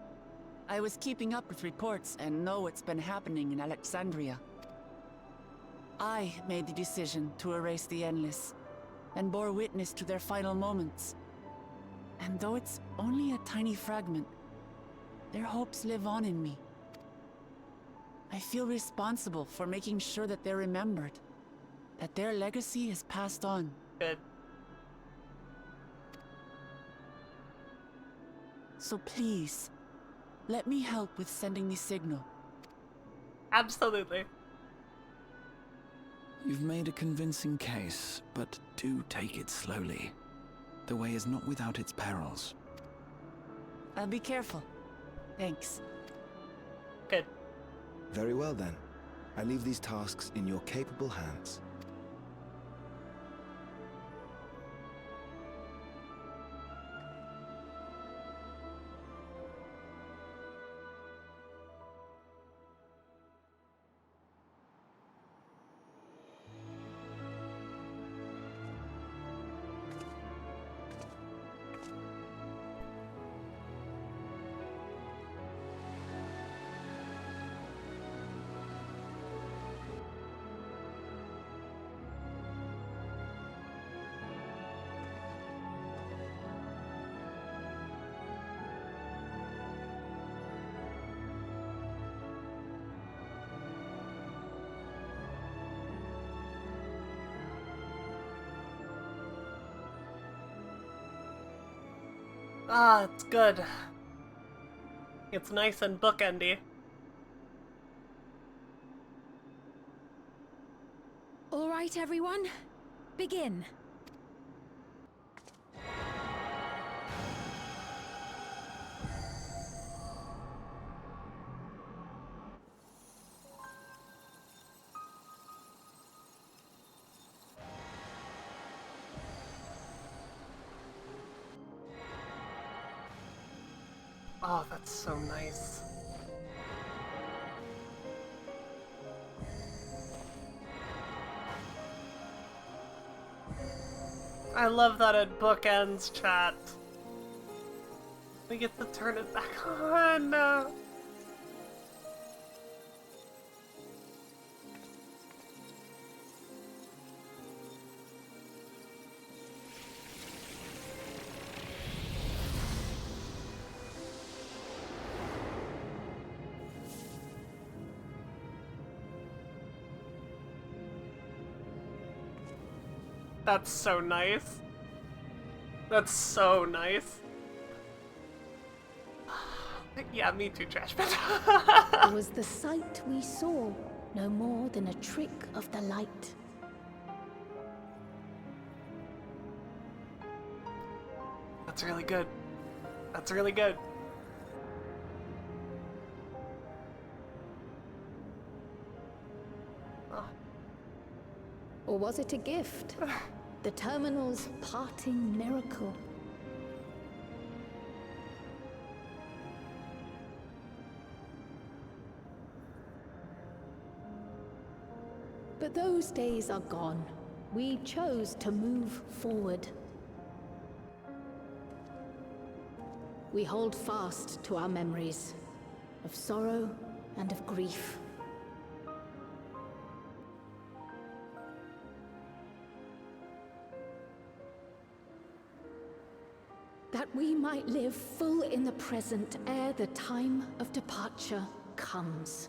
I was keeping up with reports and know what's been happening in Alexandria. I made the decision to erase the Endless, and bore witness to their final moments. And though it's only a tiny fragment, their hopes live on in me. I feel responsible for making sure that they're remembered, that their legacy is passed on. Good. So please, let me help with sending the signal. Absolutely. You've made a convincing case, but do take it slowly. The way is not without its perils. I'll be careful. Thanks. Good. Very well then. I leave these tasks in your capable hands. Ah, it's good. It's nice and bookendy. All right, everyone. Begin. Oh, that's so nice. I love that it bookends, chat. We get to turn it back on. That's so nice. That's so nice. Yeah, me too, Trashman. It was the sight we saw, no more than a trick of the light. That's really good. That's really good. Or was it a gift? The terminal's parting miracle. But those days are gone. We chose to move forward. We hold fast to our memories of sorrow and of grief. That we might live full in the present ere the time of departure comes.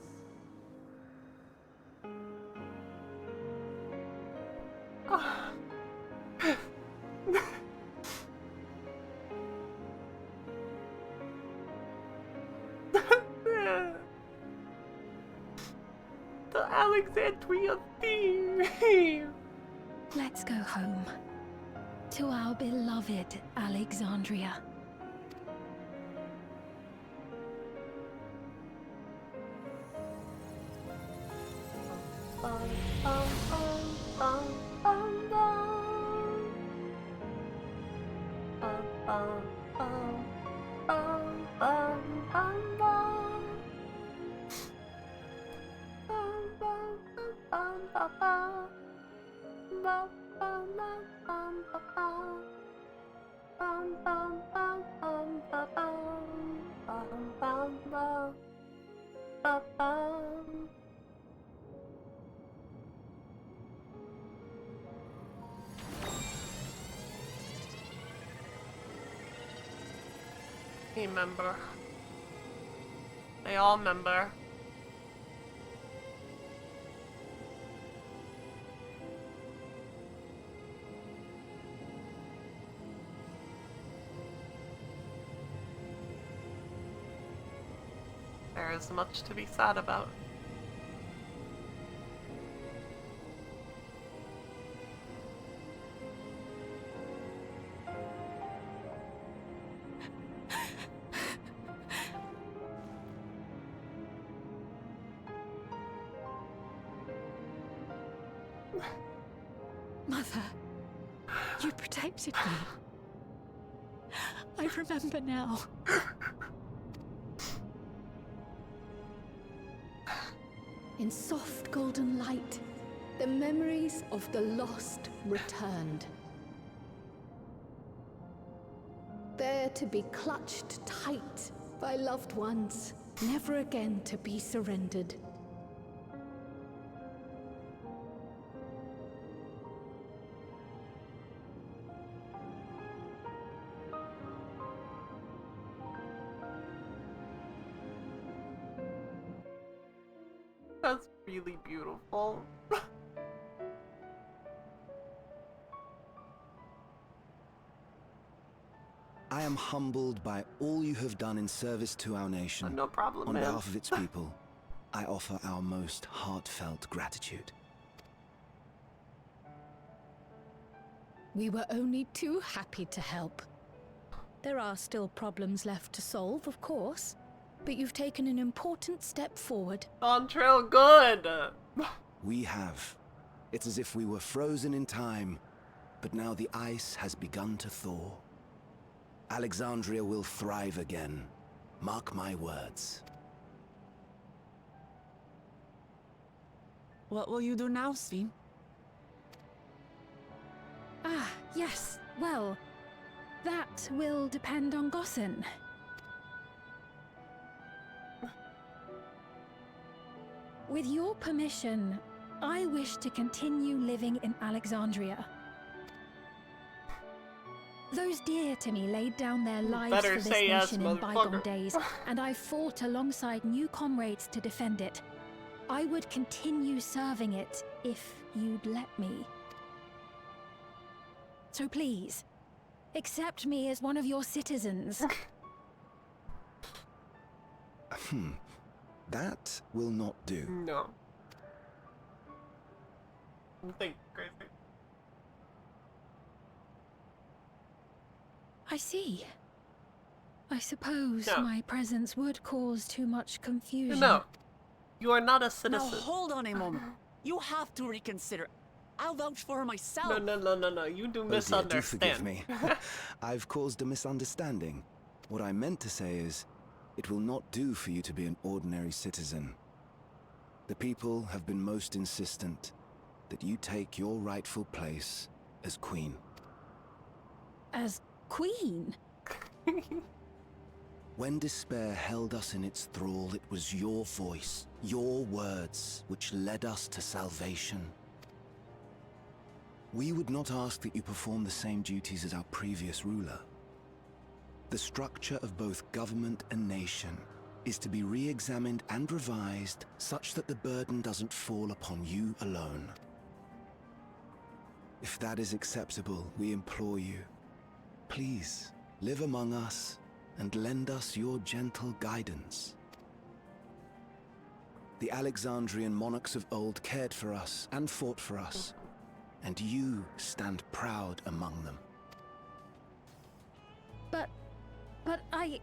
The Alexandria theme. Let's go home. To our beloved Alexandria. Remember. They all remember. There is much to be sad about. Mother, you protected me. I remember now. In soft golden light, the memories of the lost returned. There to be clutched tight by loved ones, never again to be surrendered. That's really beautiful. I am humbled by all you have done in service to our nation. No problem, On man. behalf of its people, I offer our most heartfelt gratitude. We were only too happy to help. There are still problems left to solve, of course, but you've taken an important step forward. On trail good! We have. It's as if we were frozen in time, but now the ice has begun to thaw. Alexandria will thrive again, Mark my words. What will you do now, Sven? Ah, yes. Well, that will depend on Gossen. With your permission, I wish to continue living in Alexandria. Those dear to me laid down their lives for this nation in bygone days, and I fought alongside new comrades to defend it. I would continue serving it if you'd let me. So please, accept me as one of your citizens. That will not do. No. I'm thinking crazy. I see. I suppose my presence would cause too much confusion. No. You are not a citizen. Now hold on a moment. You have to reconsider. I'll vouch for her myself. No. You do misunderstand. Do forgive me. I've caused a misunderstanding. What I meant to say is, it will not do for you to be an ordinary citizen. The people have been most insistent that you take your rightful place as queen. As queen? When despair held us in its thrall, it was your voice, your words, which led us to salvation. We would not ask that you perform the same duties as our previous ruler. The structure of both government and nation is to be re-examined and revised such that the burden doesn't fall upon you alone. If that is acceptable, we implore you, please live among us and lend us your gentle guidance. The Alexandrian monarchs of old cared for us and fought for us, and you stand proud among them. But I...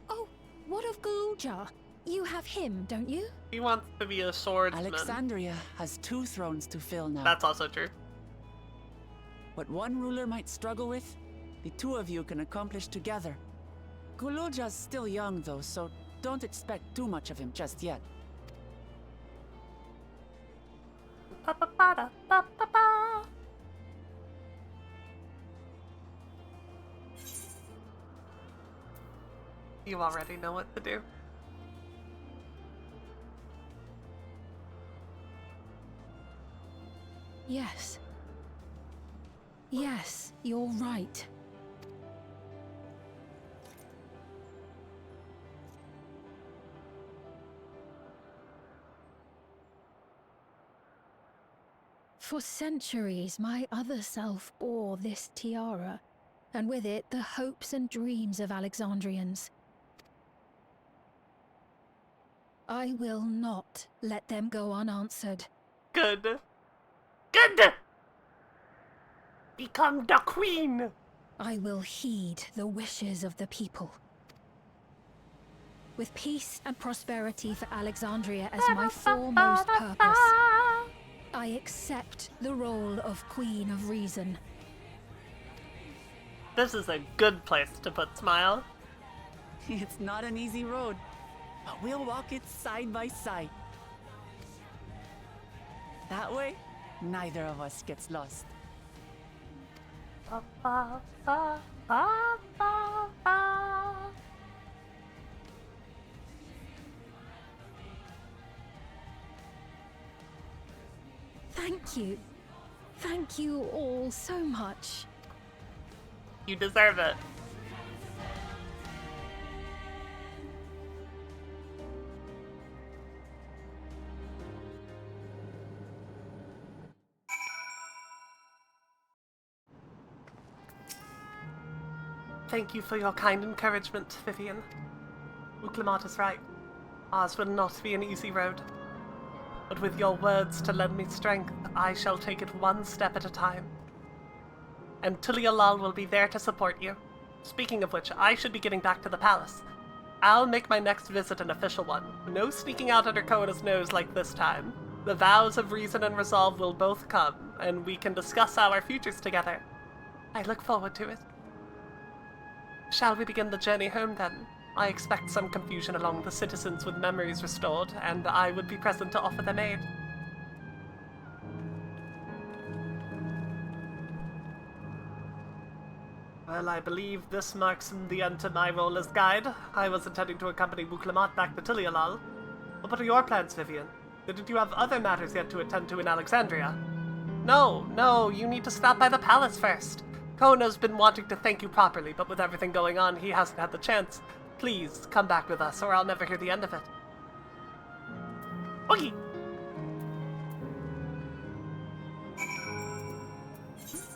Oh, what of Galuja? You have him, don't you? He wants to be a swordsman. Alexandria has 2 thrones to fill now. That's also true. What one ruler might struggle with, the 2 of you can accomplish together. Galuja's still young though, so don't expect too much of him just yet. You already know what to do. Yes. Yes, you're right. For centuries, my other self bore this tiara, and with it the hopes and dreams of Alexandrians. I will not let them go unanswered. Good. Good! Become the queen! I will heed the wishes of the people. With peace and prosperity for Alexandria as my foremost purpose, I accept the role of Queen of Reason. This is a good place to put Smile. It's not an easy road, but we'll walk it side by side. That way, neither of us gets lost. Thank you. Thank you all so much. You deserve it. Thank you for your kind encouragement, Vivian. Uclemat is right. Ours will not be an easy road. But with your words to lend me strength, I shall take it one step at a time. And Tulialal will be there to support you. Speaking of which, I should be getting back to the palace. I'll make my next visit an official one. No sneaking out under Kona's nose like this time. The vows of reason and resolve will both come, and we can discuss our futures together. I look forward to it. Shall we begin the journey home then? I expect some confusion among the citizens with memories restored, and I would be present to offer them aid. Well, I believe this marks the end to my role as guide. I was intending to accompany Muklamat back to Tilialal. But what are your plans, Vivian? Didn't you have other matters yet to attend to in Alexandria? No, you need to stop by the palace first. Kona's been wanting to thank you properly, but with everything going on, he hasn't had the chance. Please, come back with us, or I'll never hear the end of it. Okay.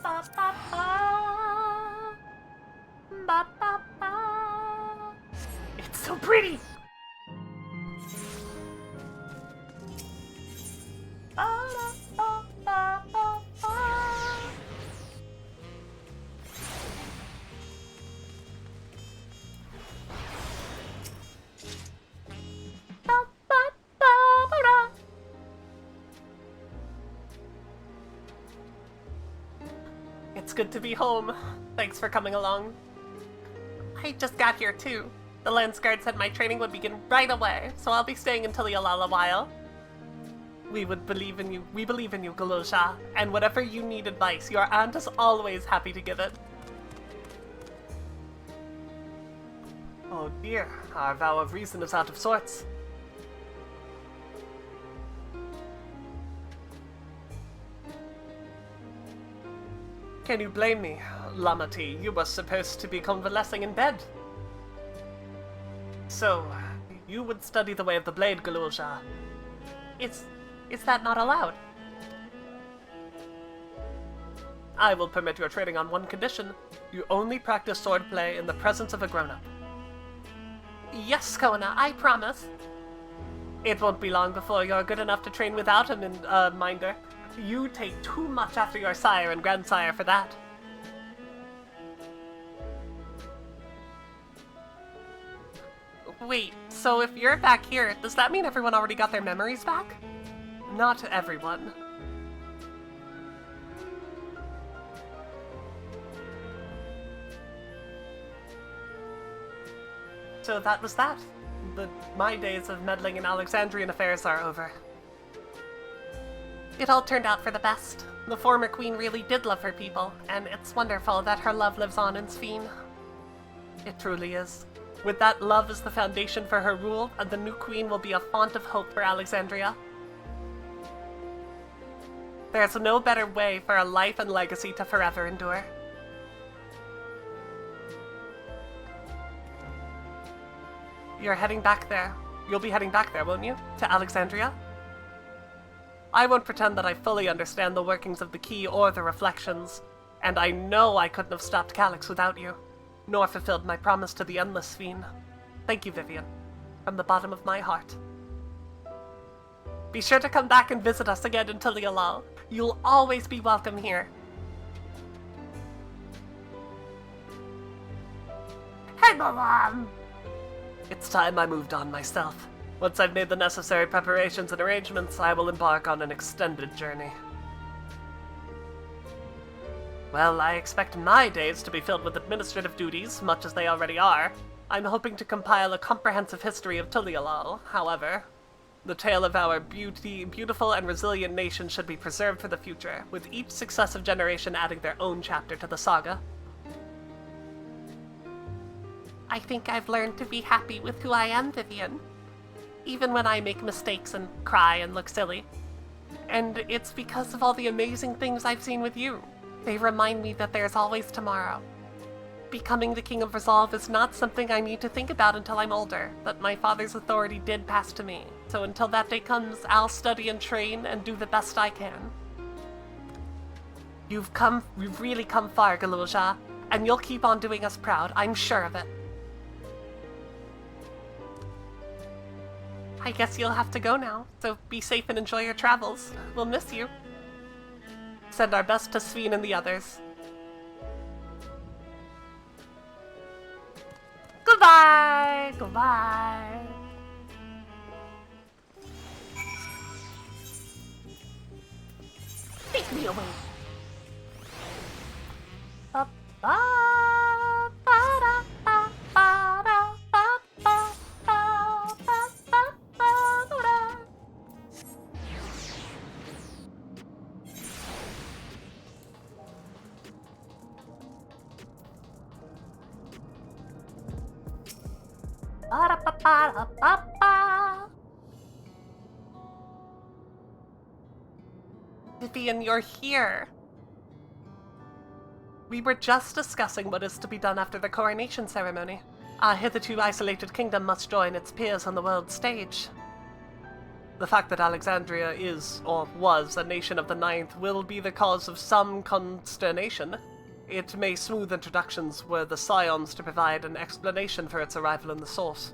Ba, ba, ba. Ba, ba, ba. It's so pretty! Ba, ba, ba, ba, ba. It's good to be home. Thanks for coming along. I just got here too. The Lance Guard said my training would begin right away, so I'll be staying in Tilialal a while. We believe in you, Galosha, and whatever you need advice, your aunt is always happy to give it. Oh dear, our vow of reason is out of sorts. Can you blame me, Lamati? You were supposed to be convalescing in bed. So, you would study the way of the blade, Galosha. Is that not allowed? I will permit your training on one condition. You only practice swordplay in the presence of a grown-up. Yes, Kona, I promise. It won't be long before you're good enough to train without a minder. You take too much after your sire and grandsire for that. Wait, so if you're back here, does that mean everyone already got their memories back? Not everyone. So that was that. My days of meddling in Alexandrian affairs are over. It all turned out for the best. The former queen really did love her people, and it's wonderful that her love lives on in Sphene. It truly is. With that love as the foundation for her rule, and the new queen will be a font of hope for Alexandria. There's no better way for a life and legacy to forever endure. You're heading back there. You'll be heading back there, won't you? To Alexandria? I won't pretend that I fully understand the workings of the key or the reflections, and I know I couldn't have stopped Calyx without you, nor fulfilled my promise to the Endless Sphene. Thank you, Vivian, from the bottom of my heart. Be sure to come back and visit us again in Tilialal. You'll always be welcome here. Hey, Mom! It's time I moved on myself. Once I've made the necessary preparations and arrangements, I will embark on an extended journey. Well, I expect my days to be filled with administrative duties, much as they already are. I'm hoping to compile a comprehensive history of Tilialal, however. The tale of our beautiful and resilient nation should be preserved for the future, with each successive generation adding their own chapter to the saga. I think I've learned to be happy with who I am, Vivian. Even when I make mistakes and cry and look silly. And it's because of all the amazing things I've seen with you. They remind me that there's always tomorrow. Becoming the King of Resolve is not something I need to think about until I'm older, but my father's authority did pass to me. So until that day comes, I'll study and train and do the best I can. You've really come far, Galosha, and you'll keep on doing us proud, I'm sure of it. I guess you'll have to go now, so be safe and enjoy your travels. We'll miss you. Send our best to Sphene and the others. Goodbye! Goodbye! Take me away! Ba-ba, ba-da, ba-ba-da, ba-ba. Ba-da-ba-ba-da-ba-ba. Vivian, you're here. We were just discussing what is to be done after the coronation ceremony. Our hitherto isolated kingdom must join its peers on the world stage. The fact that Alexandria is, or was, a nation of the Ninth will be the cause of some consternation. It may smooth introductions were the Scions to provide an explanation for its arrival in the source.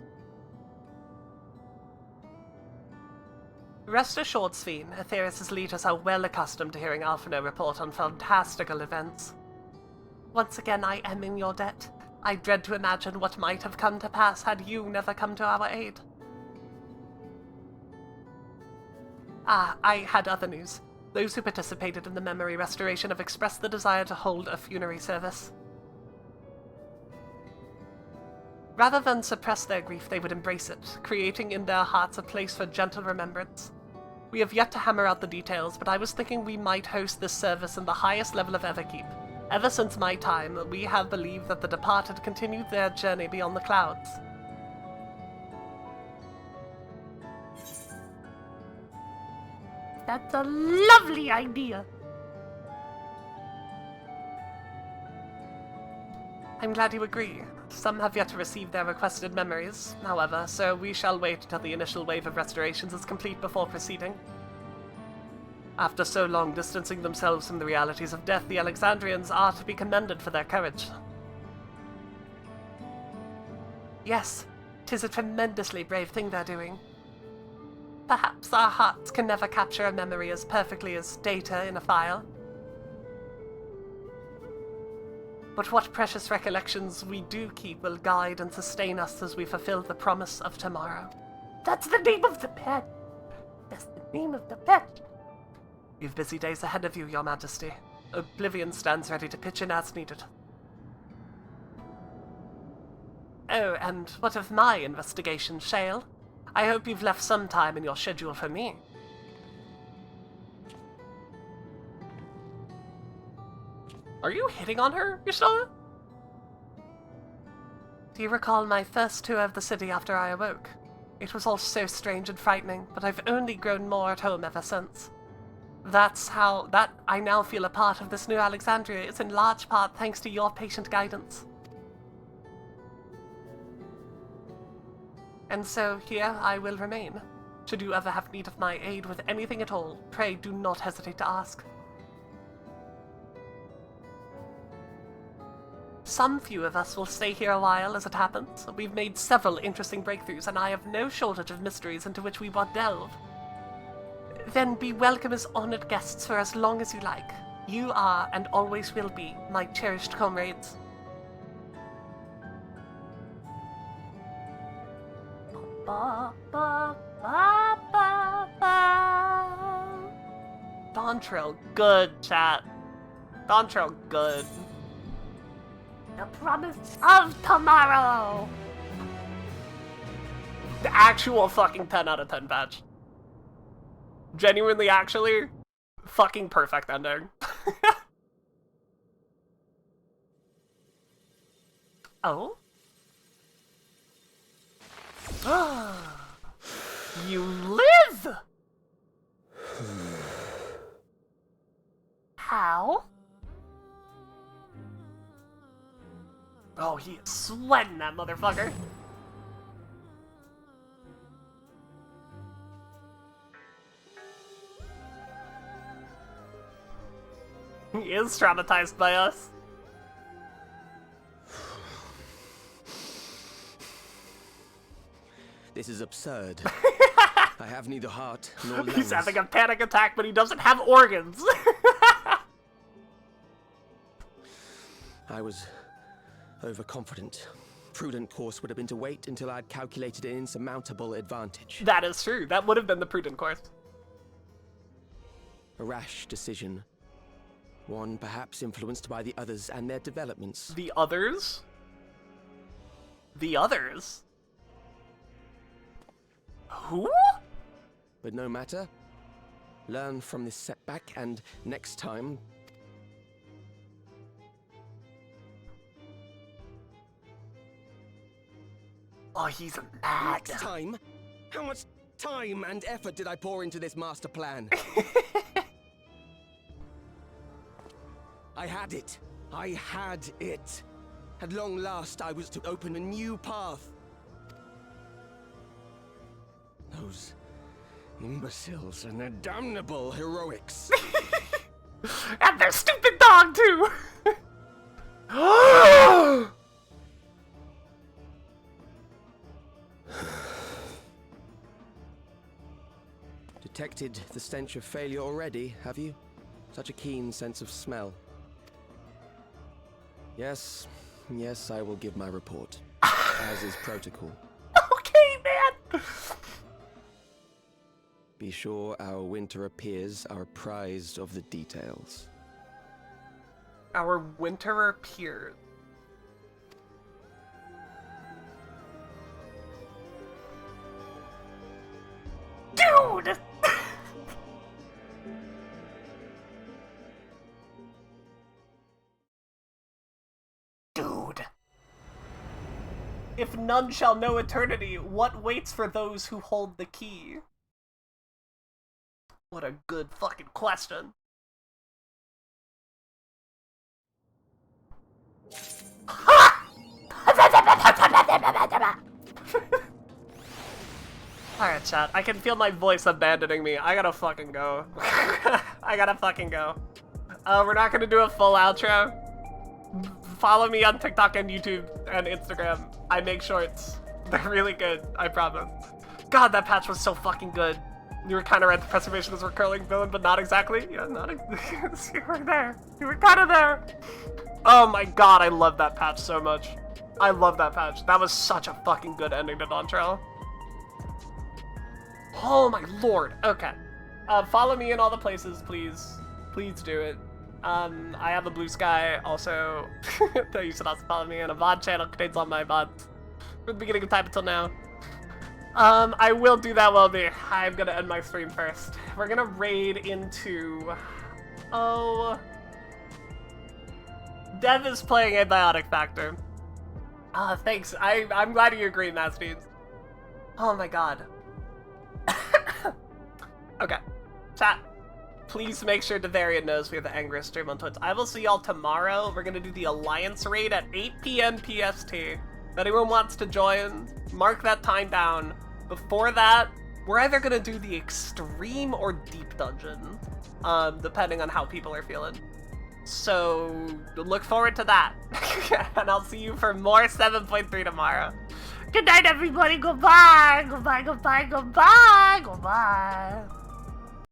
Rest assured, Sphene, Aetheris' leaders are well accustomed to hearing Alphinaud report on fantastical events. Once again, I am in your debt. I dread to imagine what might have come to pass had you never come to our aid. Ah, I had other news. Those who participated in the memory restoration have expressed the desire to hold a funerary service. Rather than suppress their grief, they would embrace it, creating in their hearts a place for gentle remembrance. We have yet to hammer out the details, but I was thinking we might host this service in the highest level of Everkeep. Ever since my time, we have believed that the departed continued their journey beyond the clouds. That's a lovely idea. I'm glad you agree. Some have yet to receive their requested memories, however, so we shall wait until the initial wave of restorations is complete before proceeding. After so long distancing themselves from the realities of death, the Alexandrians are to be commended for their courage. Yes, 'tis a tremendously brave thing they're doing. Perhaps our hearts can never capture a memory as perfectly as data in a file. But what precious recollections we do keep will guide and sustain us as we fulfill the promise of tomorrow. That's the name of the pet! That's the name of the pet! You've busy days ahead of you, Your Majesty. Oblivion stands ready to pitch in as needed. Oh, and what of my investigation, Shale? I hope you've left some time in your schedule for me. Are you hitting on her, Yashna? Do you recall my first tour of the city after I awoke? It was all so strange and frightening, but I've only grown more at home ever since. That I now feel a part of this new Alexandria is in large part thanks to your patient guidance. And so here I will remain. Should you ever have need of my aid with anything at all, pray do not hesitate to ask. Some few of us will stay here a while as it happens. We've made several interesting breakthroughs, and I have no shortage of mysteries into which we will delve. Then be welcome as honored guests for as long as you like. You are, and always will be, my cherished comrades. Ba, ba, ba, ba, ba. Dontrell, good, chat. Dontrell, good. The promise of tomorrow! The actual fucking 10 out of 10 badge. Genuinely, actually, fucking perfect ending. Oh? You live! How? Oh, he is sweating that motherfucker. He is traumatized by us. This is absurd. I have neither heart nor lungs. He's having a panic attack, but he doesn't have organs. I was overconfident. Prudent course would have been to wait until I'd calculated an insurmountable advantage. That is true. That would have been the prudent course. A rash decision. One perhaps influenced by the others and their developments. The others? The others? Who? But no matter. Learn from this setback, and next time... Oh, he's mad. Next time? How much time and effort did I pour into this master plan? I had it. I had it. At long last, I was to open a new path. Those imbeciles and their damnable heroics. And their stupid dog, too! Detected the stench of failure already, have you? Such a keen sense of smell. Yes, I will give my report, as is protocol. Okay, man! Be sure our winter peers are apprised of the details. Our winterer peers. Dude! Dude. If none shall know eternity, what waits for those who hold the key? What a good fucking question. Alright, chat. I can feel my voice abandoning me. I gotta fucking go. I gotta fucking go. We're not gonna do a full outro. Follow me on TikTok and YouTube and Instagram. I make shorts. They're really good, I promise. God, that patch was so fucking good. You were kind of right, the preservation is a recurring villain, but not exactly. Yeah, not you were there. You were kind of there. Oh my god, I love that patch so much. I love that patch. That was such a fucking good ending to Dawn Trail. Oh my lord. Okay. Follow me in all the places, please. Please do it. I have a Blue Sky, also. You should also follow me, and a VOD channel contains all my VODs from the beginning of time until now. I will do that while I'm gonna end my stream first. We're gonna raid into... Oh... Dev is playing Abiotic Factor. Thanks. I'm glad you agree, Masteeds. Oh my god. Okay. Chat. Please make sure Devarian knows we have the angriest stream on Twitch. I will see y'all tomorrow. We're gonna do the Alliance raid at 8 PM PST. If anyone wants to join, mark that time down. Before that, we're either gonna do the Extreme or Deep Dungeon, depending on how people are feeling. So, look forward to that. And I'll see you for more 7.3 tomorrow. Good night, everybody. Goodbye. Goodbye, goodbye, goodbye, goodbye.